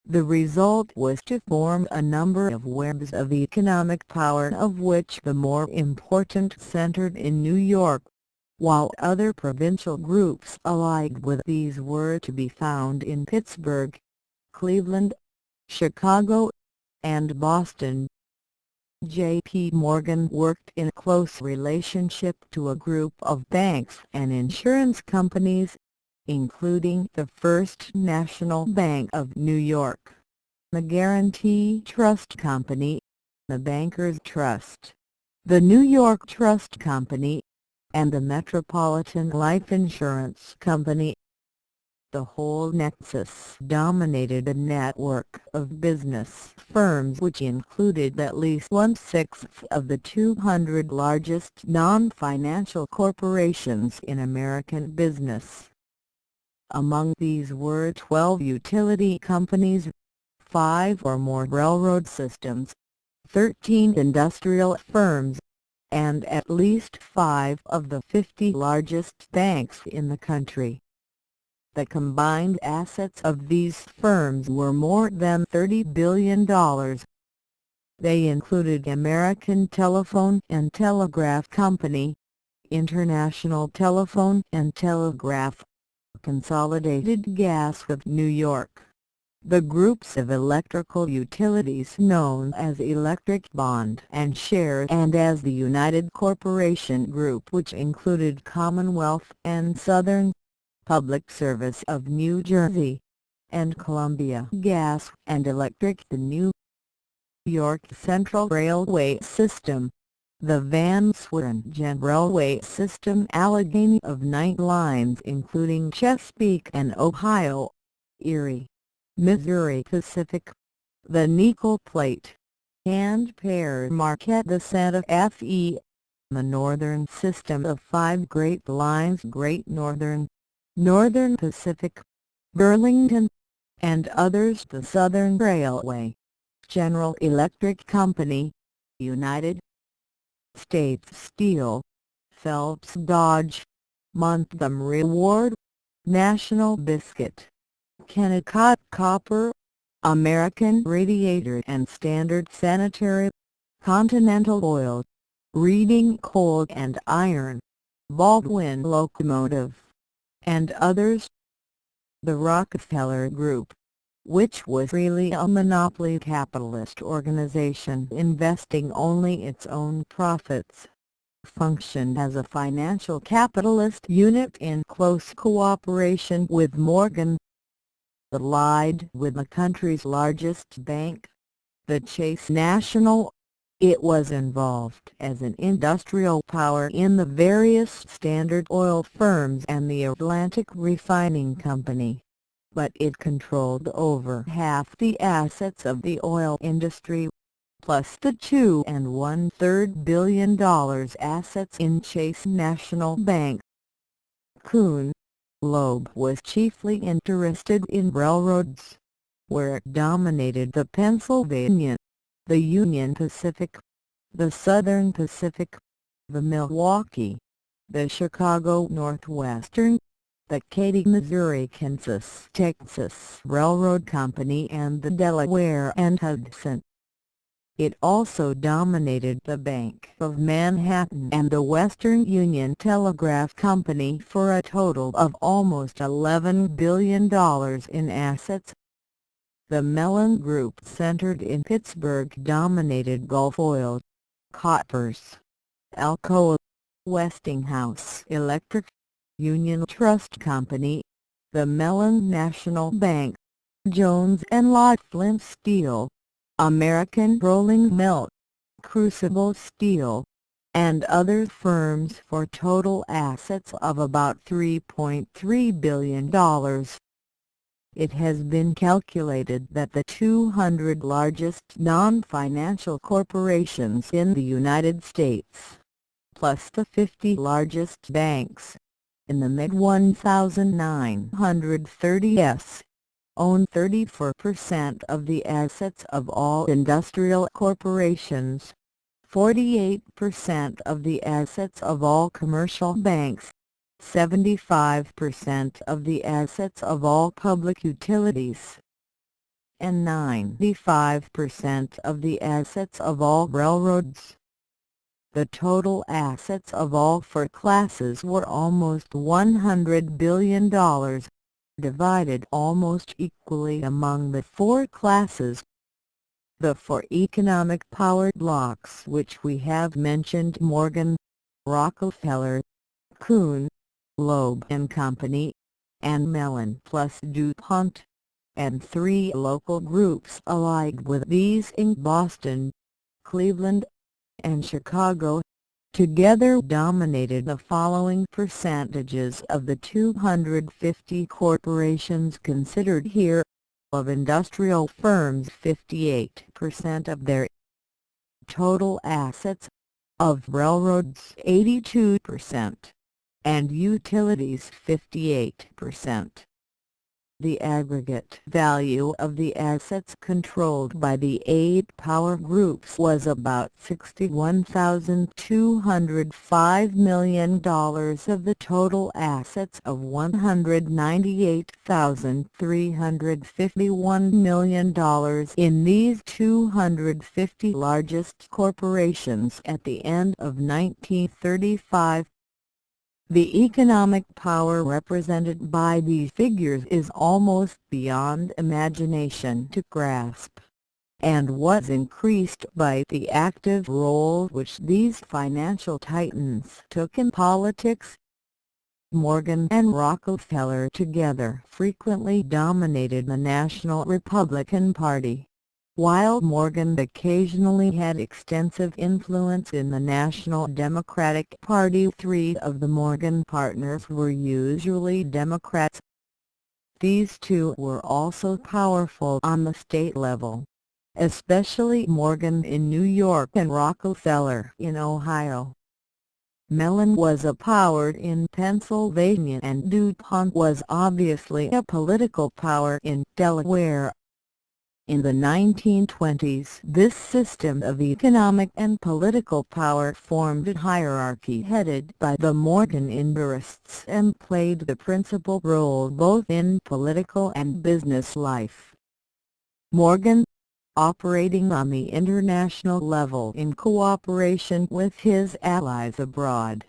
The result was to form a number of webs of economic power, of which the more important centered in New York, while other provincial groups allied with these were to be found in Pittsburgh, Cleveland, Chicago, and Boston. J.P. Morgan worked in close relationship to a group of banks and insurance companies, including the First National Bank of New York, the Guarantee Trust Company, the Bankers Trust, the New York Trust Company, and the Metropolitan Life Insurance Company. The whole nexus dominated a network of business firms which included at least 1/6 of the 200 largest non-financial corporations in American business. Among these were 12 utility companies, 5 or more railroad systems, 13 industrial firms, and at least 5 of the 50 largest banks in the country. The combined assets of these firms were more than $30 billion. They included American Telephone and Telegraph Company, International Telephone and Telegraph, Consolidated Gas of New York. The groups of electrical utilities known as Electric Bond and Share and as the United Corporation Group, which included Commonwealth and Southern, Public Service of New Jersey, and Columbia Gas and Electric. The New York Central Railway System, the Van Sweringen Railway System, Allegheny of 9 lines including Chesapeake and Ohio, Erie, Missouri Pacific, the Nickel Plate, and Pear Marquette, the Santa Fe, the Northern System of 5 Great Lines, Great Northern, Northern Pacific, Burlington, and others. The Southern Railway, General Electric Company, United States Steel, Phelps Dodge, Montgomery Ward, National Biscuit, Kennecott Copper, American Radiator and Standard Sanitary, Continental Oil, Reading Coal and Iron, Baldwin Locomotive, and others. The Rockefeller Group, which was really a monopoly capitalist organization investing only its own profits, functioned as a financial capitalist unit in close cooperation with Morgan. Allied with the country's largest bank, the Chase National, it was involved as an industrial power in the various Standard Oil firms and the Atlantic Refining Company, but it controlled over half the assets of the oil industry, plus the $2 1/3 billion assets in Chase National Bank. Kuhn Loeb was chiefly interested in railroads, where it dominated the Pennsylvania, the Union Pacific, the Southern Pacific, the Milwaukee, the Chicago Northwestern, the Katy Missouri-Kansas Texas Railroad Company and the Delaware and Hudson. It also dominated the Bank of Manhattan and the Western Union Telegraph Company for a total of almost $11 billion in assets. The Mellon Group, centered in Pittsburgh, dominated Gulf Oil, Koppers, Alcoa, Westinghouse Electric, Union Trust Company, the Mellon National Bank, Jones and Laughlin Steel, American Rolling Mill, Crucible Steel, and other firms for total assets of about $3.3 billion. It has been calculated that the 200 largest non-financial corporations in the United States, plus the 50 largest banks, in the mid-1930s, own 34% of the assets of all industrial corporations, 48% of the assets of all commercial banks, 75% of the assets of all public utilities, and 95% of the assets of all railroads. The total assets of all four classes were almost $100 billion, divided almost equally among the four classes. The four economic power blocks which we have mentioned, Morgan, Rockefeller, Kuhn, Loeb and Company, and Mellon plus DuPont, and three local groups allied with these in Boston, Cleveland, and Chicago, together dominated the following percentages of the 250 corporations considered here. Of industrial firms, 58% of their total assets, of railroads 82%, and utilities 58%. The aggregate value of the assets controlled by the 8 power groups was about $61,205 million of the total assets of $198,351 million in these 250 largest corporations at the end of 1935. The economic power represented by these figures is almost beyond imagination to grasp, and was increased by the active role which these financial titans took in politics. Morgan and Rockefeller together frequently dominated the National Republican Party, while Morgan occasionally had extensive influence in the National Democratic Party. Three of the Morgan partners were usually Democrats. These two were also powerful on the state level, especially Morgan in New York and Rockefeller in Ohio. Mellon was a power in Pennsylvania, and DuPont was obviously a political power in Delaware. In the 1920s, this system of economic and political power formed a hierarchy headed by the Morgan interests and played the principal role both in political and business life. Morgan, operating on the international level in cooperation with his allies abroad,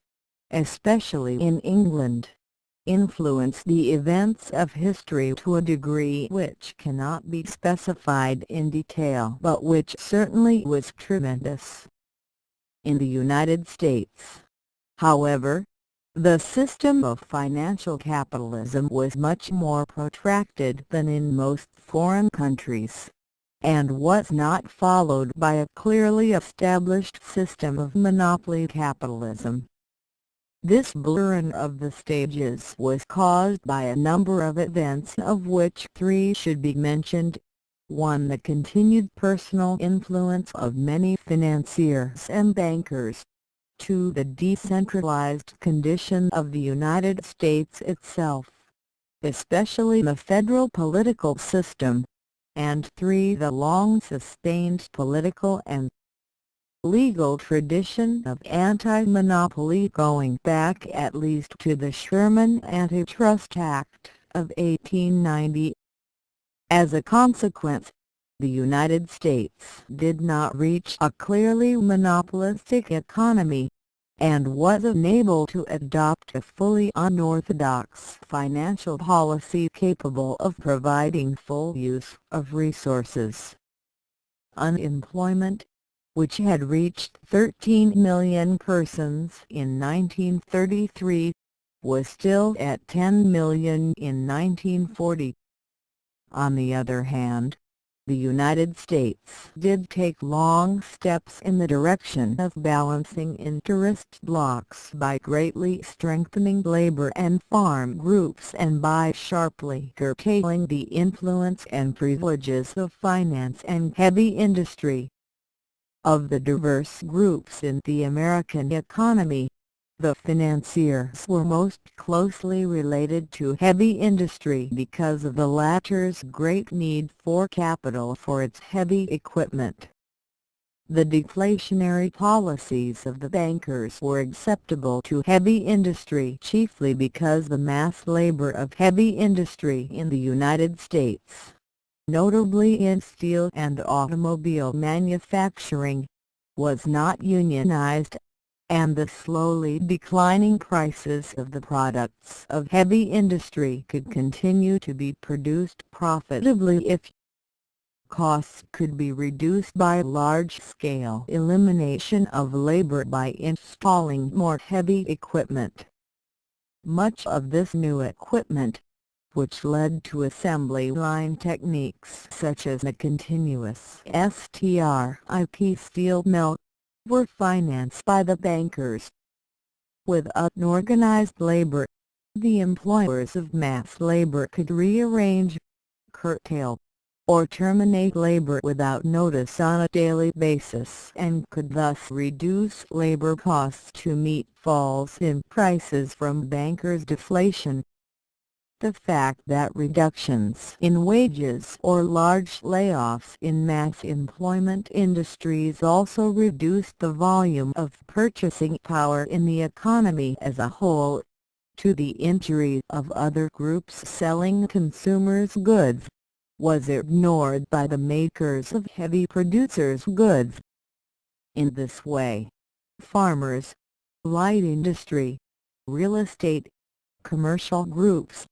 especially in England, influenced the events of history to a degree which cannot be specified in detail, but which certainly was tremendous. In the United States, however, the system of financial capitalism was much more protracted than in most foreign countries, and was not followed by a clearly established system of monopoly capitalism. This blurring of the stages was caused by a number of events, of which three should be mentioned. 1. The continued personal influence of many financiers and bankers. 2. The decentralized condition of the United States itself, especially the federal political system. And 3. The long-sustained political and legal tradition of anti-monopoly going back at least to the Sherman Antitrust Act of 1890. As a consequence, the United States did not reach a clearly monopolistic economy, and was unable to adopt a fully unorthodox financial policy capable of providing full use of resources. Unemployment, which had reached 13 million persons in 1933, was still at 10 million in 1940. On the other hand, the United States did take long steps in the direction of balancing interest blocks by greatly strengthening labor and farm groups and by sharply curtailing the influence and privileges of finance and heavy industry. Of the diverse groups in the American economy, the financiers were most closely related to heavy industry because of the latter's great need for capital for its heavy equipment. The deflationary policies of the bankers were acceptable to heavy industry chiefly because the mass labor of heavy industry in the United States, notably in steel and automobile manufacturing, was not unionized, and the slowly declining prices of the products of heavy industry could continue to be produced profitably if costs could be reduced by large-scale elimination of labor by installing more heavy equipment. Much of this new equipment, which led to assembly line techniques such as the continuous strip steel mill, were financed by the bankers. With unorganized labor, the employers of mass labor could rearrange, curtail, or terminate labor without notice on a daily basis and could thus reduce labor costs to meet falls in prices from bankers' deflation. The fact that reductions in wages or large layoffs in mass employment industries also reduced the volume of purchasing power in the economy as a whole, to the injury of other groups selling consumers' goods, was ignored by the makers of heavy producers' goods. In this way, farmers, light industry, real estate, commercial groups,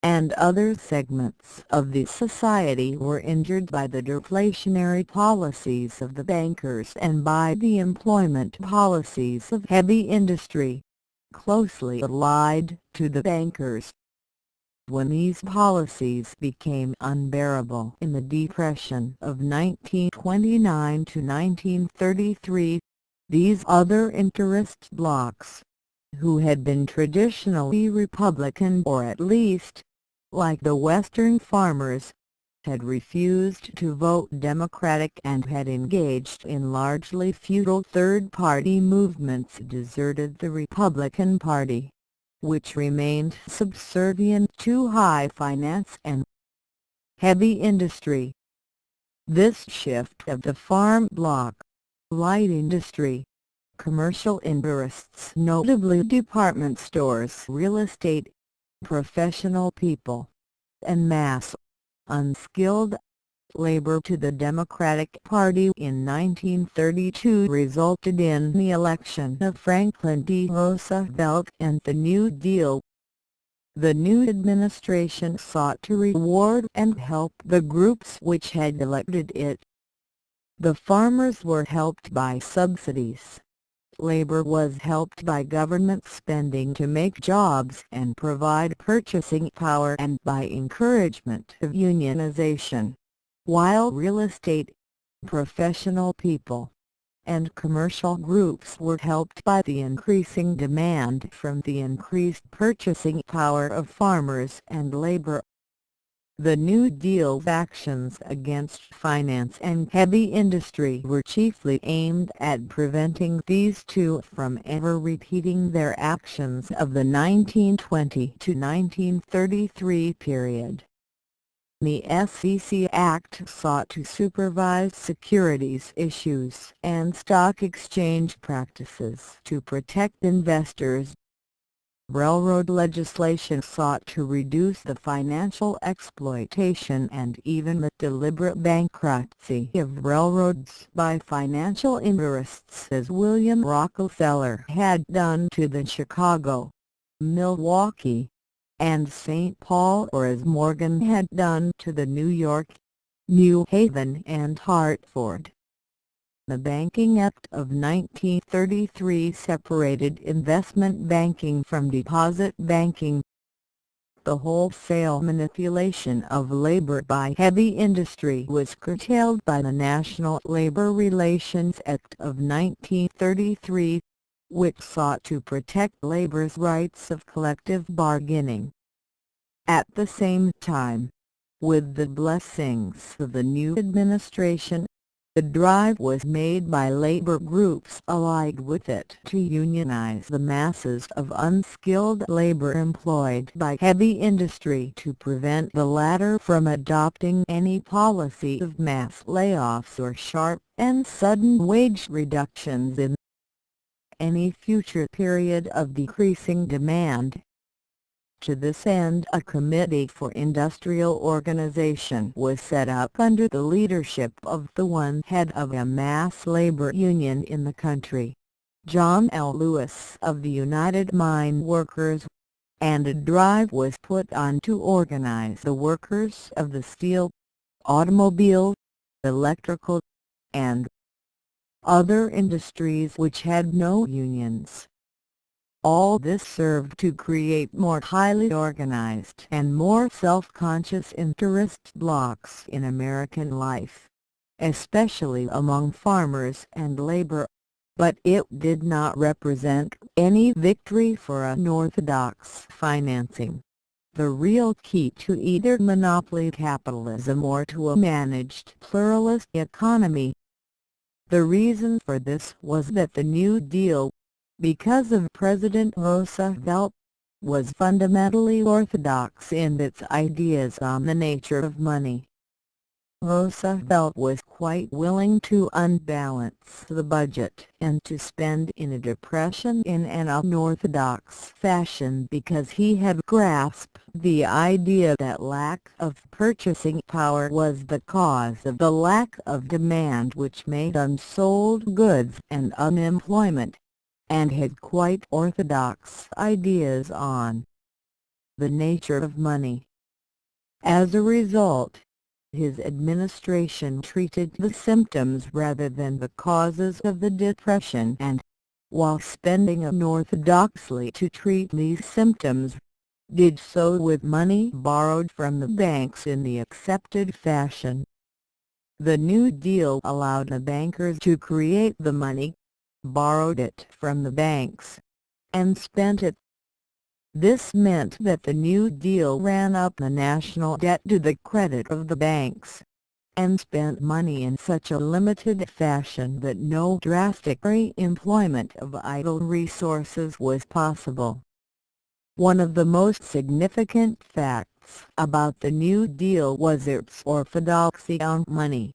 and other segments of the society were injured by the deflationary policies of the bankers and by the employment policies of heavy industry, closely allied to the bankers. When these policies became unbearable in the Depression of 1929 to 1933, these other interest blocs, who had been traditionally Republican or at least, like the Western farmers, had refused to vote Democratic and had engaged in largely futile third-party movements, deserted the Republican Party, which remained subservient to high finance and heavy industry. This shift of the farm bloc, light industry, commercial interests, notably department stores, real estate, professional people, and mass, unskilled labor to the Democratic Party in 1932 resulted in the election of Franklin D. Roosevelt and the New Deal. The new administration sought to reward and help the groups which had elected it. The farmers were helped by subsidies. Labor was helped by government spending to make jobs and provide purchasing power and by encouragement of unionization, while real estate, professional people, and commercial groups were helped by the increasing demand from the increased purchasing power of farmers and labor. The New Deal's actions against finance and heavy industry were chiefly aimed at preventing these two from ever repeating their actions of the 1920 to 1933 period. The SEC Act sought to supervise securities issues and stock exchange practices to protect investors. Railroad legislation sought to reduce the financial exploitation and even the deliberate bankruptcy of railroads by financial interests, as William Rockefeller had done to the Chicago, Milwaukee, and St. Paul, or as Morgan had done to the New York, New Haven and Hartford. The Banking Act of 1933 separated investment banking from deposit banking. The wholesale manipulation of labor by heavy industry was curtailed by the National Labor Relations Act of 1933, which sought to protect labor's rights of collective bargaining. At the same time, with the blessings of the new administration, the drive was made by labor groups allied with it to unionize the masses of unskilled labor employed by heavy industry to prevent the latter from adopting any policy of mass layoffs or sharp and sudden wage reductions in any future period of decreasing demand. To this end, a Committee for Industrial Organization was set up under the leadership of the one head of a mass labor union in the country, John L. Lewis of the United Mine Workers, and a drive was put on to organize the workers of the steel, automobile, electrical, and other industries which had no unions. All this served to create more highly organized and more self-conscious interest blocs in American life, especially among farmers and labor, but it did not represent any victory for unorthodox financing, the real key to either monopoly capitalism or to a managed pluralist economy. The reason for this was that the New Deal, because of President Roosevelt, was fundamentally orthodox in its ideas on the nature of money. Roosevelt was quite willing to unbalance the budget and to spend in a depression in an unorthodox fashion because he had grasped the idea that lack of purchasing power was the cause of the lack of demand, which made unsold goods and unemployment. and had quite orthodox ideas on the nature of money. As a result, his administration treated the symptoms rather than the causes of the depression, and, while spending unorthodoxly to treat these symptoms, did so with money borrowed from the banks in the accepted fashion. The New Deal allowed the bankers to create the money, borrowed it from the banks, and spent it. This meant that the New Deal ran up the national debt to the credit of the banks, and spent money in such a limited fashion that no drastic re-employment of idle resources was possible. One of the most significant facts about the New Deal was its orthodoxy on money.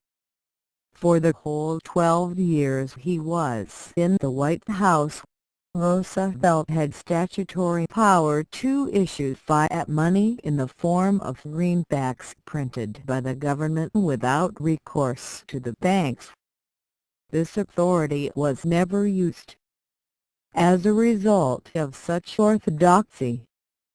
For the whole 12 years he was in the White House, Roosevelt had statutory power to issue fiat money in the form of greenbacks printed by the government without recourse to the banks. This authority was never used. As a result of such orthodoxy,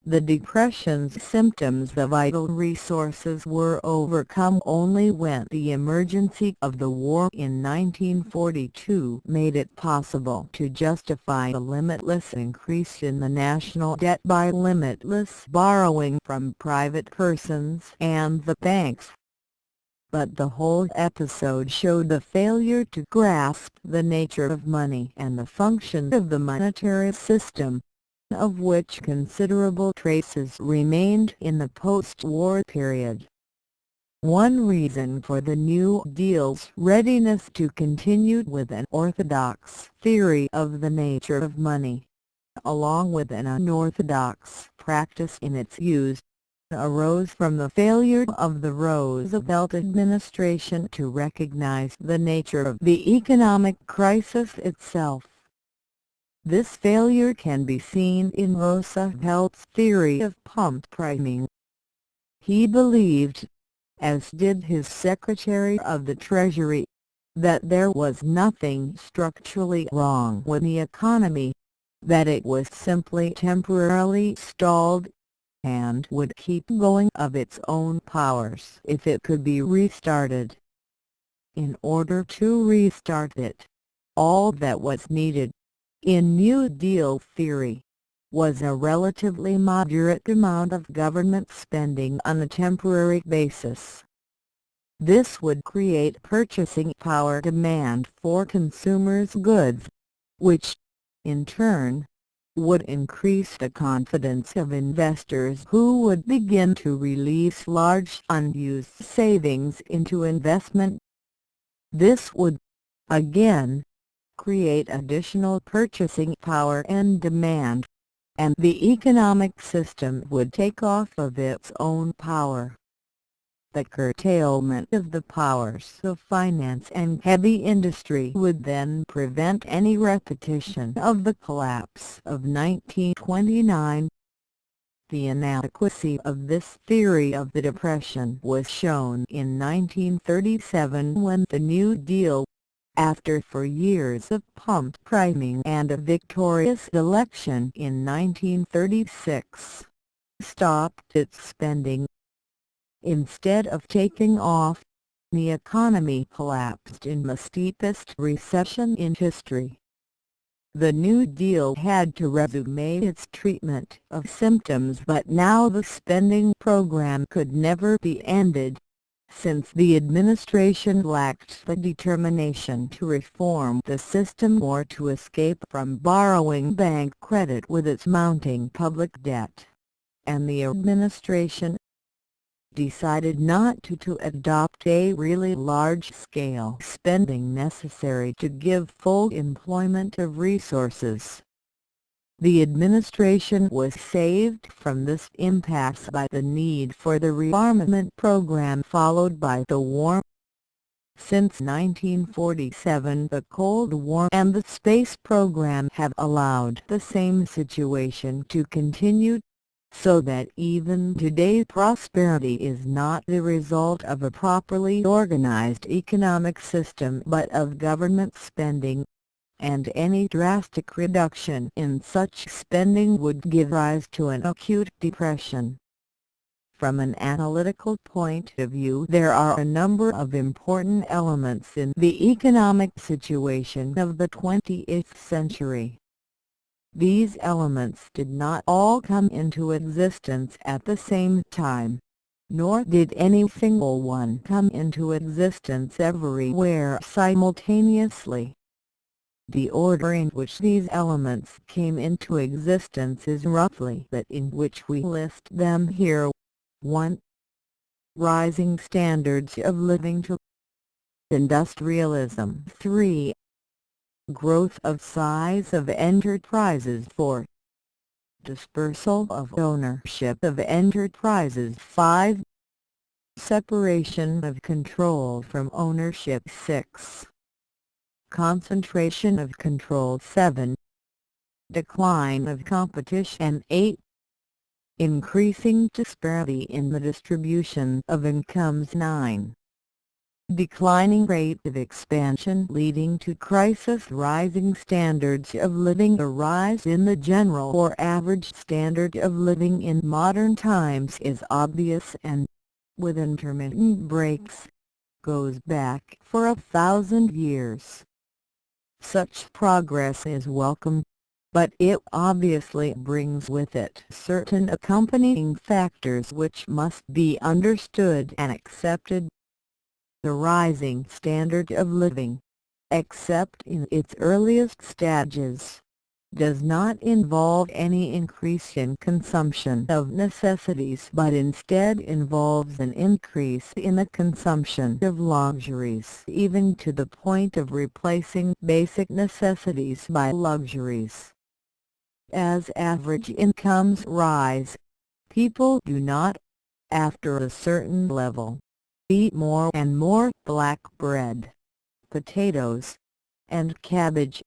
the Depression's symptoms of idle resources were overcome only when the emergency of the war in 1942 made it possible to justify a limitless increase in the national debt by limitless borrowing from private persons and the banks. But the whole episode showed the failure to grasp the nature of money and the function of the monetary system, of which considerable traces remained in the post-war period. One reason for the New Deal's readiness to continue with an orthodox theory of the nature of money, along with an unorthodox practice in its use, arose from the failure of the Roosevelt administration to recognize the nature of the economic crisis itself. This failure can be seen in Roosevelt's theory of pump priming. He believed, as did his Secretary of the Treasury, that there was nothing structurally wrong with the economy, that it was simply temporarily stalled, and would keep going of its own powers if it could be restarted. In order to restart it, all that was needed, in New Deal theory, was a relatively moderate amount of government spending on a temporary basis. This would create purchasing power demand for consumers' goods, which, in turn, would increase the confidence of investors who would begin to release large unused savings into investment. This would, again, create additional purchasing power and demand, and the economic system would take off of its own power. The curtailment of the powers of finance and heavy industry would then prevent any repetition of the collapse of 1929. The inadequacy of this theory of the Depression was shown in 1937 when the New Deal, after 4 years of pump priming and a victorious election in 1936, stopped its spending. Instead of taking off, the economy collapsed in the steepest recession in history. The New Deal had to resume its treatment of symptoms, but now the spending program could never be ended, since the administration lacked the determination to reform the system or to escape from borrowing bank credit with its mounting public debt, and the administration decided not to adopt a really large-scale spending necessary to give full employment of resources. The administration was saved from this impasse by the need for the rearmament program followed by the war. Since 1947, the Cold War and the space program have allowed the same situation to continue, so that even today prosperity is not the result of a properly organized economic system but of government spending, and any drastic reduction in such spending would give rise to an acute depression. From an analytical point of view, there are a number of important elements in the economic situation of the 20th century. These elements did not all come into existence at the same time, nor did any single one come into existence everywhere simultaneously. The order in which these elements came into existence is roughly that in which we list them here. 1. Rising standards of living. 2. Industrialism. 3. Growth of size of enterprises. 4. Dispersal of ownership of enterprises. 5. Separation of control from ownership. 6. Concentration of control. 7. Decline of competition. 8. Increasing disparity in the distribution of incomes. 9. Declining rate of expansion leading to crisis. Rising standards of living. A rise in the general or average standard of living in modern times is obvious and, with intermittent breaks, goes back for 1,000 years. Such progress is welcome, but it obviously brings with it certain accompanying factors which must be understood and accepted. The rising standard of living, except in its earliest stages, does not involve any increase in consumption of necessities but instead involves an increase in the consumption of luxuries, even to the point of replacing basic necessities by luxuries. As average incomes rise, people do not, after a certain level, eat more and more black bread, potatoes, and cabbage,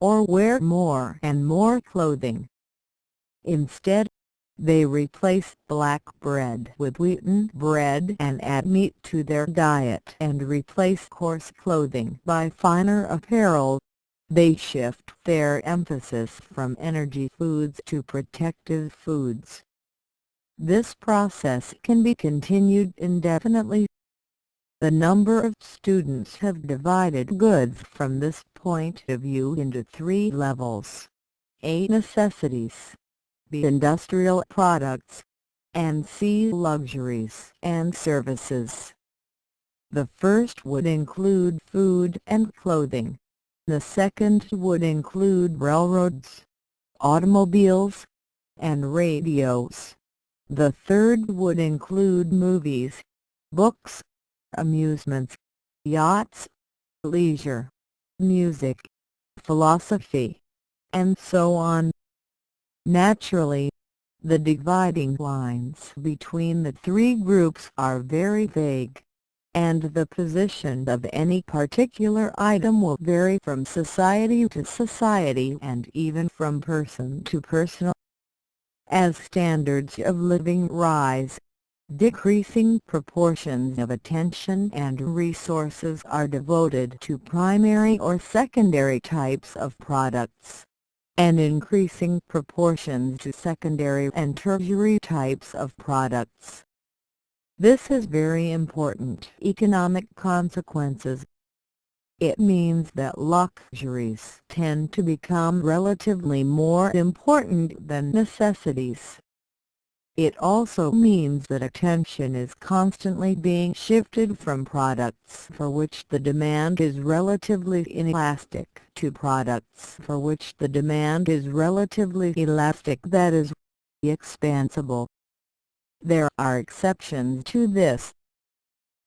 or wear more and more clothing. Instead, they replace black bread with wheaten bread and add meat to their diet and replace coarse clothing by finer apparel. They shift their emphasis from energy foods to protective foods. This process can be continued indefinitely. The number of students have divided goods from this point of view into 3 levels: A. Necessities, B. Industrial products, and C. Luxuries and services. The first would include food and clothing. The second would include railroads, automobiles, and radios. The third would include movies, books, amusements, yachts, leisure, music, philosophy, and so on. Naturally, the dividing lines between the 3 groups are very vague, and the position of any particular item will vary from society to society and even from person to person. As standards of living rise, decreasing proportions of attention and resources are devoted to primary or secondary types of products, and increasing proportions to secondary and tertiary types of products. This has very important economic consequences. It means that luxuries tend to become relatively more important than necessities. It also means that attention is constantly being shifted from products for which the demand is relatively inelastic to products for which the demand is relatively elastic, that is, expansible. There are exceptions to this.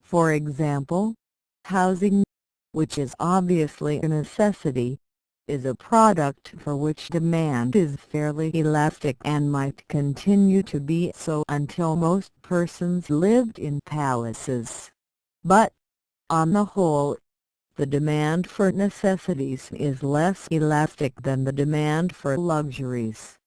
For example, housing, which is obviously a necessity, is a product for which demand is fairly elastic and might continue to be so until most persons lived in palaces. But, on the whole, the demand for necessities is less elastic than the demand for luxuries.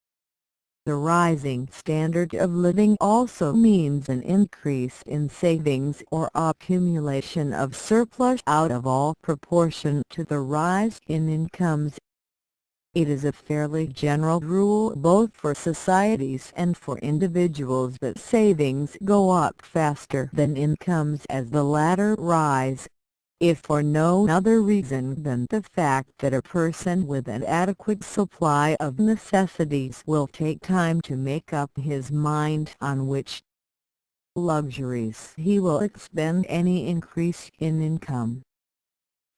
The rising standard of living also means an increase in savings or accumulation of surplus out of all proportion to the rise in incomes. It is a fairly general rule both for societies and for individuals that savings go up faster than incomes as the latter rise, if for no other reason than the fact that a person with an adequate supply of necessities will take time to make up his mind on which luxuries he will expend any increase in income.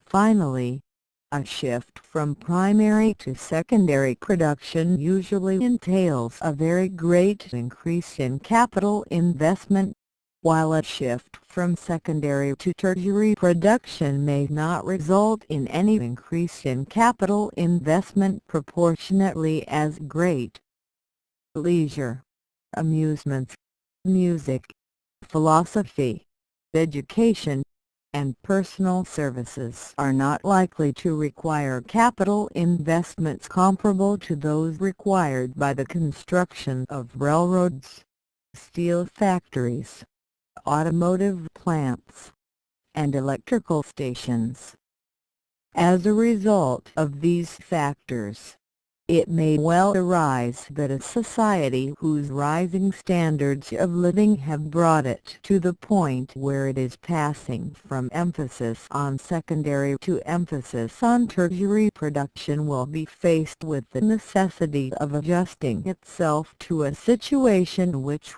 Finally, a shift from primary to secondary production usually entails a very great increase in capital investment, while a shift from secondary to tertiary production may not result in any increase in capital investment proportionately as great. Leisure, amusements, music, philosophy, education, and personal services are not likely to require capital investments comparable to those required by the construction of railroads, steel factories, automotive plants, and electrical stations. As a result of these factors, it may well arise that a society whose rising standards of living have brought it to the point where it is passing from emphasis on secondary to emphasis on tertiary production will be faced with the necessity of adjusting itself to a situation which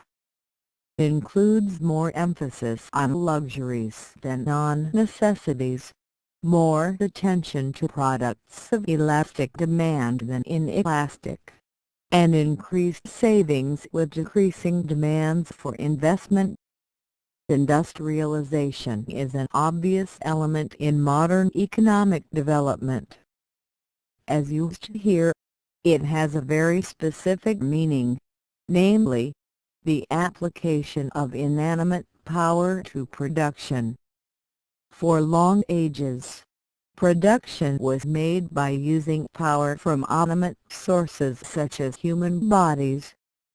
includes more emphasis on luxuries than on necessities, more attention to products of elastic demand than inelastic, and increased savings with decreasing demands for investment. Industrialization is an obvious element in modern economic development. As used here, it has a very specific meaning, namely, the application of inanimate power to production. For long ages, production was made by using power from animate sources such as human bodies,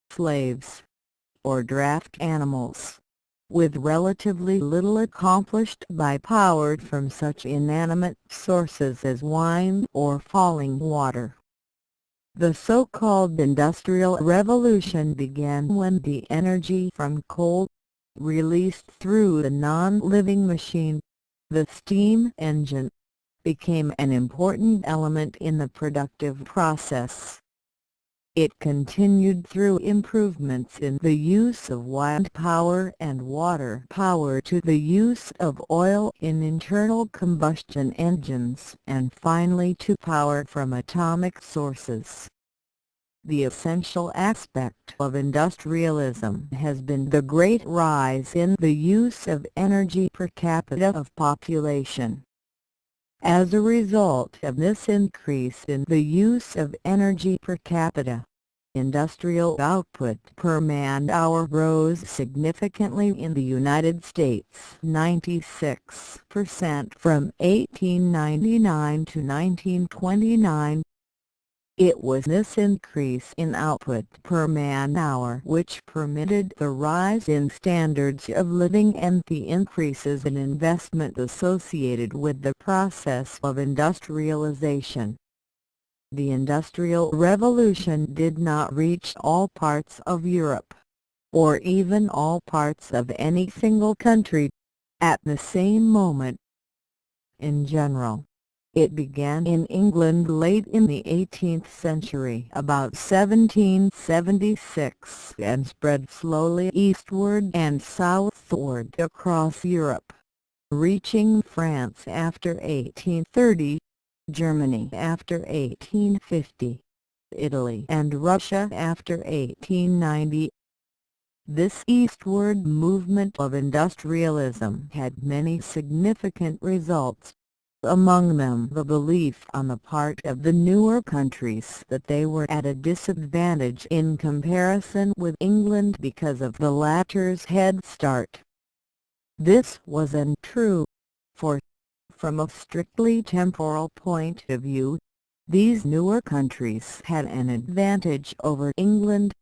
slaves, or draft animals, with relatively little accomplished by power from such inanimate sources as wine or falling water. The so-called Industrial Revolution began when the energy from coal, released through the non-living machine, the steam engine, became an important element in the productive process. It continued through improvements in the use of wind power and water power to the use of oil in internal combustion engines and finally to power from atomic sources. The essential aspect of industrialism has been the great rise in the use of energy per capita of population. As a result of this increase in the use of energy per capita, industrial output per man-hour rose significantly in the United States 96% from 1899 to 1929. It was this increase in output per man-hour which permitted the rise in standards of living and the increases in investment associated with the process of industrialization. The Industrial Revolution did not reach all parts of Europe, or even all parts of any single country, at the same moment. In general, it began in England late in the 18th century about 1776 and spread slowly eastward and southward across Europe, reaching France after 1830, Germany after 1850, Italy and Russia after 1890. This eastward movement of industrialism had many significant results, among them the belief on the part of the newer countries that they were at a disadvantage in comparison with England because of the latter's head start. This was untrue, for, from a strictly temporal point of view, these newer countries had an advantage over England,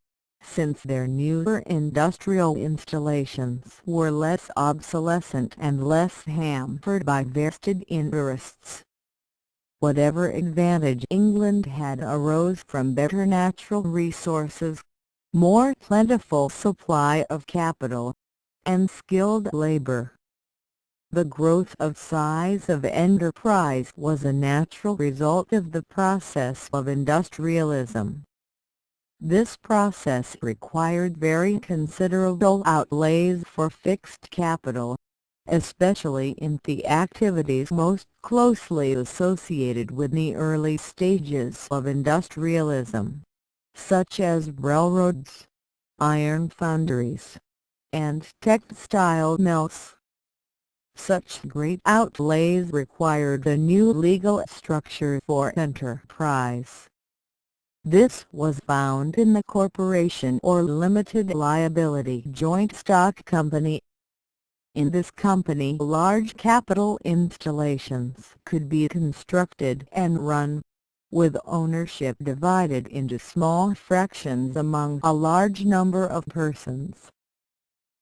since their newer industrial installations were less obsolescent and less hampered by vested interests. Whatever advantage England had arose from better natural resources, more plentiful supply of capital, and skilled labor. The growth of size of enterprise was a natural result of the process of industrialism. This process required very considerable outlays for fixed capital, especially in the activities most closely associated with the early stages of industrialism, such as railroads, iron foundries, and textile mills. Such great outlays required a new legal structure for enterprise. This was found in the corporation or limited liability joint stock company. In this company, large capital installations could be constructed and run, with ownership divided into small fractions among a large number of persons.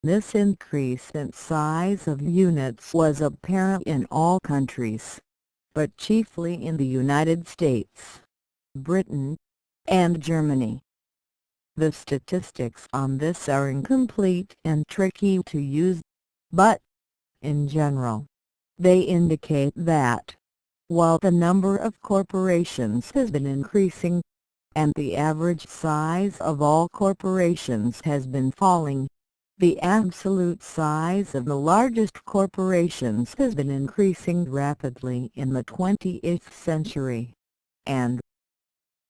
This increase in size of units was apparent in all countries, but chiefly in the United States, Britain, and Germany. The statistics on this are incomplete and tricky to use, but, in general, they indicate that, while the number of corporations has been increasing, and the average size of all corporations has been falling, the absolute size of the largest corporations has been increasing rapidly in the 20th century, and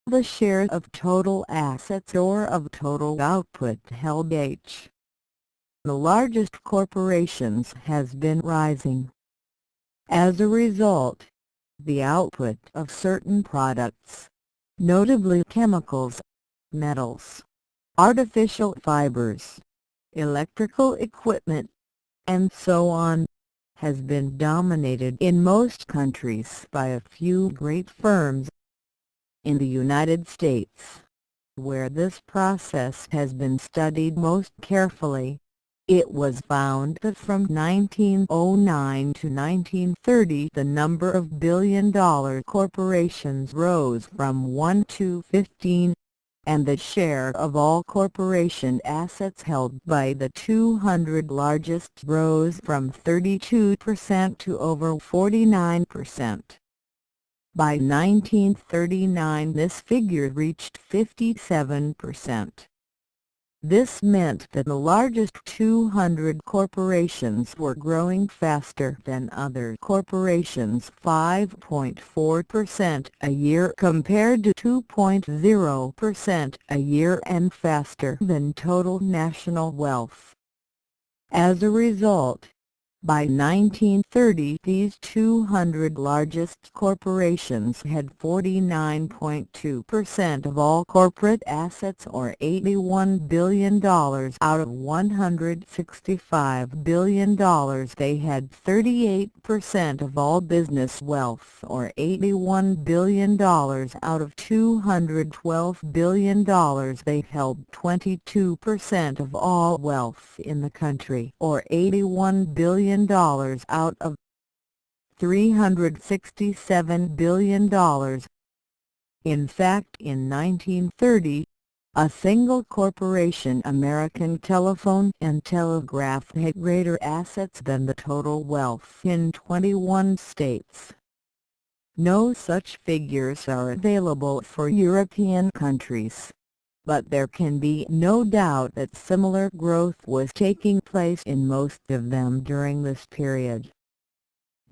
the share of total assets or of total output held by the largest corporations has been rising. As a result, the output of certain products, notably chemicals, metals, artificial fibers, electrical equipment, and so on, has been dominated in most countries by a few great firms. In the United States, where this process has been studied most carefully, it was found that from 1909 to 1930 the number of billion-dollar corporations rose from 1 to 15, and the share of all corporation assets held by the 200 largest rose from 32% to over 49%. By 1939 this figure reached 57%. This meant that the largest 200 corporations were growing faster than other corporations 5.4% a year compared to 2.0% a year and faster than total national wealth. As a result, by 1930 these 200 largest corporations had 49.2% of all corporate assets or $81 billion out of $165 billion. They had 38% of all business wealth or $81 billion out of $212 billion. They held 22% of all wealth in the country or $81 billion out of $367 billion. In fact, in 1930, a single corporation, American Telephone and Telegraph, had greater assets than the total wealth in 21 states. No such figures are available for European countries, but there can be no doubt that similar growth was taking place in most of them during this period.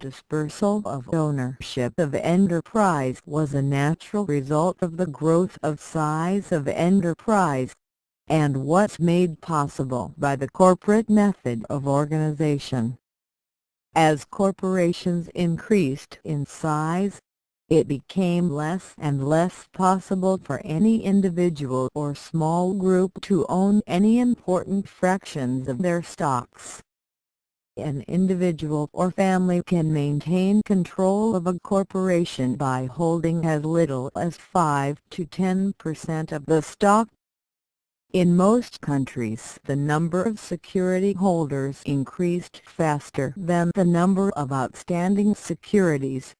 Dispersal of ownership of enterprise was a natural result of the growth of size of enterprise, and was made possible by the corporate method of organization. As corporations increased in size, it became less and less possible for any individual or small group to own any important fractions of their stocks. An individual or family can maintain control of a corporation by holding as little as 5 to 10% of the stock. In most countries the number of security holders increased faster than the number of outstanding securities.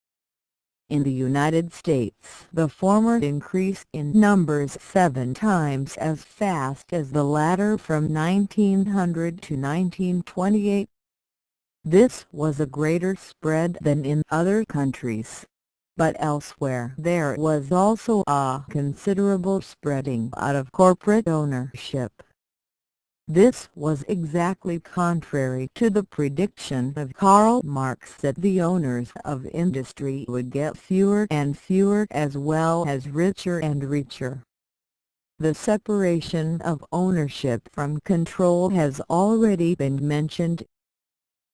In the United States, the former increased in numbers 7 times as fast as the latter from 1900 to 1928. This was a greater spread than in other countries, but elsewhere there was also a considerable spreading out of corporate ownership. This was exactly contrary to the prediction of Karl Marx that the owners of industry would get fewer and fewer as well as richer and richer. The separation of ownership from control has already been mentioned.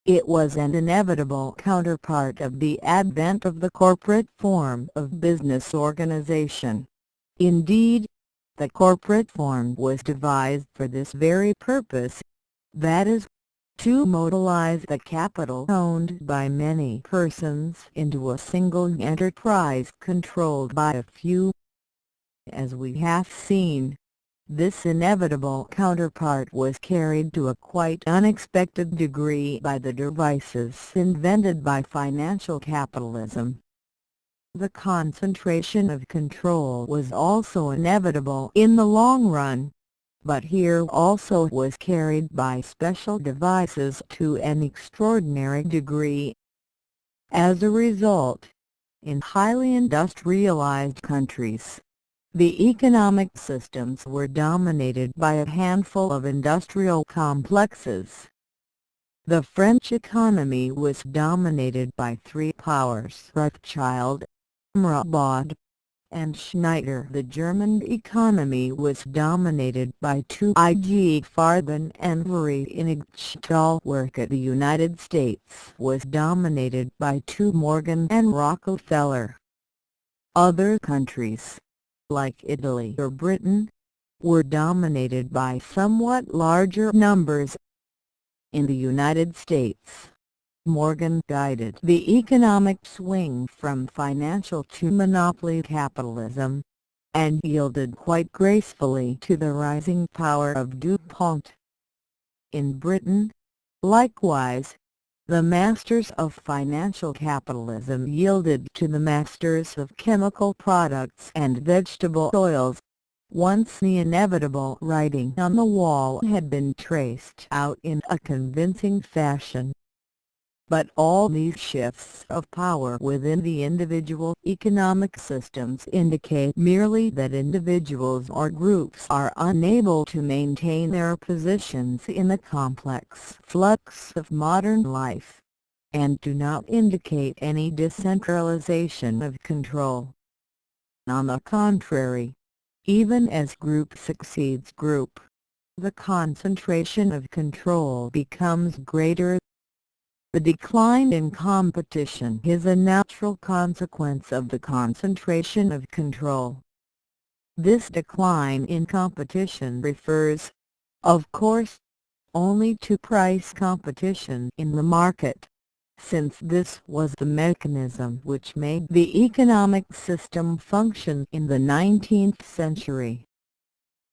It was an inevitable counterpart of the advent of the corporate form of business organization. Indeed, the corporate form was devised for this very purpose, that is, to mobilize the capital owned by many persons into a single enterprise controlled by a few. As we have seen, this inevitable counterpart was carried to a quite unexpected degree by the devices invented by financial capitalism. The concentration of control was also inevitable in the long run, but here also was carried by special devices to an extraordinary degree. As a result, in highly industrialized countries, the economic systems were dominated by a handful of industrial complexes. The French economy was dominated by three powers: Rothschild, Meyerbeer, and Schneider. The German economy was dominated by two IG Farben and Stahl. Work at the United States was dominated by two Morgan and Rockefeller. Other countries, like Italy or Britain, were dominated by somewhat larger numbers. In the United States, Morgan guided the economic swing from financial to monopoly capitalism, and yielded quite gracefully to the rising power of DuPont. In Britain, likewise, the masters of financial capitalism yielded to the masters of chemical products and vegetable oils. Once the inevitable writing on the wall had been traced out in a convincing fashion. But all these shifts of power within the individual economic systems indicate merely that individuals or groups are unable to maintain their positions in the complex flux of modern life, and do not indicate any decentralization of control. On the contrary, even as group succeeds group, the concentration of control becomes greater. The decline in competition is a natural consequence of the concentration of control. This decline in competition refers, of course, only to price competition in the market, since this was the mechanism which made the economic system function in the 19th century.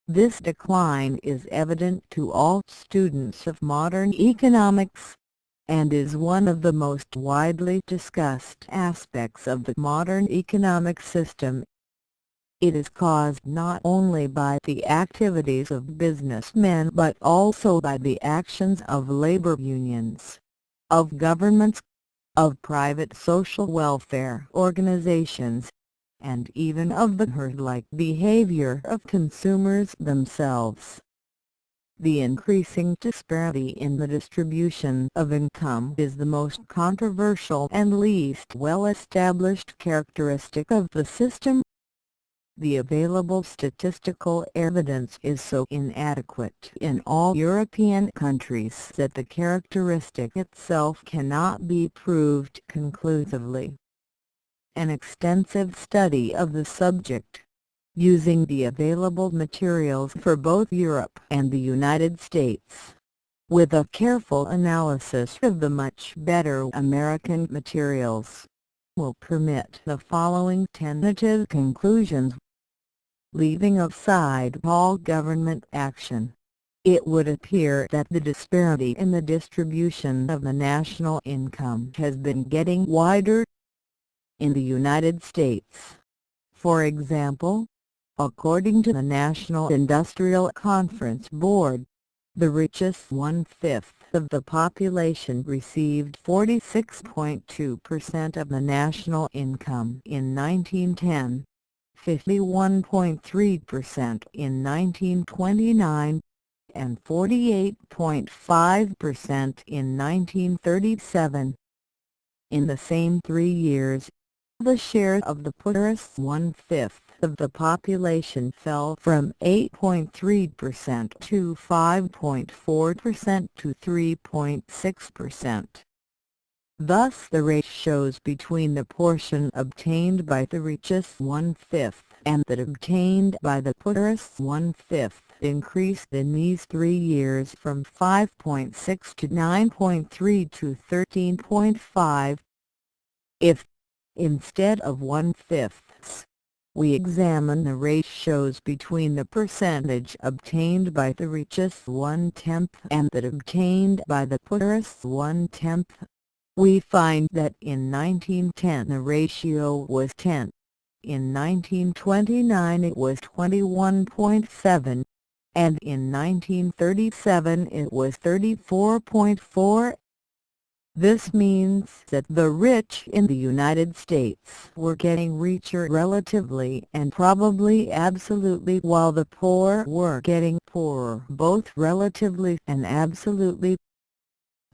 This decline is evident to all students of modern economics, and is one of the most widely discussed aspects of the modern economic system. It is caused not only by the activities of businessmen but also by the actions of labor unions, of governments, of private social welfare organizations, and even of the herd-like behavior of consumers themselves. The increasing disparity in the distribution of income is the most controversial and least well-established characteristic of the system. The available statistical evidence is so inadequate in all European countries that the characteristic itself cannot be proved conclusively. An extensive study of the subject, using the available materials for both Europe and the United States, with a careful analysis of the much better American materials, will permit the following tentative conclusions. Leaving aside all government action, it would appear that the disparity in the distribution of the national income has been getting wider. in the United States. For example, according to the National Industrial Conference Board, the richest one-fifth of the population received 46.2% of the national income in 1910, 51.3% in 1929, and 48.5% in 1937. In the same 3 years, the share of the poorest one-fifth of the population fell from 8.3% to 5.4% to 3.6%. Thus the ratios between the portion obtained by the richest one-fifth and that obtained by the poorest one-fifth increased in these 3 years from 5.6 to 9.3 to 13.5. If, instead of one-fifths, we examine the ratios between the percentage obtained by the richest one-tenth and that obtained by the poorest one-tenth, we find that in 1910 the ratio was 10, in 1929 it was 21.7, and in 1937 it was 34.4. This means that the rich in the United States were getting richer relatively and probably absolutely, while the poor were getting poorer both relatively and absolutely.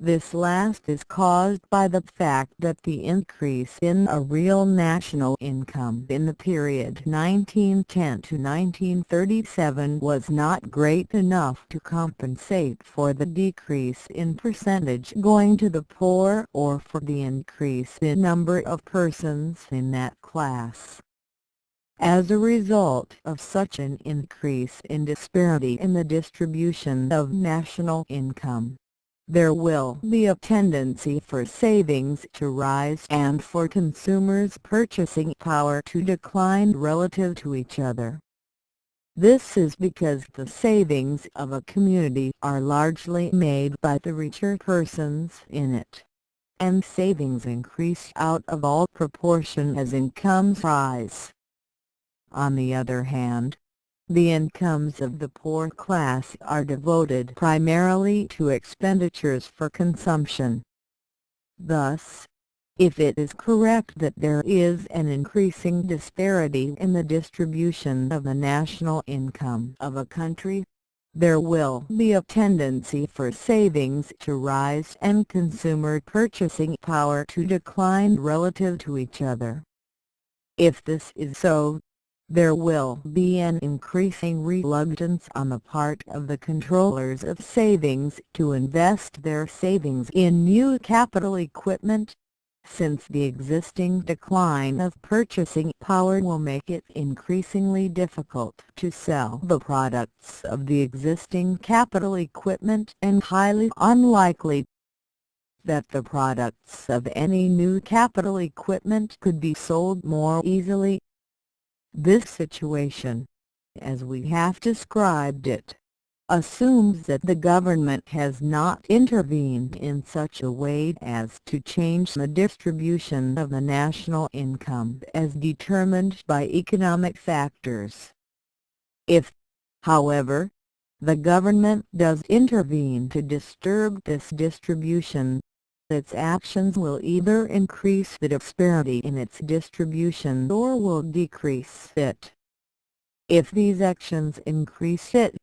This last is caused by the fact that the increase in a real national income in the period 1910 to 1937 was not great enough to compensate for the decrease in percentage going to the poor or for the increase in number of persons in that class. As a result of such an increase in disparity in the distribution of national income, there will be a tendency for savings to rise and for consumers' purchasing power to decline relative to each other. This is because the savings of a community are largely made by the richer persons in it, and savings increase out of all proportion as incomes rise. On the other hand, the incomes of the poor class are devoted primarily to expenditures for consumption. Thus, if it is correct that there is an increasing disparity in the distribution of the national income of a country, there will be a tendency for savings to rise and consumer purchasing power to decline relative to each other. If this is so, there will be an increasing reluctance on the part of the controllers of savings to invest their savings in new capital equipment, since the existing decline of purchasing power will make it increasingly difficult to sell the products of the existing capital equipment and highly unlikely that the products of any new capital equipment could be sold more easily. This situation, as we have described it, assumes that the government has not intervened in such a way as to change the distribution of the national income as determined by economic factors. If, however, the government does intervene to disturb this distribution, its actions will either increase the disparity in its distribution or will decrease it. If these actions increase it,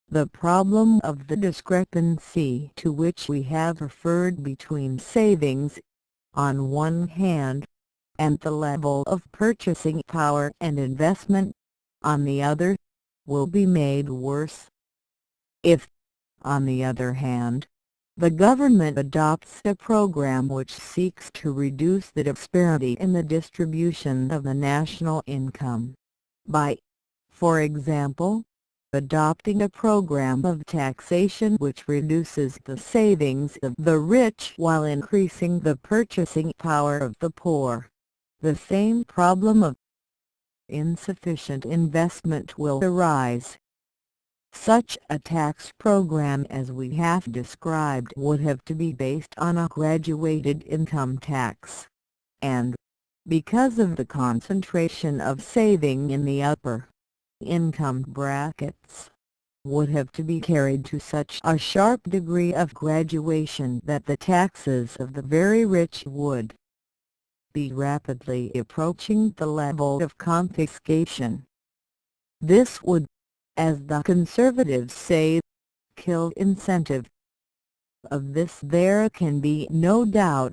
the problem of the discrepancy to which we have referred between savings, on one hand, and the level of purchasing power and investment, on the other, will be made worse. If, on the other hand, the government adopts a program which seeks to reduce the disparity in the distribution of the national income, by, for example, adopting a program of taxation which reduces the savings of the rich while increasing the purchasing power of the poor, the same problem of insufficient investment will arise. Such a tax program as we have described would have to be based on a graduated income tax, and, because of the concentration of saving in the upper income brackets, would have to be carried to such a sharp degree of graduation that the taxes of the very rich would be rapidly approaching the level of confiscation. This would, as the conservatives say, kill incentive. Of this there can be no doubt,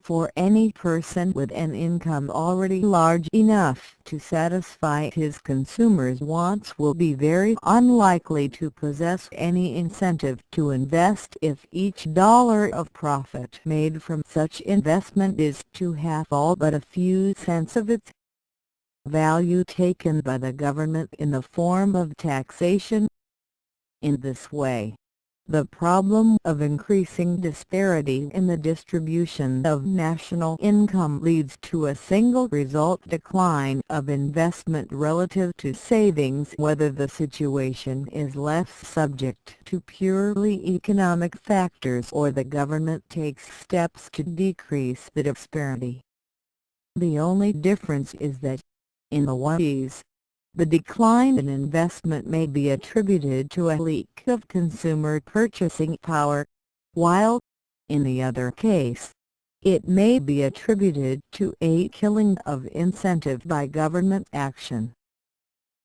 for any person with an income already large enough to satisfy his consumers' wants will be very unlikely to possess any incentive to invest if each dollar of profit made from such investment is to have all but a few cents of its value taken by the government in the form of taxation. In this way, the problem of increasing disparity in the distribution of national income leads to a single result: decline of investment relative to savings, whether the situation is less subject to purely economic factors or the government takes steps to decrease the disparity. The only difference is that, in the one case, the decline in investment may be attributed to a leak of consumer purchasing power, while, in the other case, it may be attributed to a killing of incentive by government action.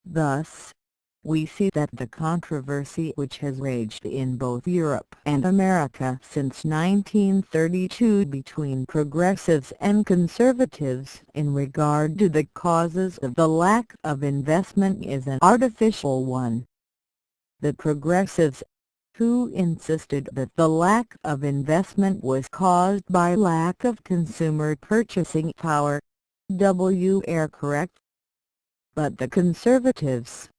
Thus, we see that the controversy which has raged in both Europe and America since 1932 between progressives and conservatives in regard to the causes of the lack of investment is an artificial one. The progressives, who insisted that the lack of investment was caused by lack of consumer purchasing power, were correct. But the conservatives,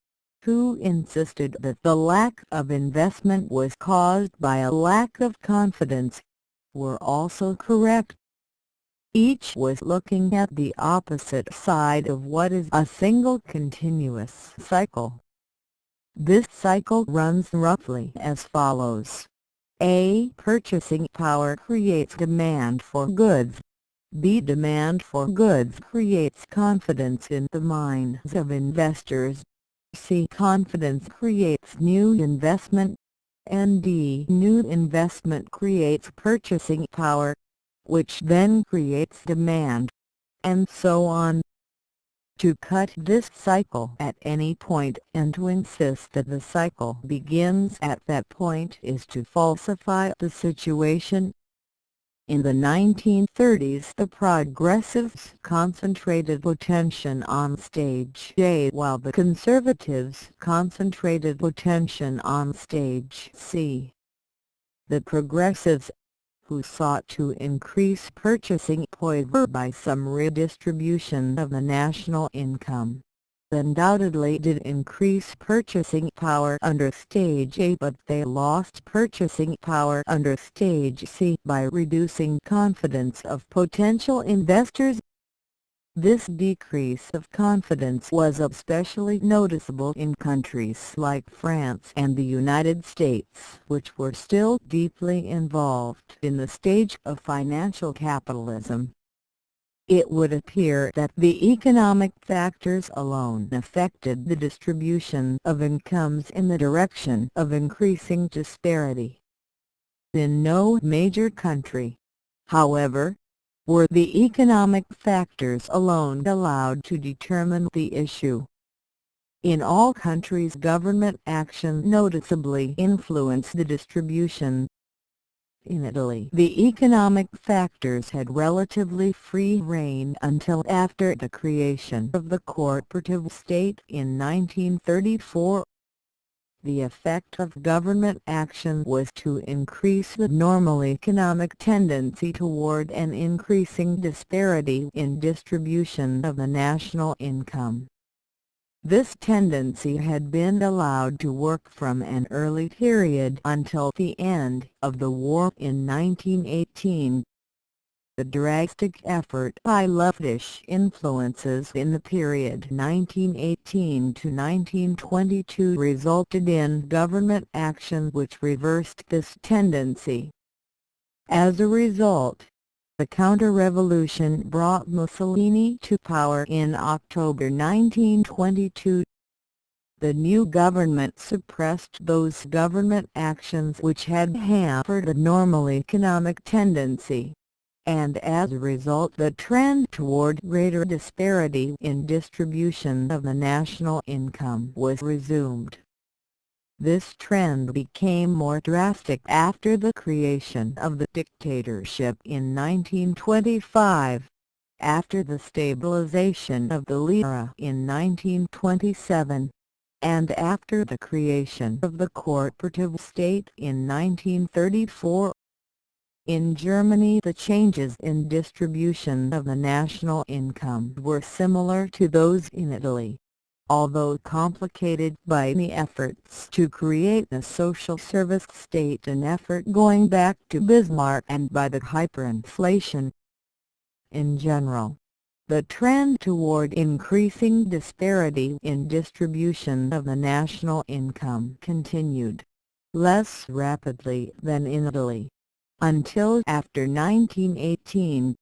who insisted that the lack of investment was caused by a lack of confidence, were also correct. Each was looking at the opposite side of what is a single continuous cycle. This cycle runs roughly as follows. A. Purchasing power creates demand for goods. B. Demand for goods creates confidence in the minds of investors. C. Confidence creates new investment. And D. New investment creates purchasing power, which then creates demand, and so on. To cut this cycle at any point and to insist that the cycle begins at that point is to falsify the situation. In the 1930s, the progressives concentrated attention on stage A while the conservatives concentrated attention on stage C. The progressives, who sought to increase purchasing power by some redistribution of the national income, undoubtedly did increase purchasing power under stage A, but they lost purchasing power under stage C by reducing confidence of potential investors. This decrease of confidence was especially noticeable in countries like France and the United States, which were still deeply involved in the stage of financial capitalism. It would appear that the economic factors alone affected the distribution of incomes in the direction of increasing disparity. In no major country, however, were the economic factors alone allowed to determine the issue. In all countries, government action noticeably influenced the distribution. In Italy, the economic factors had relatively free rein until after the creation of the cooperative state in 1934. The effect of government action was to increase the normal economic tendency toward an increasing disparity in distribution of the national income. This tendency had been allowed to work from an early period until the end of the war in 1918. The drastic effort by leftish influences in the period 1918 to 1922 resulted in government action which reversed this tendency. As a result, The counter-revolution brought Mussolini to power in October 1922. The new government suppressed those government actions which had hampered a normal economic tendency, and as a result the trend toward greater disparity in distribution of the national income was resumed. This trend became more drastic after the creation of the dictatorship in 1925, after the stabilization of the lira in 1927, and after the creation of the cooperative state in 1934. In Germany, the changes in distribution of the national income were similar to those in Italy, although complicated by the efforts to create a social service state, an effort going back to Bismarck, and by the hyperinflation. In general, the trend toward increasing disparity in distribution of the national income continued, less rapidly than in Italy, until after 1918.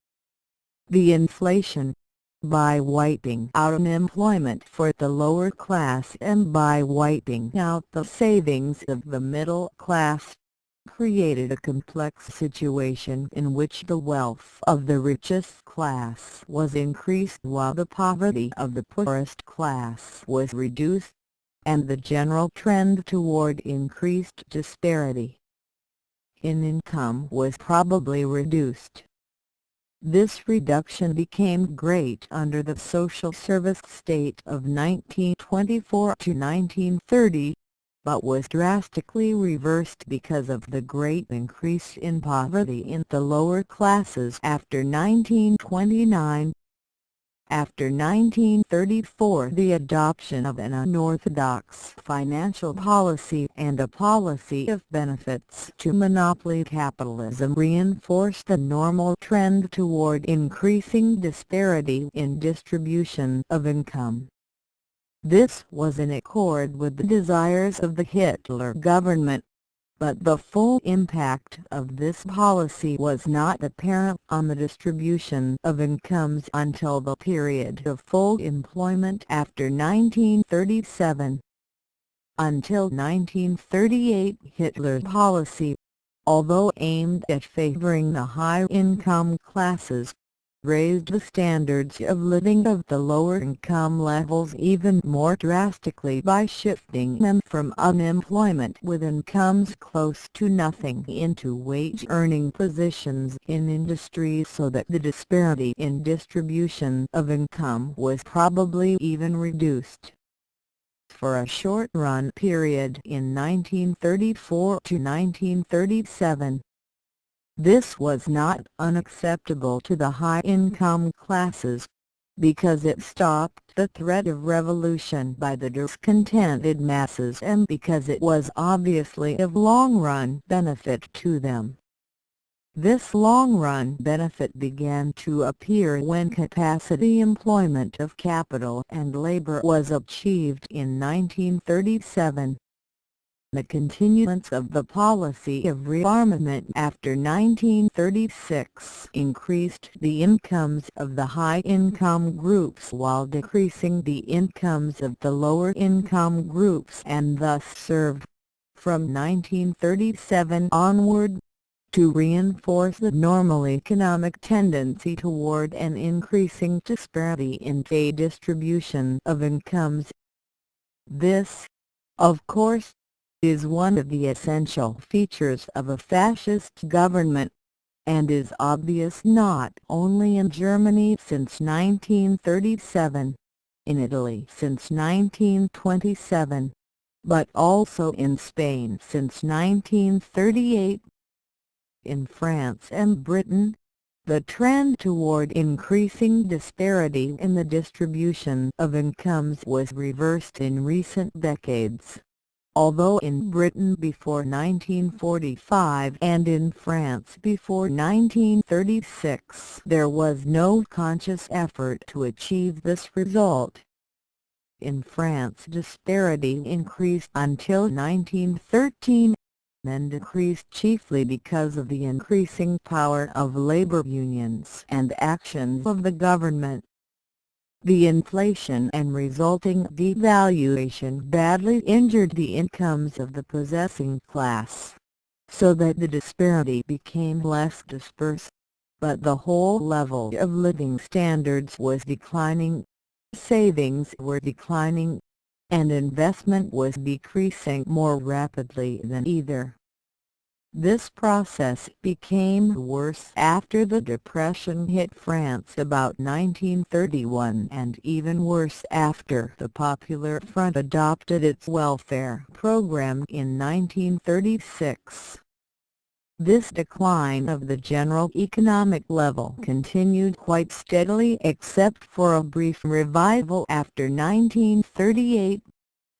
The inflation, by wiping out unemployment for the lower class and by wiping out the savings of the middle class, created a complex situation in which the wealth of the richest class was increased while the poverty of the poorest class was reduced, and the general trend toward increased disparity in income was probably reduced. This reduction became great under the social service state of 1924 to 1930, but was drastically reversed because of the great increase in poverty in the lower classes after 1929. After 1934, the adoption of an unorthodox financial policy and a policy of benefits to monopoly capitalism reinforced the normal trend toward increasing disparity in distribution of income. This was in accord with the desires of the Hitler government, but the full impact of this policy was not apparent on the distribution of incomes until the period of full employment after 1937. Until 1938, Hitler's policy, although aimed at favoring the high-income classes, raised the standards of living of the lower income levels even more drastically by shifting them from unemployment with incomes close to nothing into wage-earning positions in industry, so that the disparity in distribution of income was probably even reduced. For a short-run period in 1934 to 1937, this was not unacceptable to the high-income classes, because it stopped the threat of revolution by the discontented masses and because it was obviously of long-run benefit to them. This long-run benefit began to appear when capacity employment of capital and labor was achieved in 1937. The continuance of the policy of rearmament after 1936 increased the incomes of the high-income groups while decreasing the incomes of the lower-income groups, and thus served, from 1937 onward, to reinforce the normal economic tendency toward an increasing disparity in the distribution of incomes. This, of course, is one of the essential features of a fascist government, and is obvious not only in Germany since 1937, in Italy since 1927, but also in Spain since 1938. In France and Britain, the trend toward increasing disparity in the distribution of incomes was reversed in recent decades, although in Britain before 1945 and in France before 1936 there was no conscious effort to achieve this result. In France, disparity increased until 1913, and decreased chiefly because of the increasing power of labor unions and actions of the government. The inflation and resulting devaluation badly injured the incomes of the possessing class, so that the disparity became less dispersed, but the whole level of living standards was declining, savings were declining, and investment was decreasing more rapidly than either. This process became worse after the Depression hit France about 1931 and even worse after the Popular Front adopted its welfare program in 1936. This decline of the general economic level continued quite steadily except for a brief revival after 1938.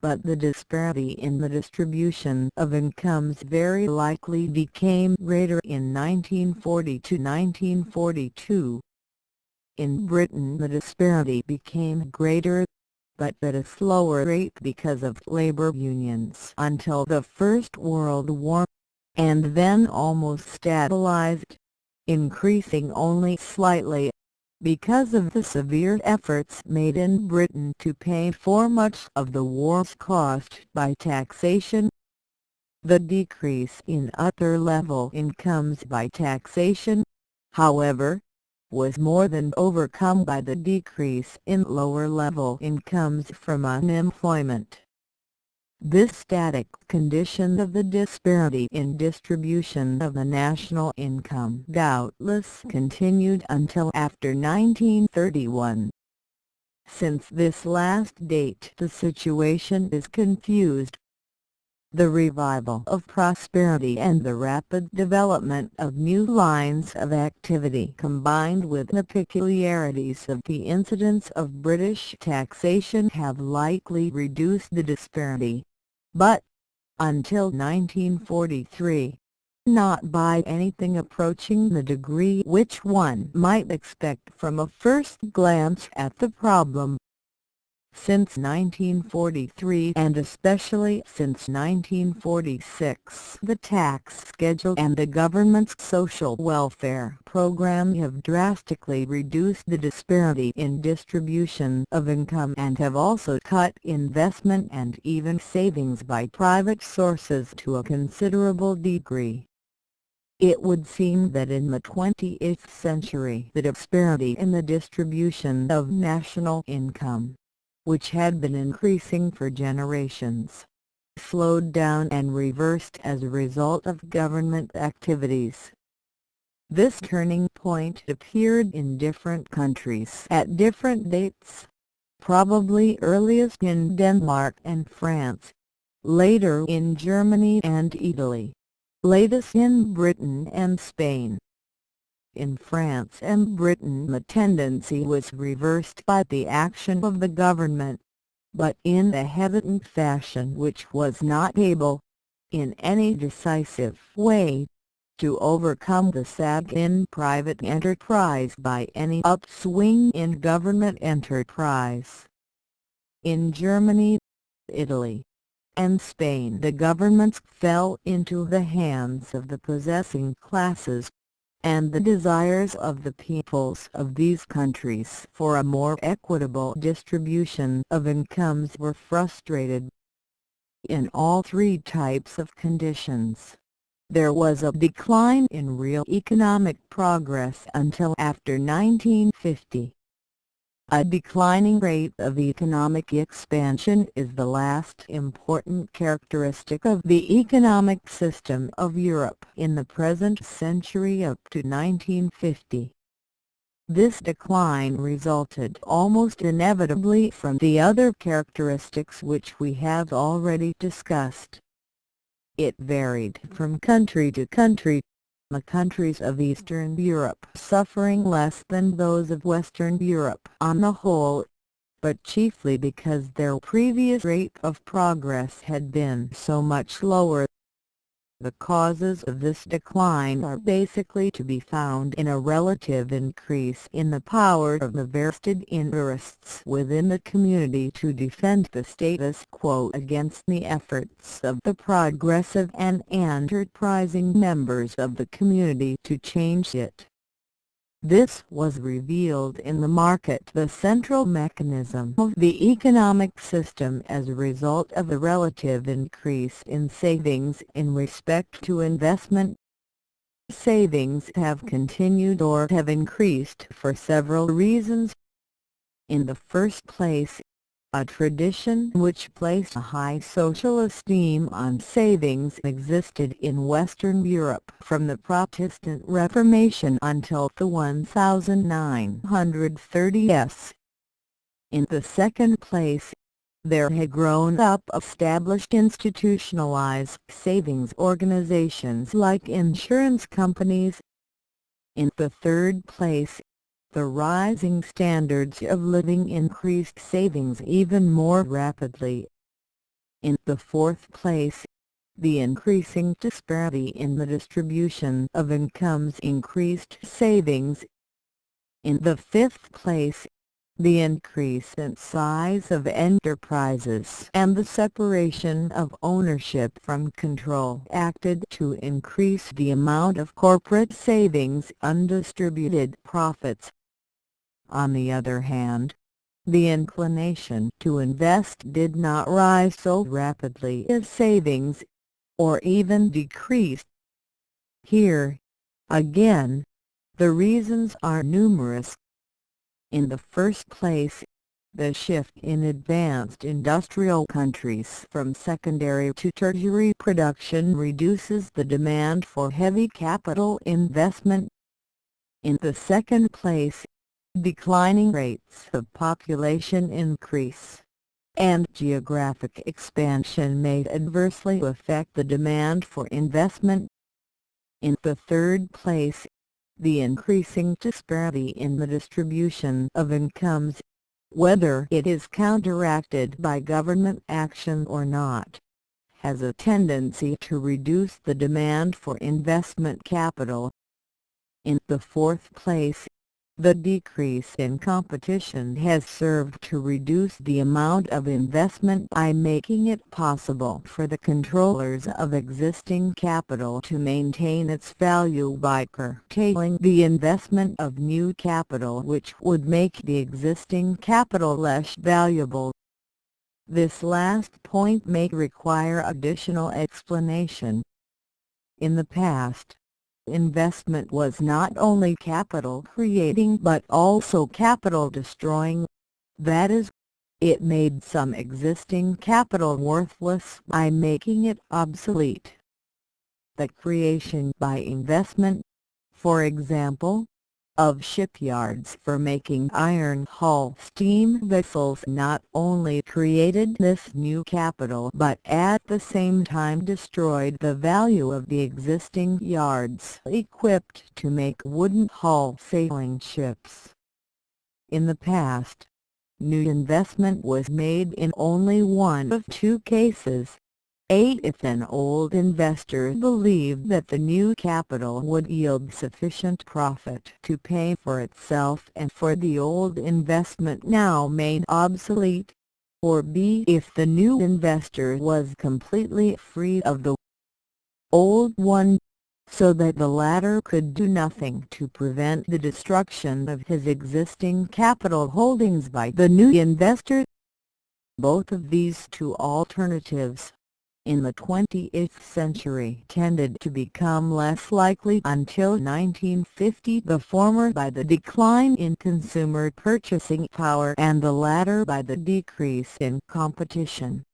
But the disparity in the distribution of incomes very likely became greater in 1940 to 1942. In Britain the disparity became greater, but at a slower rate because of labor unions until the First World War, and then almost stabilized, increasing only slightly because of the severe efforts made in Britain to pay for much of the war's cost by taxation. The decrease in upper-level incomes by taxation, however, was more than overcome by the decrease in lower-level incomes from unemployment. This static condition of the disparity in distribution of the national income doubtless continued until after 1931. Since this last date the situation is confused. The revival of prosperity and the rapid development of new lines of activity combined with the peculiarities of the incidence of British taxation have likely reduced the disparity, but, until 1943, not by anything approaching the degree which one might expect from a first glance at the problem. Since 1943 and especially since 1946 the tax schedule and the government's social welfare program have drastically reduced the disparity in distribution of income and have also cut investment and even savings by private sources to a considerable degree. It would seem that in the 20th century the disparity in the distribution of national income, which had been increasing for generations, slowed down and reversed as a result of government activities. This turning point appeared in different countries at different dates, probably earliest in Denmark and France, later in Germany and Italy, latest in Britain and Spain. In France and Britain the tendency was reversed by the action of the government, but in a hesitant fashion which was not able, in any decisive way, to overcome the sag in private enterprise by any upswing in government enterprise. In Germany, Italy, and Spain the governments fell into the hands of the possessing classes, and the desires of the peoples of these countries for a more equitable distribution of incomes were frustrated. In all three types of conditions, there was a decline in real economic progress until after 1950. A declining rate of economic expansion is the last important characteristic of the economic system of Europe in the present century up to 1950. This decline resulted almost inevitably from the other characteristics which we have already discussed. It varied from country to country, the countries of Eastern Europe suffering less than those of Western Europe on the whole, but chiefly because their previous rate of progress had been so much lower. The causes of this decline are basically to be found in a relative increase in the power of the vested interests within the community to defend the status quo against the efforts of the progressive and enterprising members of the community to change it. This was revealed in the market, the central mechanism of the economic system, as a result of the relative increase in savings in respect to investment. Savings have continued or have increased for several reasons. In the first place, a tradition which placed a high social esteem on savings existed in Western Europe from the Protestant Reformation until the 1930s. In the second place, there had grown up established institutionalized savings organizations like insurance companies. In the third place, the rising standards of living increased savings even more rapidly. In the fourth place, the increasing disparity in the distribution of incomes increased savings. In the fifth place, the increase in size of enterprises and the separation of ownership from control acted to increase the amount of corporate savings, undistributed profits. On the other hand, the inclination to invest did not rise so rapidly as savings, or even decreased. Here, again, the reasons are numerous. In the first place, the shift in advanced industrial countries from secondary to tertiary production reduces the demand for heavy capital investment. In the second place, declining rates of population increase and geographic expansion may adversely affect the demand for investment. In the third place, the increasing disparity in the distribution of incomes, whether it is counteracted by government action or not, has a tendency to reduce the demand for investment capital. In the fourth place, the decrease in competition has served to reduce the amount of investment by making it possible for the controllers of existing capital to maintain its value by curtailing the investment of new capital, which would make the existing capital less valuable. This last point may require additional explanation. In the past, investment was not only capital creating but also capital destroying. That is, it made some existing capital worthless by making it obsolete. The creation by investment, for example, of shipyards for making iron hull steam vessels not only created this new capital but at the same time destroyed the value of the existing yards equipped to make wooden hull sailing ships. In the past, new investment was made in only one of two cases. If an old investor believed that the new capital would yield sufficient profit to pay for itself and for the old investment now made obsolete, or B, if the new investor was completely free of the old one, so that the latter could do nothing to prevent the destruction of his existing capital holdings by the new investor. Both of these two alternatives, in the 20th century, tended to become less likely until 1950, the former by the decline in consumer purchasing power and the latter by the decrease in competition.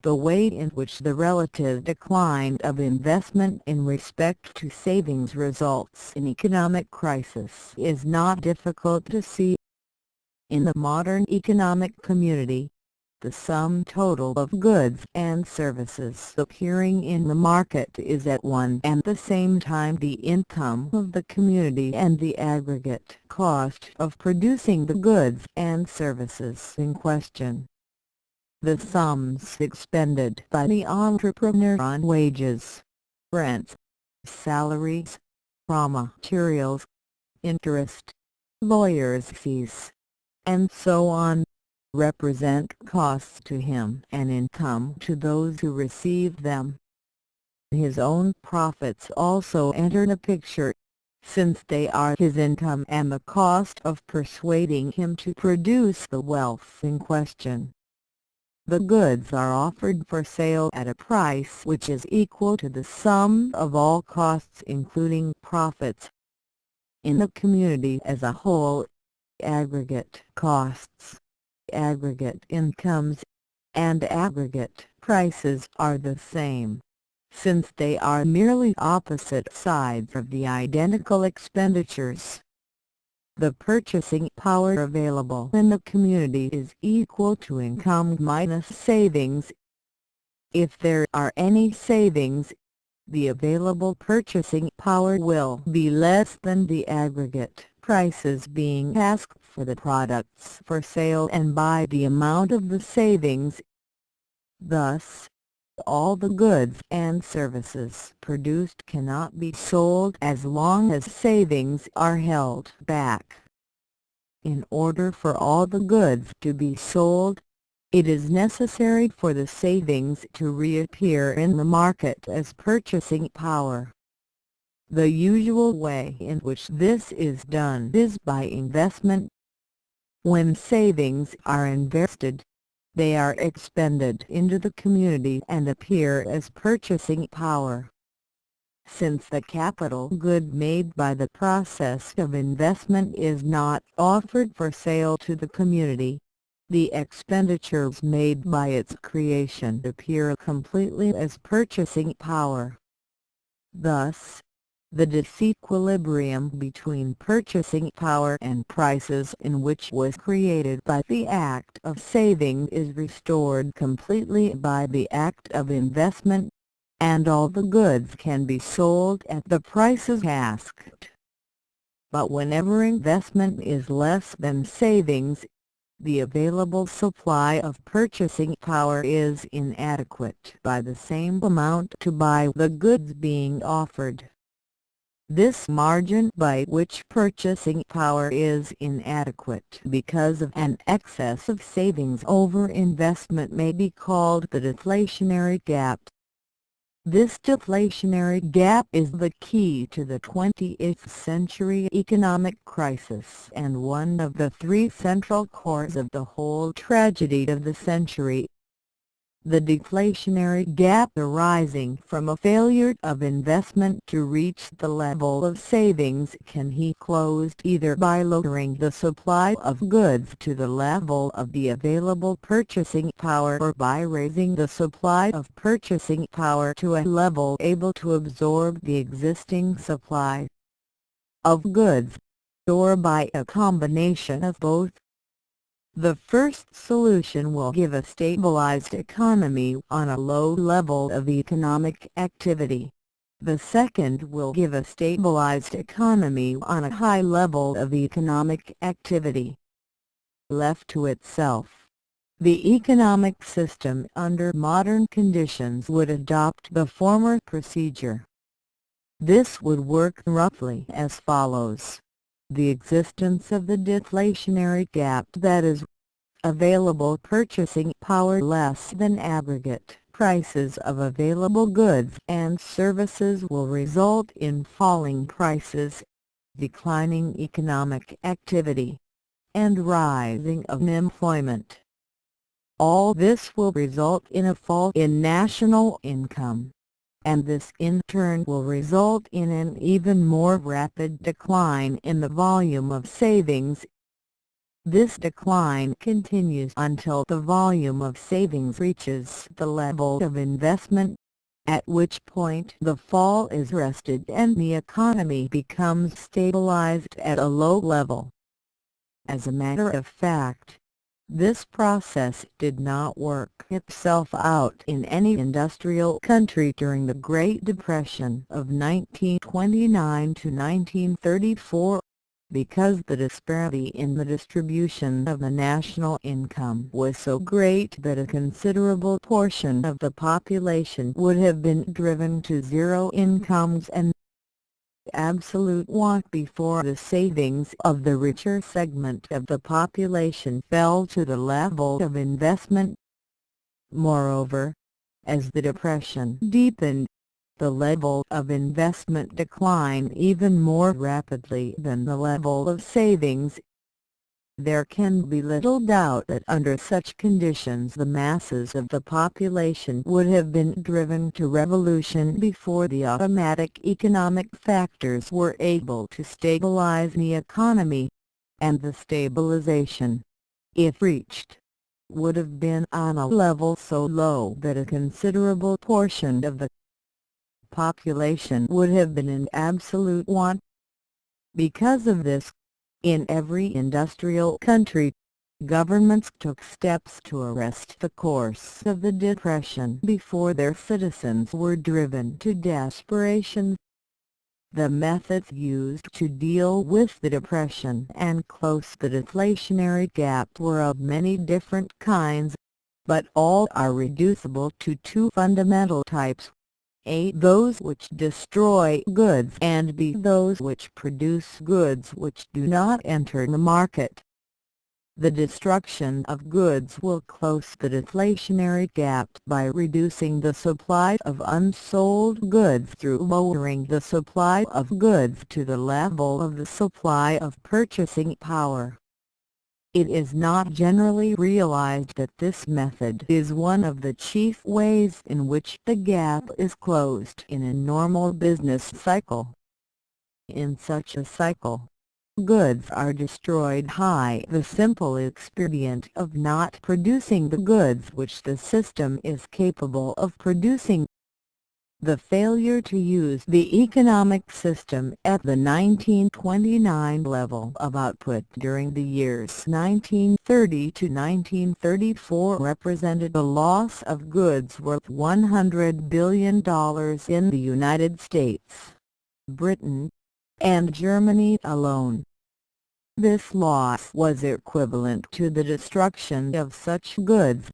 The way in which the relative decline of investment in respect to savings results in economic crisis is not difficult to see. In the modern economic community, the sum total of goods and services appearing in the market is at one and the same time the income of the community and the aggregate cost of producing the goods and services in question. The sums expended by the entrepreneur on wages, rents, salaries, raw materials, interest, lawyers' fees, and so on, represent costs to him and income to those who receive them. His own profits also enter the picture, since they are his income and the cost of persuading him to produce the wealth in question. The goods are offered for sale at a price which is equal to the sum of all costs including profits. In the community as a whole, aggregate costs, aggregate incomes, and aggregate prices are the same, since they are merely opposite sides of the identical expenditures. The purchasing power available in the community is equal to income minus savings. If there are any savings, the available purchasing power will be less than the aggregate prices being asked for the products for sale and by the amount of the savings. Thus, all the goods and services produced cannot be sold as long as savings are held back. In order for all the goods to be sold, it is necessary for the savings to reappear in the market as purchasing power. The usual way in which this is done is by investment. When savings are invested, they are expended into the community and appear as purchasing power. Since the capital good made by the process of investment is not offered for sale to the community, the expenditures made by its creation appear completely as purchasing power. Thus, the disequilibrium between purchasing power and prices in which was created by the act of saving is restored completely by the act of investment, and all the goods can be sold at the prices asked. But whenever investment is less than savings, the available supply of purchasing power is inadequate by the same amount to buy the goods being offered. This margin by which purchasing power is inadequate because of an excess of savings over investment may be called the deflationary gap. This deflationary gap is the key to the 20th century economic crisis and one of the three central cores of the whole tragedy of the century. The deflationary gap arising from a failure of investment to reach the level of savings can be closed either by lowering the supply of goods to the level of the available purchasing power or by raising the supply of purchasing power to a level able to absorb the existing supply of goods, or by a combination of both. The first solution will give a stabilized economy on a low level of economic activity. The second will give a stabilized economy on a high level of economic activity. Left to itself, the economic system under modern conditions would adopt the former procedure. This would work roughly as follows. The existence of the deflationary gap, that is, available purchasing power less than aggregate prices of available goods and services, will result in falling prices, declining economic activity, and rising unemployment. All this will result in a fall in national income, and this in turn will result in an even more rapid decline in the volume of savings. This decline continues until the volume of savings reaches the level of investment, at which point the fall is arrested and the economy becomes stabilized at a low level. As a matter of fact, this process did not work itself out in any industrial country during the Great Depression of 1929 to 1934. because the disparity in the distribution of the national income was so great that a considerable portion of the population would have been driven to zero incomes and absolute want before the savings of the richer segment of the population fell to the level of investment. Moreover, as the Depression deepened, the level of investment declined even more rapidly than the level of savings. There can be little doubt that under such conditions the masses of the population would have been driven to revolution before the automatic economic factors were able to stabilize the economy, and the stabilization, if reached, would have been on a level so low that a considerable portion of the population would have been in absolute want. Because of this, in every industrial country, governments took steps to arrest the course of the Depression before their citizens were driven to desperation. The methods used to deal with the Depression and close the deflationary gap were of many different kinds, but all are reducible to two fundamental types: A. Those which destroy goods, and B. Those which produce goods which do not enter the market. The destruction of goods will close the deflationary gap by reducing the supply of unsold goods through lowering the supply of goods to the level of the supply of purchasing power. It is not generally realized that this method is one of the chief ways in which the gap is closed in a normal business cycle. In such a cycle, goods are destroyed by the simple expedient of not producing the goods which the system is capable of producing. The failure to use the economic system at the 1929 level of output during the years 1930 to 1934 represented a loss of goods worth $100 billion in the United States, Britain, and Germany alone. This loss was equivalent to the destruction of such goods.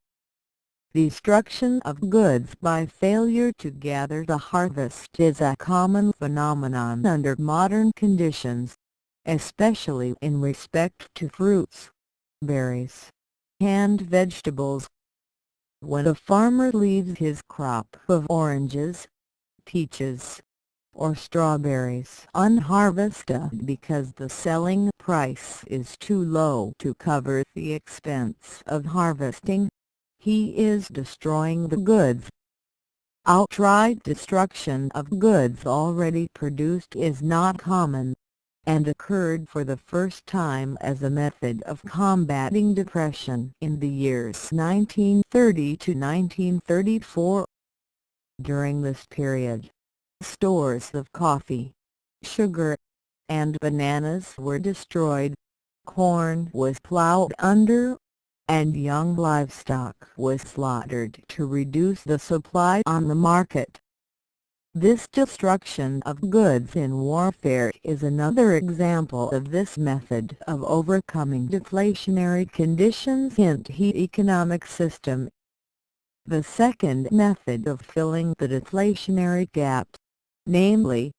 Destruction of goods by failure to gather the harvest is a common phenomenon under modern conditions, especially in respect to fruits, berries, and vegetables. When a farmer leaves his crop of oranges, peaches, or strawberries unharvested because the selling price is too low to cover the expense of harvesting, he is destroying the goods. Outright destruction of goods already produced is not common, and occurred for the first time as a method of combating depression in the years 1930 to 1934. During this period, stores of coffee, sugar, and bananas were destroyed, corn was plowed under, and young livestock was slaughtered to reduce the supply on the market. This destruction of goods in warfare is another example of this method of overcoming deflationary conditions in the economic system. The second method of filling the deflationary gap, namely,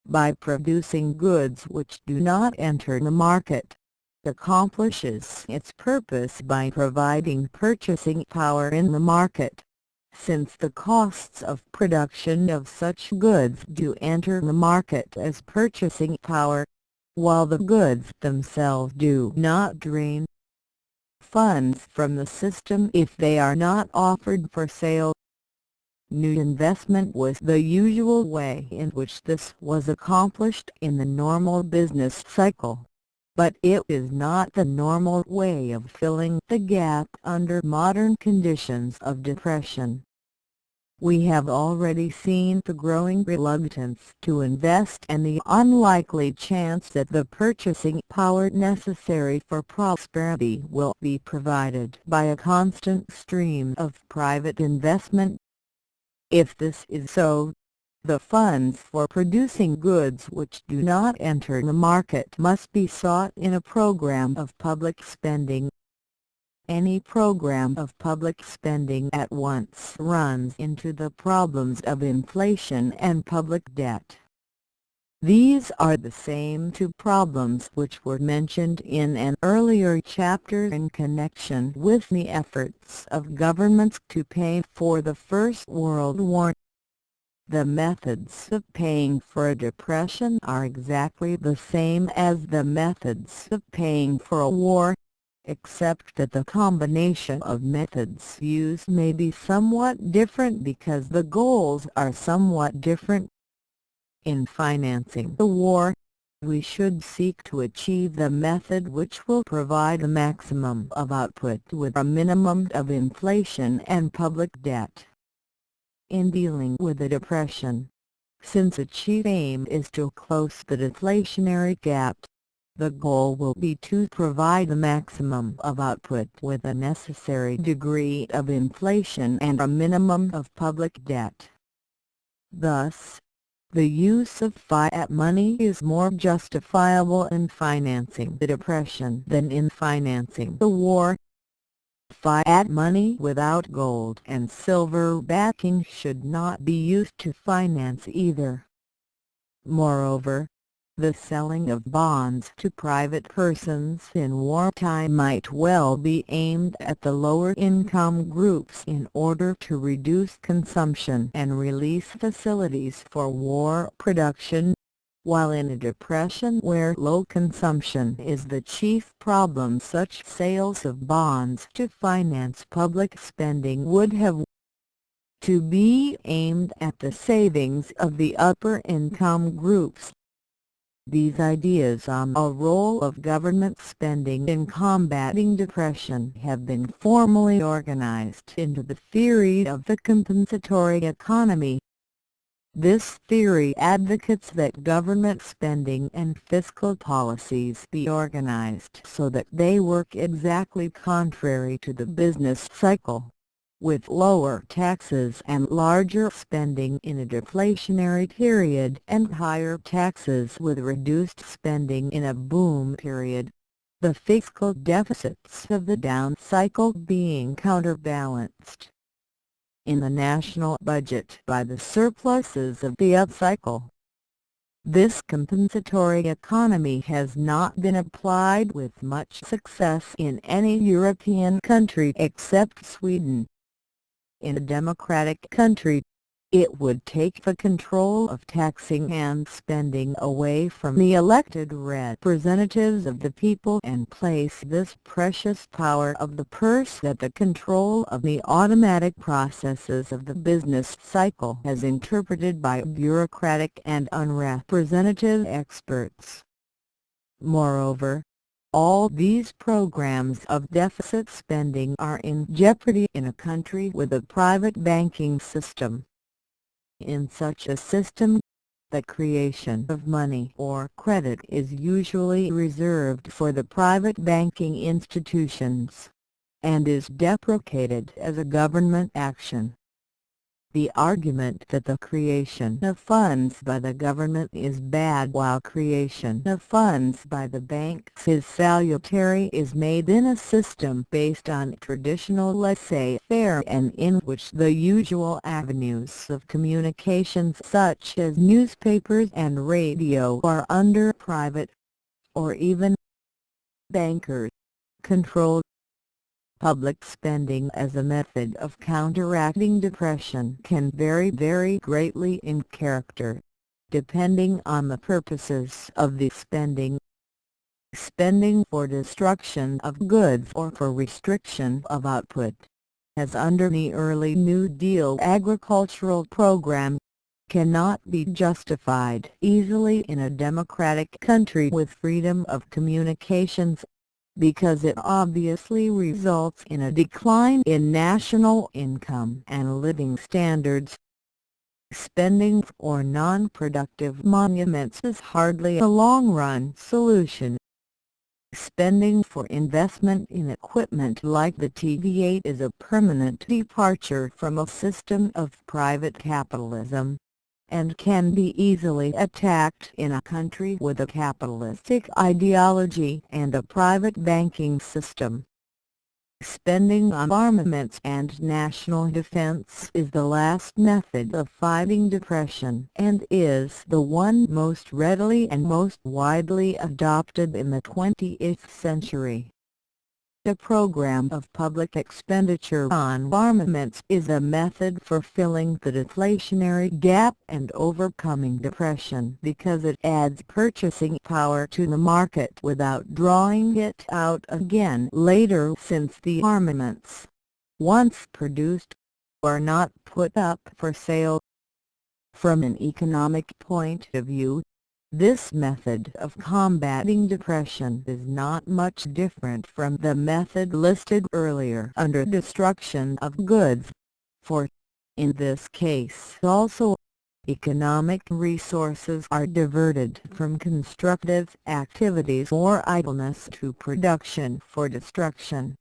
by producing goods which do not enter the market, accomplishes its purpose by providing purchasing power in the market, since the costs of production of such goods do enter the market as purchasing power, while the goods themselves do not drain funds from the system if they are not offered for sale. New investment was the usual way in which this was accomplished in the normal business cycle, but it is not the normal way of filling the gap under modern conditions of depression. We have already seen the growing reluctance to invest and the unlikely chance that the purchasing power necessary for prosperity will be provided by a constant stream of private investment. If this is so, the funds for producing goods which do not enter the market must be sought in a program of public spending. Any program of public spending at once runs into the problems of inflation and public debt. These are the same two problems which were mentioned in an earlier chapter in connection with the efforts of governments to pay for the First World War. The methods of paying for a depression are exactly the same as the methods of paying for a war, except that the combination of methods used may be somewhat different because the goals are somewhat different. In financing the war, we should seek to achieve the method which will provide a maximum of output with a minimum of inflation and public debt. In dealing with the depression, since the chief aim is to close the deflationary gap, the goal will be to provide the maximum of output with a necessary degree of inflation and a minimum of public debt. Thus, the use of fiat money is more justifiable in financing the depression than in financing the war. Fiat money without gold and silver backing should not be used to finance either. Moreover, the selling of bonds to private persons in wartime might well be aimed at the lower income groups in order to reduce consumption and release facilities for war production, while in a depression where low consumption is the chief problem, such sales of bonds to finance public spending would have to be aimed at the savings of the upper income groups. These ideas on a role of government spending in combating depression have been formally organized into the theory of the compensatory economy. This theory advocates that government spending and fiscal policies be organized so that they work exactly contrary to the business cycle, with lower taxes and larger spending in a deflationary period and higher taxes with reduced spending in a boom period, the fiscal deficits of the down cycle being counterbalanced in the national budget by the surpluses of the up cycle. This compensatory economy has not been applied with much success in any European country except Sweden. In a democratic country, it would take the control of taxing and spending away from the elected representatives of the people and place this precious power of the purse at the control of the automatic processes of the business cycle as interpreted by bureaucratic and unrepresentative experts. Moreover, all these programs of deficit spending are in jeopardy in a country with a private banking system. In such a system, the creation of money or credit is usually reserved for the private banking institutions, and is deprecated as a government action. The argument that the creation of funds by the government is bad while creation of funds by the banks is salutary is made in a system based on traditional laissez-faire and in which the usual avenues of communications such as newspapers and radio are under private, or even bankers, control. Public spending as a method of counteracting depression can vary greatly in character, depending on the purposes of the spending. Spending for destruction of goods or for restriction of output, as under the early New Deal agricultural program, cannot be justified easily in a democratic country with freedom of communications, because it obviously results in a decline in national income and living standards. Spending for non-productive monuments is hardly a long-run solution. Spending for investment in equipment like the TV-8 is a permanent departure from a system of private capitalism, and can be easily attacked in a country with a capitalistic ideology and a private banking system. Spending on armaments and national defense is the last method of fighting depression and is the one most readily and most widely adopted in the 20th century. A program of public expenditure on armaments is a method for filling the deflationary gap and overcoming depression because it adds purchasing power to the market without drawing it out again later, since the armaments, once produced, are not put up for sale. From an economic point of view, this method of combating depression is not much different from the method listed earlier under destruction of goods, for, in this case also, economic resources are diverted from constructive activities or idleness to production for destruction.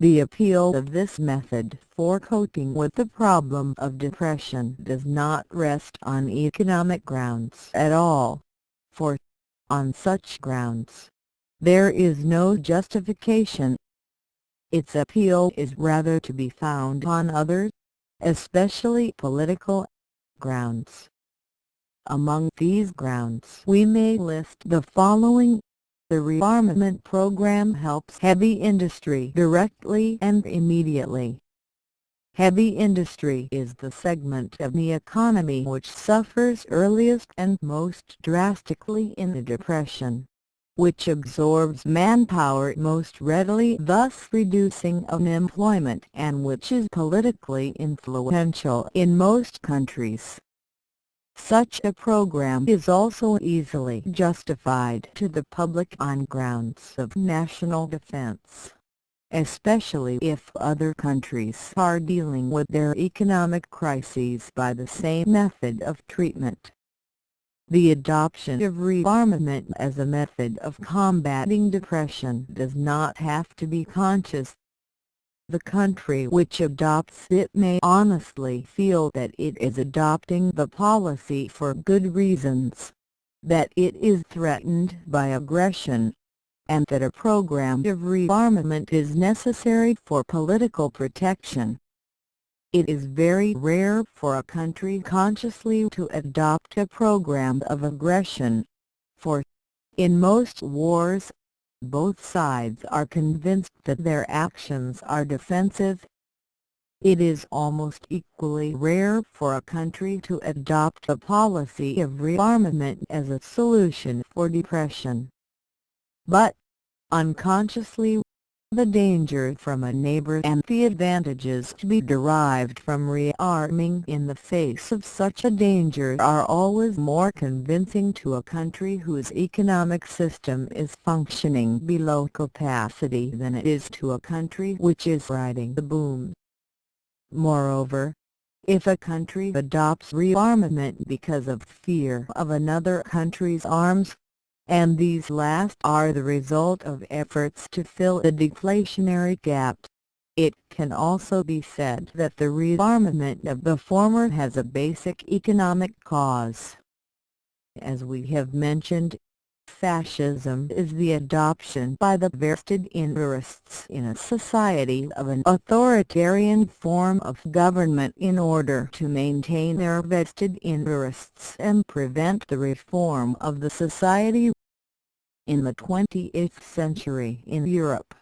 The appeal of this method for coping with the problem of depression does not rest on economic grounds at all, for, on such grounds, there is no justification. Its appeal is rather to be found on other, especially political, grounds. Among these grounds we may list the following. The rearmament program helps heavy industry directly and immediately. Heavy industry is the segment of the economy which suffers earliest and most drastically in the depression, which absorbs manpower most readily, thus reducing unemployment, and which is politically influential in most countries. Such a program is also easily justified to the public on grounds of national defense, especially if other countries are dealing with their economic crises by the same method of treatment. The adoption of rearmament as a method of combating depression does not have to be conscious. The country which adopts it may honestly feel that it is adopting the policy for good reasons, that it is threatened by aggression, and that a program of rearmament is necessary for political protection. It is very rare for a country consciously to adopt a program of aggression, for, in most wars, both sides are convinced that their actions are defensive. It is almost equally rare for a country to adopt a policy of rearmament as a solution for depression. But, unconsciously, the danger from a neighbor and the advantages to be derived from rearming in the face of such a danger are always more convincing to a country whose economic system is functioning below capacity than it is to a country which is riding the boom. Moreover, if a country adopts rearmament because of fear of another country's arms, and these last are the result of efforts to fill a deflationary gap, it can also be said that the rearmament of the former has a basic economic cause. As we have mentioned, fascism is the adoption by the vested interests in a society of an authoritarian form of government in order to maintain their vested interests and prevent the reform of the society. In the 20th century in Europe,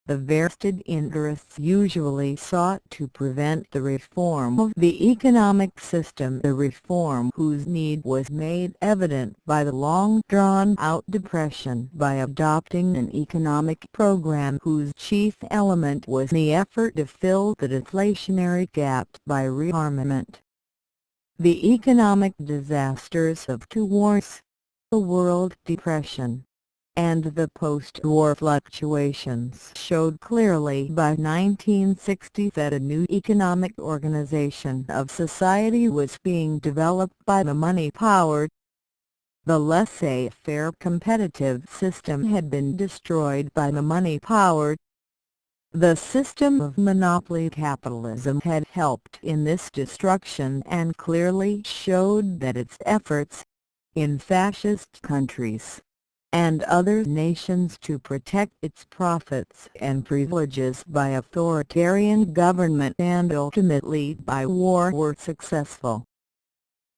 the vested interests usually sought to prevent the reform of the economic system, the reform whose need was made evident by the long drawn-out depression, by adopting an economic program whose chief element was the effort to fill the deflationary gap by rearmament. The economic disasters of two wars, the World Depression, and the post-war fluctuations showed clearly by 1960 that a new economic organization of society was being developed by the money-powered. The laissez-faire competitive system had been destroyed by the money-powered. The system of monopoly capitalism had helped in this destruction and clearly showed that its efforts, in fascist countries and other nations to protect its profits and privileges by authoritarian government and ultimately by war were successful.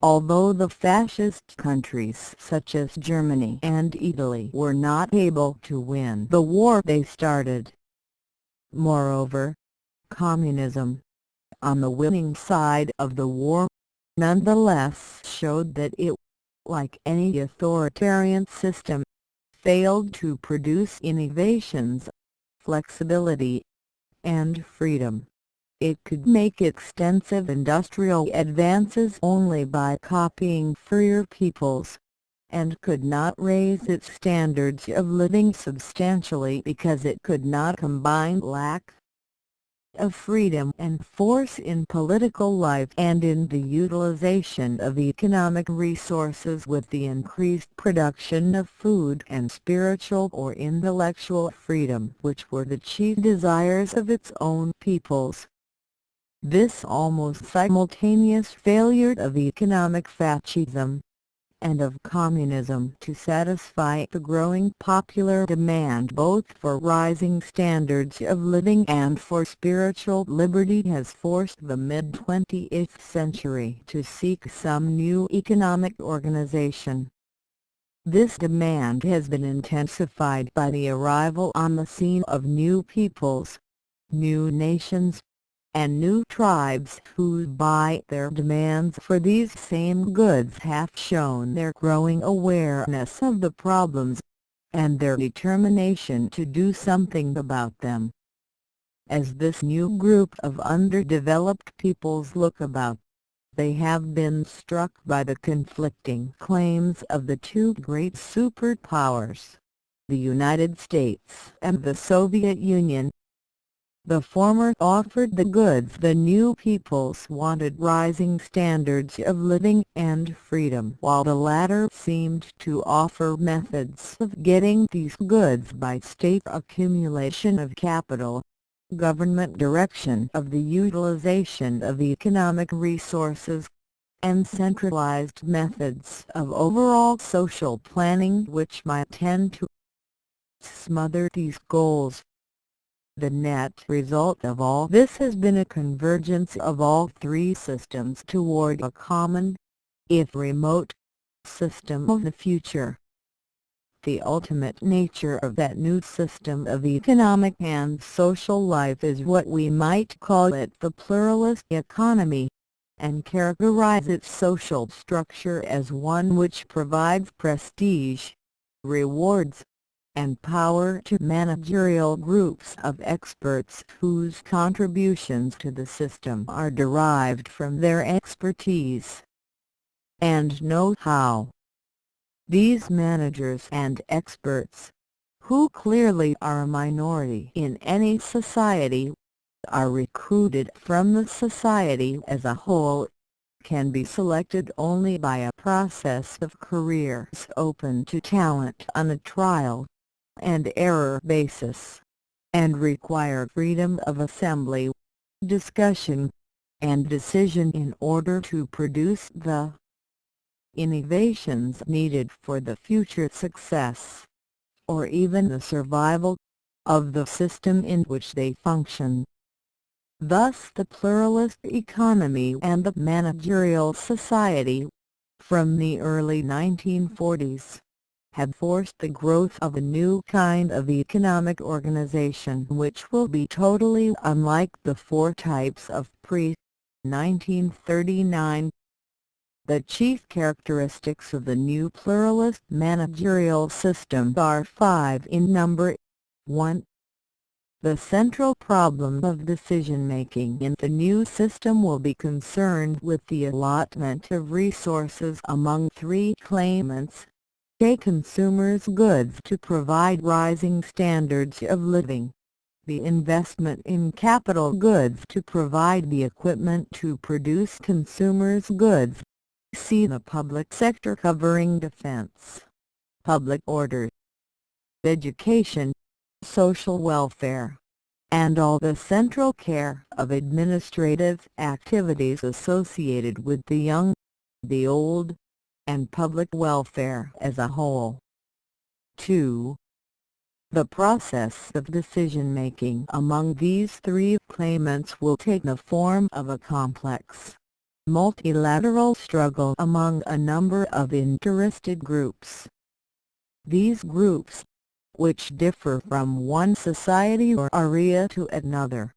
Although the fascist countries such as Germany and Italy were not able to win the war they started. Moreover, communism, on the winning side of the war, nonetheless showed that it, like any authoritarian system, failed to produce innovations, flexibility, and freedom. It could make extensive industrial advances only by copying freer peoples, and could not raise its standards of living substantially because it could not combine lack of freedom and force in political life and in the utilization of economic resources with the increased production of food and spiritual or intellectual freedom which were the chief desires of its own peoples. This almost simultaneous failure of economic fascism and of communism to satisfy the growing popular demand both for rising standards of living and for spiritual liberty has forced the mid-20th century to seek some new economic organization. This demand has been intensified by the arrival on the scene of new peoples, new nations, and new tribes who by their demands for these same goods have shown their growing awareness of the problems, and their determination to do something about them. As this new group of underdeveloped peoples look about, they have been struck by the conflicting claims of the two great superpowers, the United States and the Soviet Union. The former offered the goods the new peoples wanted, rising standards of living and freedom, while the latter seemed to offer methods of getting these goods by state accumulation of capital, government direction of the utilization of economic resources, and centralized methods of overall social planning which might tend to smother these goals. The net result of all this has been a convergence of all three systems toward a common, if remote, system of the future. The ultimate nature of that new system of economic and social life is what we might call it the pluralist economy, and characterize its social structure as one which provides prestige, rewards, and power to managerial groups of experts whose contributions to the system are derived from their expertise and know-how. These managers and experts, who clearly are a minority in any society, are recruited from the society as a whole, can be selected only by a process of careers open to talent on a trial and error basis, and require freedom of assembly, discussion, and decision in order to produce the innovations needed for the future success, or even the survival, of the system in which they function. Thus the pluralist economy and the managerial society, from the early 1940s, have forced the growth of a new kind of economic organization which will be totally unlike the four types of pre-1939. The chief characteristics of the new pluralist managerial system are five in number. 1. The central problem of decision-making in the new system will be concerned with the allotment of resources among three claimants: A. Consumers' goods to provide rising standards of living. B. Investment in capital goods to provide the equipment to produce consumers' goods. C. The public sector covering defense, public order, education, social welfare, and all the central care of administrative activities associated with the young, the old, and public welfare as a whole. 2. The process of decision-making among these three claimants will take the form of a complex, multilateral struggle among a number of interested groups. These groups, which differ from one society or area to another,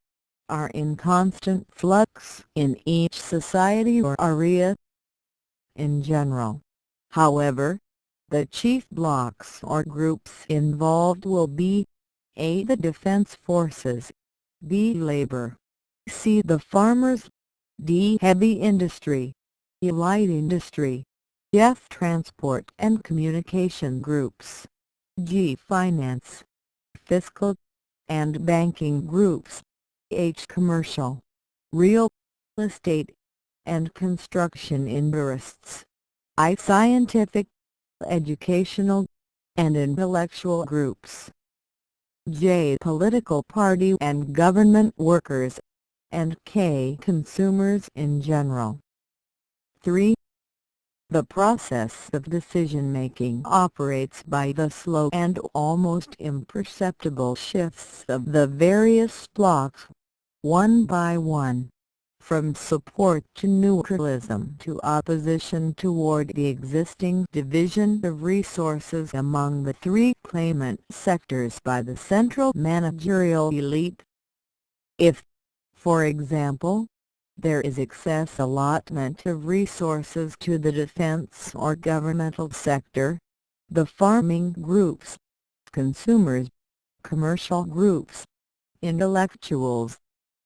are in constant flux in each society or area. In general, however, the chief blocks or groups involved will be A. The defense forces, B. labor, C. the farmers, D. heavy industry, E. light industry, F. transport and communication groups, G. finance, fiscal, and banking groups, H. commercial, real estate, and construction interests, I. scientific, educational, and intellectual groups, J. political party and government workers, and K. consumers in general. 3. The process of decision-making operates by the slow and almost imperceptible shifts of the various blocks, one by one, from support to neutralism to opposition toward the existing division of resources among the three claimant sectors by the central managerial elite. If, for example, there is excess allotment of resources to the defense or governmental sector, the farming groups, consumers, commercial groups, intellectuals,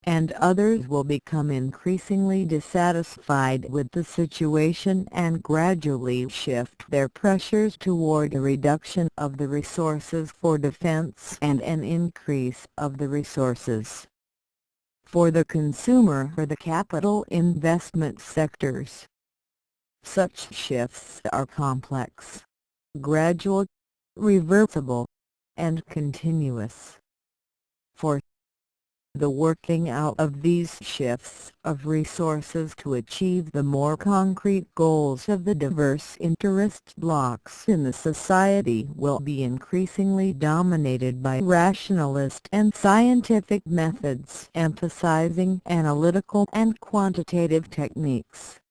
and others will become increasingly dissatisfied with the situation and gradually shift their pressures toward a reduction of the resources for defense and an increase of the resources for the consumer or the capital investment sectors. Such shifts are complex, gradual, reversible, and continuous. For the working out of these shifts of resources to achieve the more concrete goals of the diverse interest blocks in the society will be increasingly dominated by rationalist and scientific methods emphasizing analytical and quantitative techniques.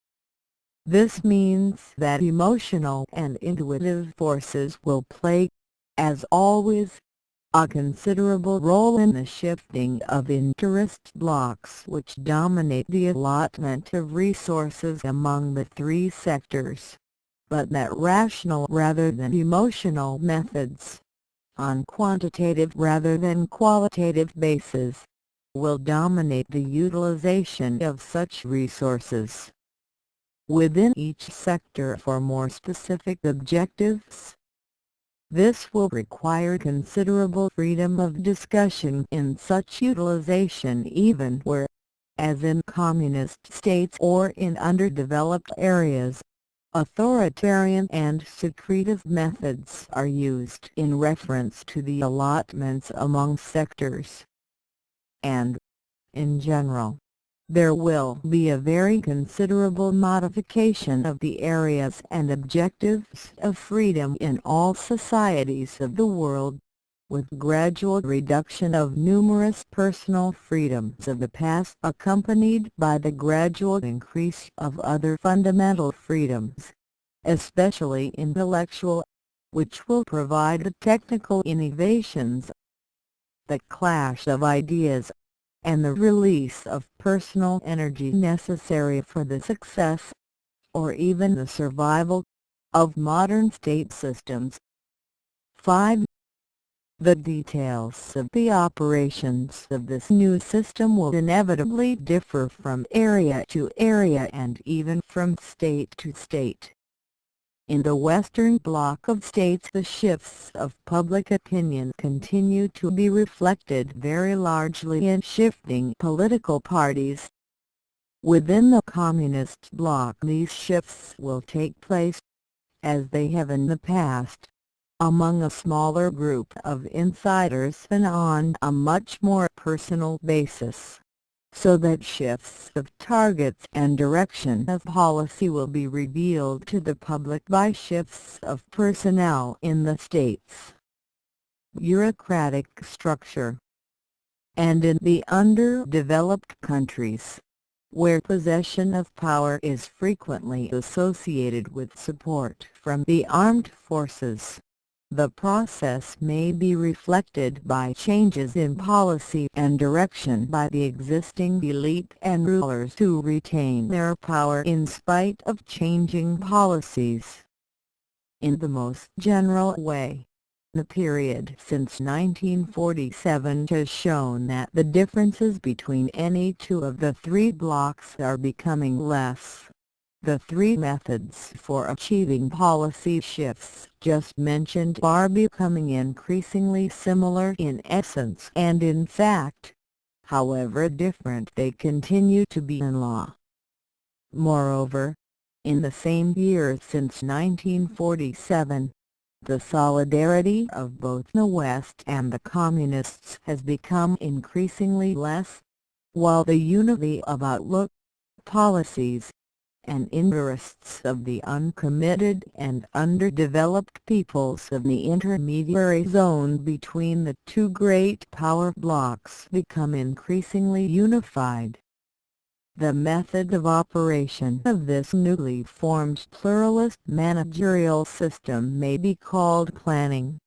This means that emotional and intuitive forces will play, as always, a considerable role in the shifting of interest blocks which dominate the allotment of resources among the three sectors, but that rational rather than emotional methods, on quantitative rather than qualitative bases, will dominate the utilization of such resources within each sector for more specific objectives. This will require considerable freedom of discussion in such utilization even where, as in communist states or in underdeveloped areas, authoritarian and secretive methods are used in reference to the allotments among sectors. And, in general, there will be a very considerable modification of the areas and objectives of freedom in all societies of the world, with gradual reduction of numerous personal freedoms of the past accompanied by the gradual increase of other fundamental freedoms, especially intellectual, which will provide the technical innovations, the clash of ideas, and the release of personal energy necessary for the success, or even the survival, of modern state systems. 5. The details of the operations of this new system will inevitably differ from area to area and even from state to state. In the Western Bloc of states, the shifts of public opinion continue to be reflected very largely in shifting political parties. Within the Communist bloc, these shifts will take place, as they have in the past, among a smaller group of insiders and on a much more personal basis, so that shifts of targets and direction of policy will be revealed to the public by shifts of personnel in the state's bureaucratic structure. And in the underdeveloped countries, where possession of power is frequently associated with support from the armed forces, the process may be reflected by changes in policy and direction by the existing elite and rulers who retain their power in spite of changing policies. In the most general way, the period since 1947 has shown that the differences between any two of the three blocks are becoming less. The three methods for achieving policy shifts just mentioned are becoming increasingly similar in essence and in fact. However different they continue to be in law. Moreover, in the same year since 1947, the solidarity of both the West and the Communists has become increasingly less, while the unity of outlook, policies, and interests of the uncommitted and underdeveloped peoples of the intermediary zone between the two great power blocks become increasingly unified. The method of operation of this newly formed pluralist managerial system may be called planning,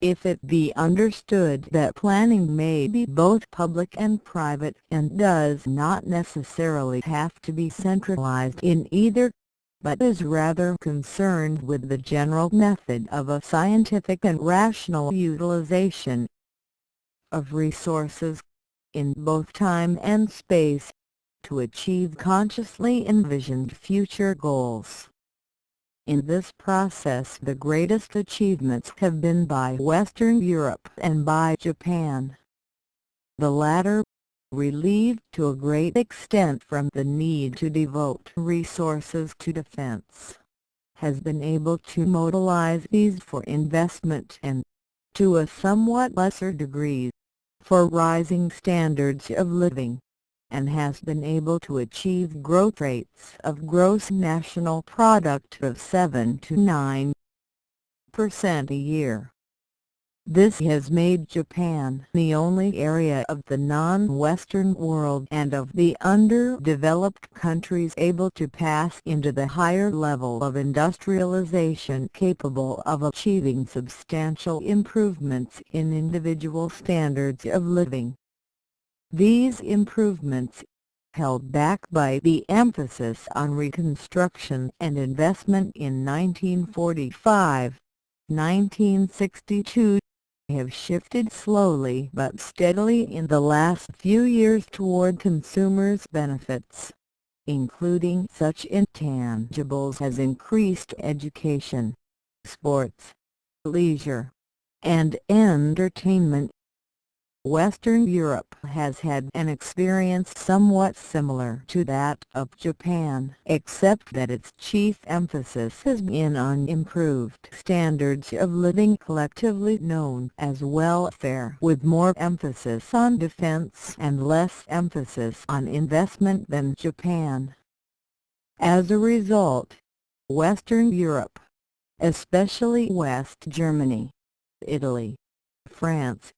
if it be understood that planning may be both public and private and does not necessarily have to be centralized in either, but is rather concerned with the general method of a scientific and rational utilization of resources, in both time and space, to achieve consciously envisioned future goals. In this process the greatest achievements have been by Western Europe and by Japan. The latter, relieved to a great extent from the need to devote resources to defense, has been able to mobilize these for investment and, to a somewhat lesser degree, for rising standards of living, and has been able to achieve growth rates of gross national product of 7 to 9% a year. This has made Japan the only area of the non-Western world and of the underdeveloped countries able to pass into the higher level of industrialization capable of achieving substantial improvements in individual standards of living. These improvements, held back by the emphasis on reconstruction and investment in 1945-1962, have shifted slowly but steadily in the last few years toward consumers' benefits, including such intangibles as increased education, sports, leisure, and entertainment. Western Europe has had an experience somewhat similar to that of Japan, except that its chief emphasis has been on improved standards of living collectively known as welfare, with more emphasis on defense and less emphasis on investment than Japan. As a result, Western Europe, especially West Germany, Italy, France,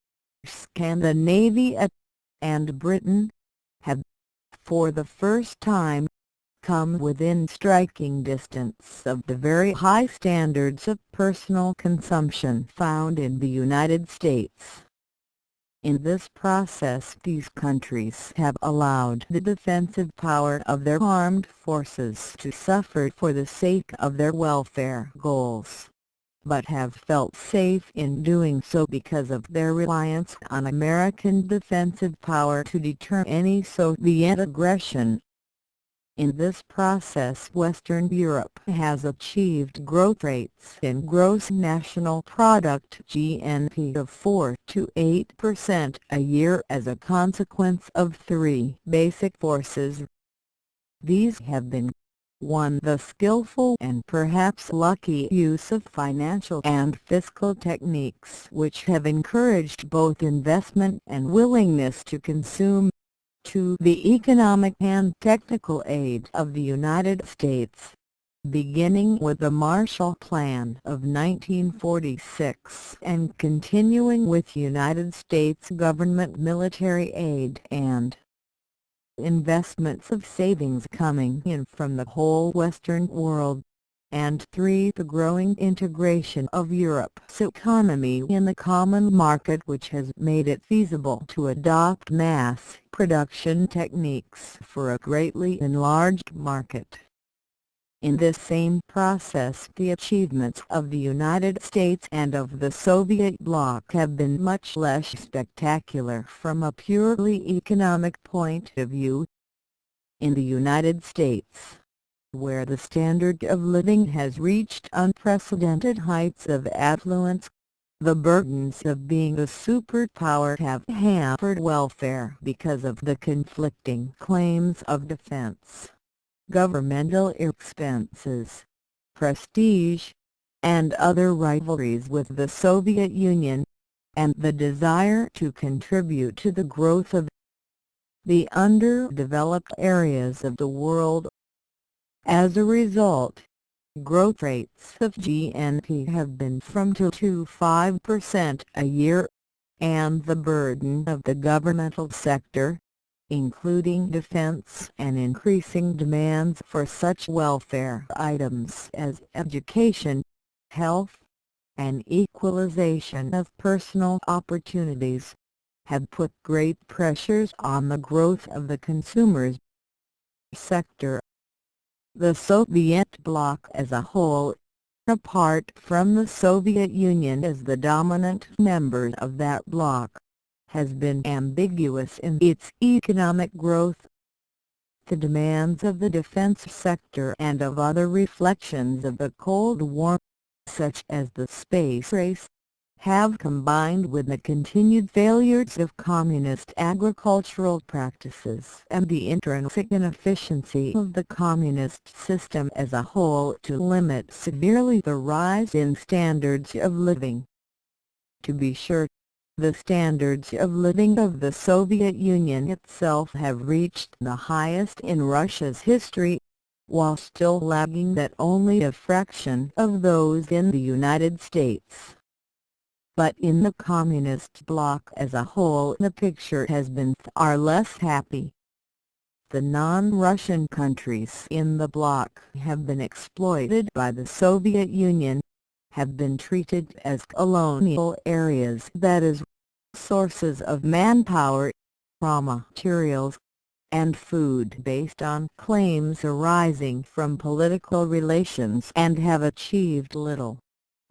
Scandinavia, and Britain, have, for the first time, come within striking distance of the very high standards of personal consumption found in the United States. In this process these countries have allowed the defensive power of their armed forces to suffer for the sake of their welfare goals, but have felt safe in doing so because of their reliance on American defensive power to deter any Soviet aggression. In this process Western Europe has achieved growth rates in gross national product (GNP) of 4 to 8% a year as a consequence of three basic forces. These have been: 1. The skillful and perhaps lucky use of financial and fiscal techniques which have encouraged both investment and willingness to consume. 2. The economic and technical aid of the United States, beginning with the Marshall Plan of 1946 and continuing with United States government military aid and investments of savings coming in from the whole Western world. And 3. The growing integration of Europe's economy in the common market, which has made it feasible to adopt mass production techniques for a greatly enlarged market. In this same process, the achievements of the United States and of the Soviet bloc have been much less spectacular from a purely economic point of view. In the United States, where the standard of living has reached unprecedented heights of affluence, the burdens of being a superpower have hampered welfare because of the conflicting claims of defense, governmental expenses, prestige, and other rivalries with the Soviet Union, and the desire to contribute to the growth of the underdeveloped areas of the world. As a result, growth rates of GNP have been from 2 to 5% a year, and the burden of the governmental sector, including defense and increasing demands for such welfare items as education, health, and equalization of personal opportunities, have put great pressures on the growth of the consumer's sector. The Soviet bloc as a whole, apart from the Soviet Union as the dominant member of that bloc, has been ambiguous in its economic growth. The demands of the defense sector and of other reflections of the Cold War, such as the space race, have combined with the continued failures of communist agricultural practices and the intrinsic inefficiency of the communist system as a whole to limit severely the rise in standards of living. To be sure, the standards of living of the Soviet Union itself have reached the highest in Russia's history, while still lagging that only a fraction of those in the United States. But in the communist bloc as a whole the picture has been far less happy. The non-Russian countries in the bloc have been exploited by the Soviet Union, have been treated as colonial areas, that is, sources of manpower, raw materials, and food based on claims arising from political relations, and have achieved little,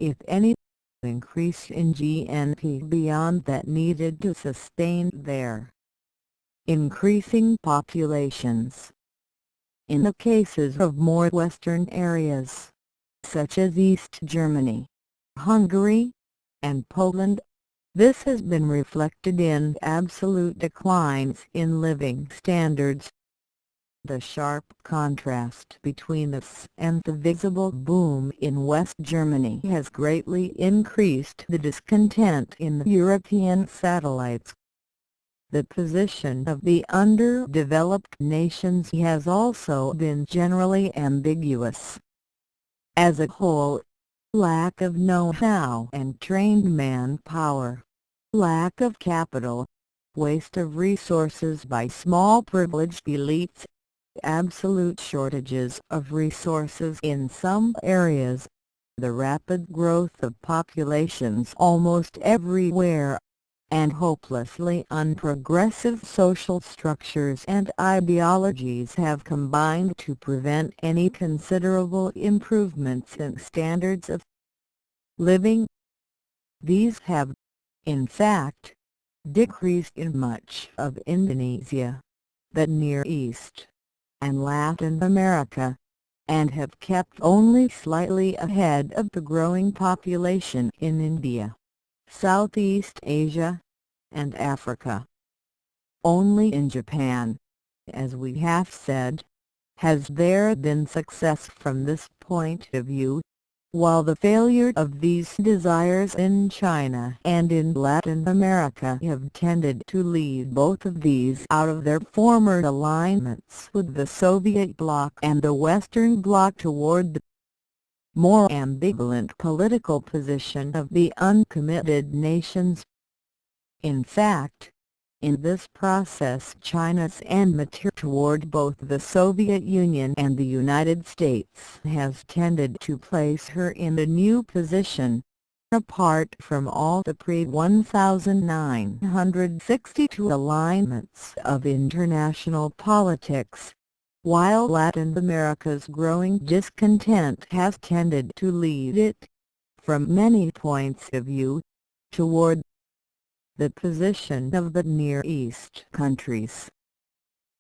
if any, increase in GNP beyond that needed to sustain their increasing populations. In the cases of more western areas, such as East Germany, Hungary, and Poland, this has been reflected in absolute declines in living standards. The sharp contrast between this and the visible boom in West Germany has greatly increased the discontent in the European satellites. The position of the underdeveloped nations has also been generally ambiguous. As a whole, lack of know-how and trained manpower, lack of capital, waste of resources by small privileged elites, absolute shortages of resources in some areas, the rapid growth of populations almost everywhere, and hopelessly unprogressive social structures and ideologies have combined to prevent any considerable improvements in standards of living. These have, in fact, decreased in much of Indonesia, the Near East, and Latin America, and have kept only slightly ahead of the growing population in India, Southeast Asia, and Africa. Only in Japan, as we have said, Has there been success from this point of view? While the failure of these desires in China and in Latin America have tended to lead both of these out of their former alignments with the Soviet bloc and the Western bloc toward the more ambivalent political position of the uncommitted nations. In fact, in this process China's enmity toward both the Soviet Union and the United States has tended to place her in a new position, apart from all the pre-1962 alignments of international politics, while Latin America's growing discontent has tended to lead it, from many points of view, toward the position of the Near East countries.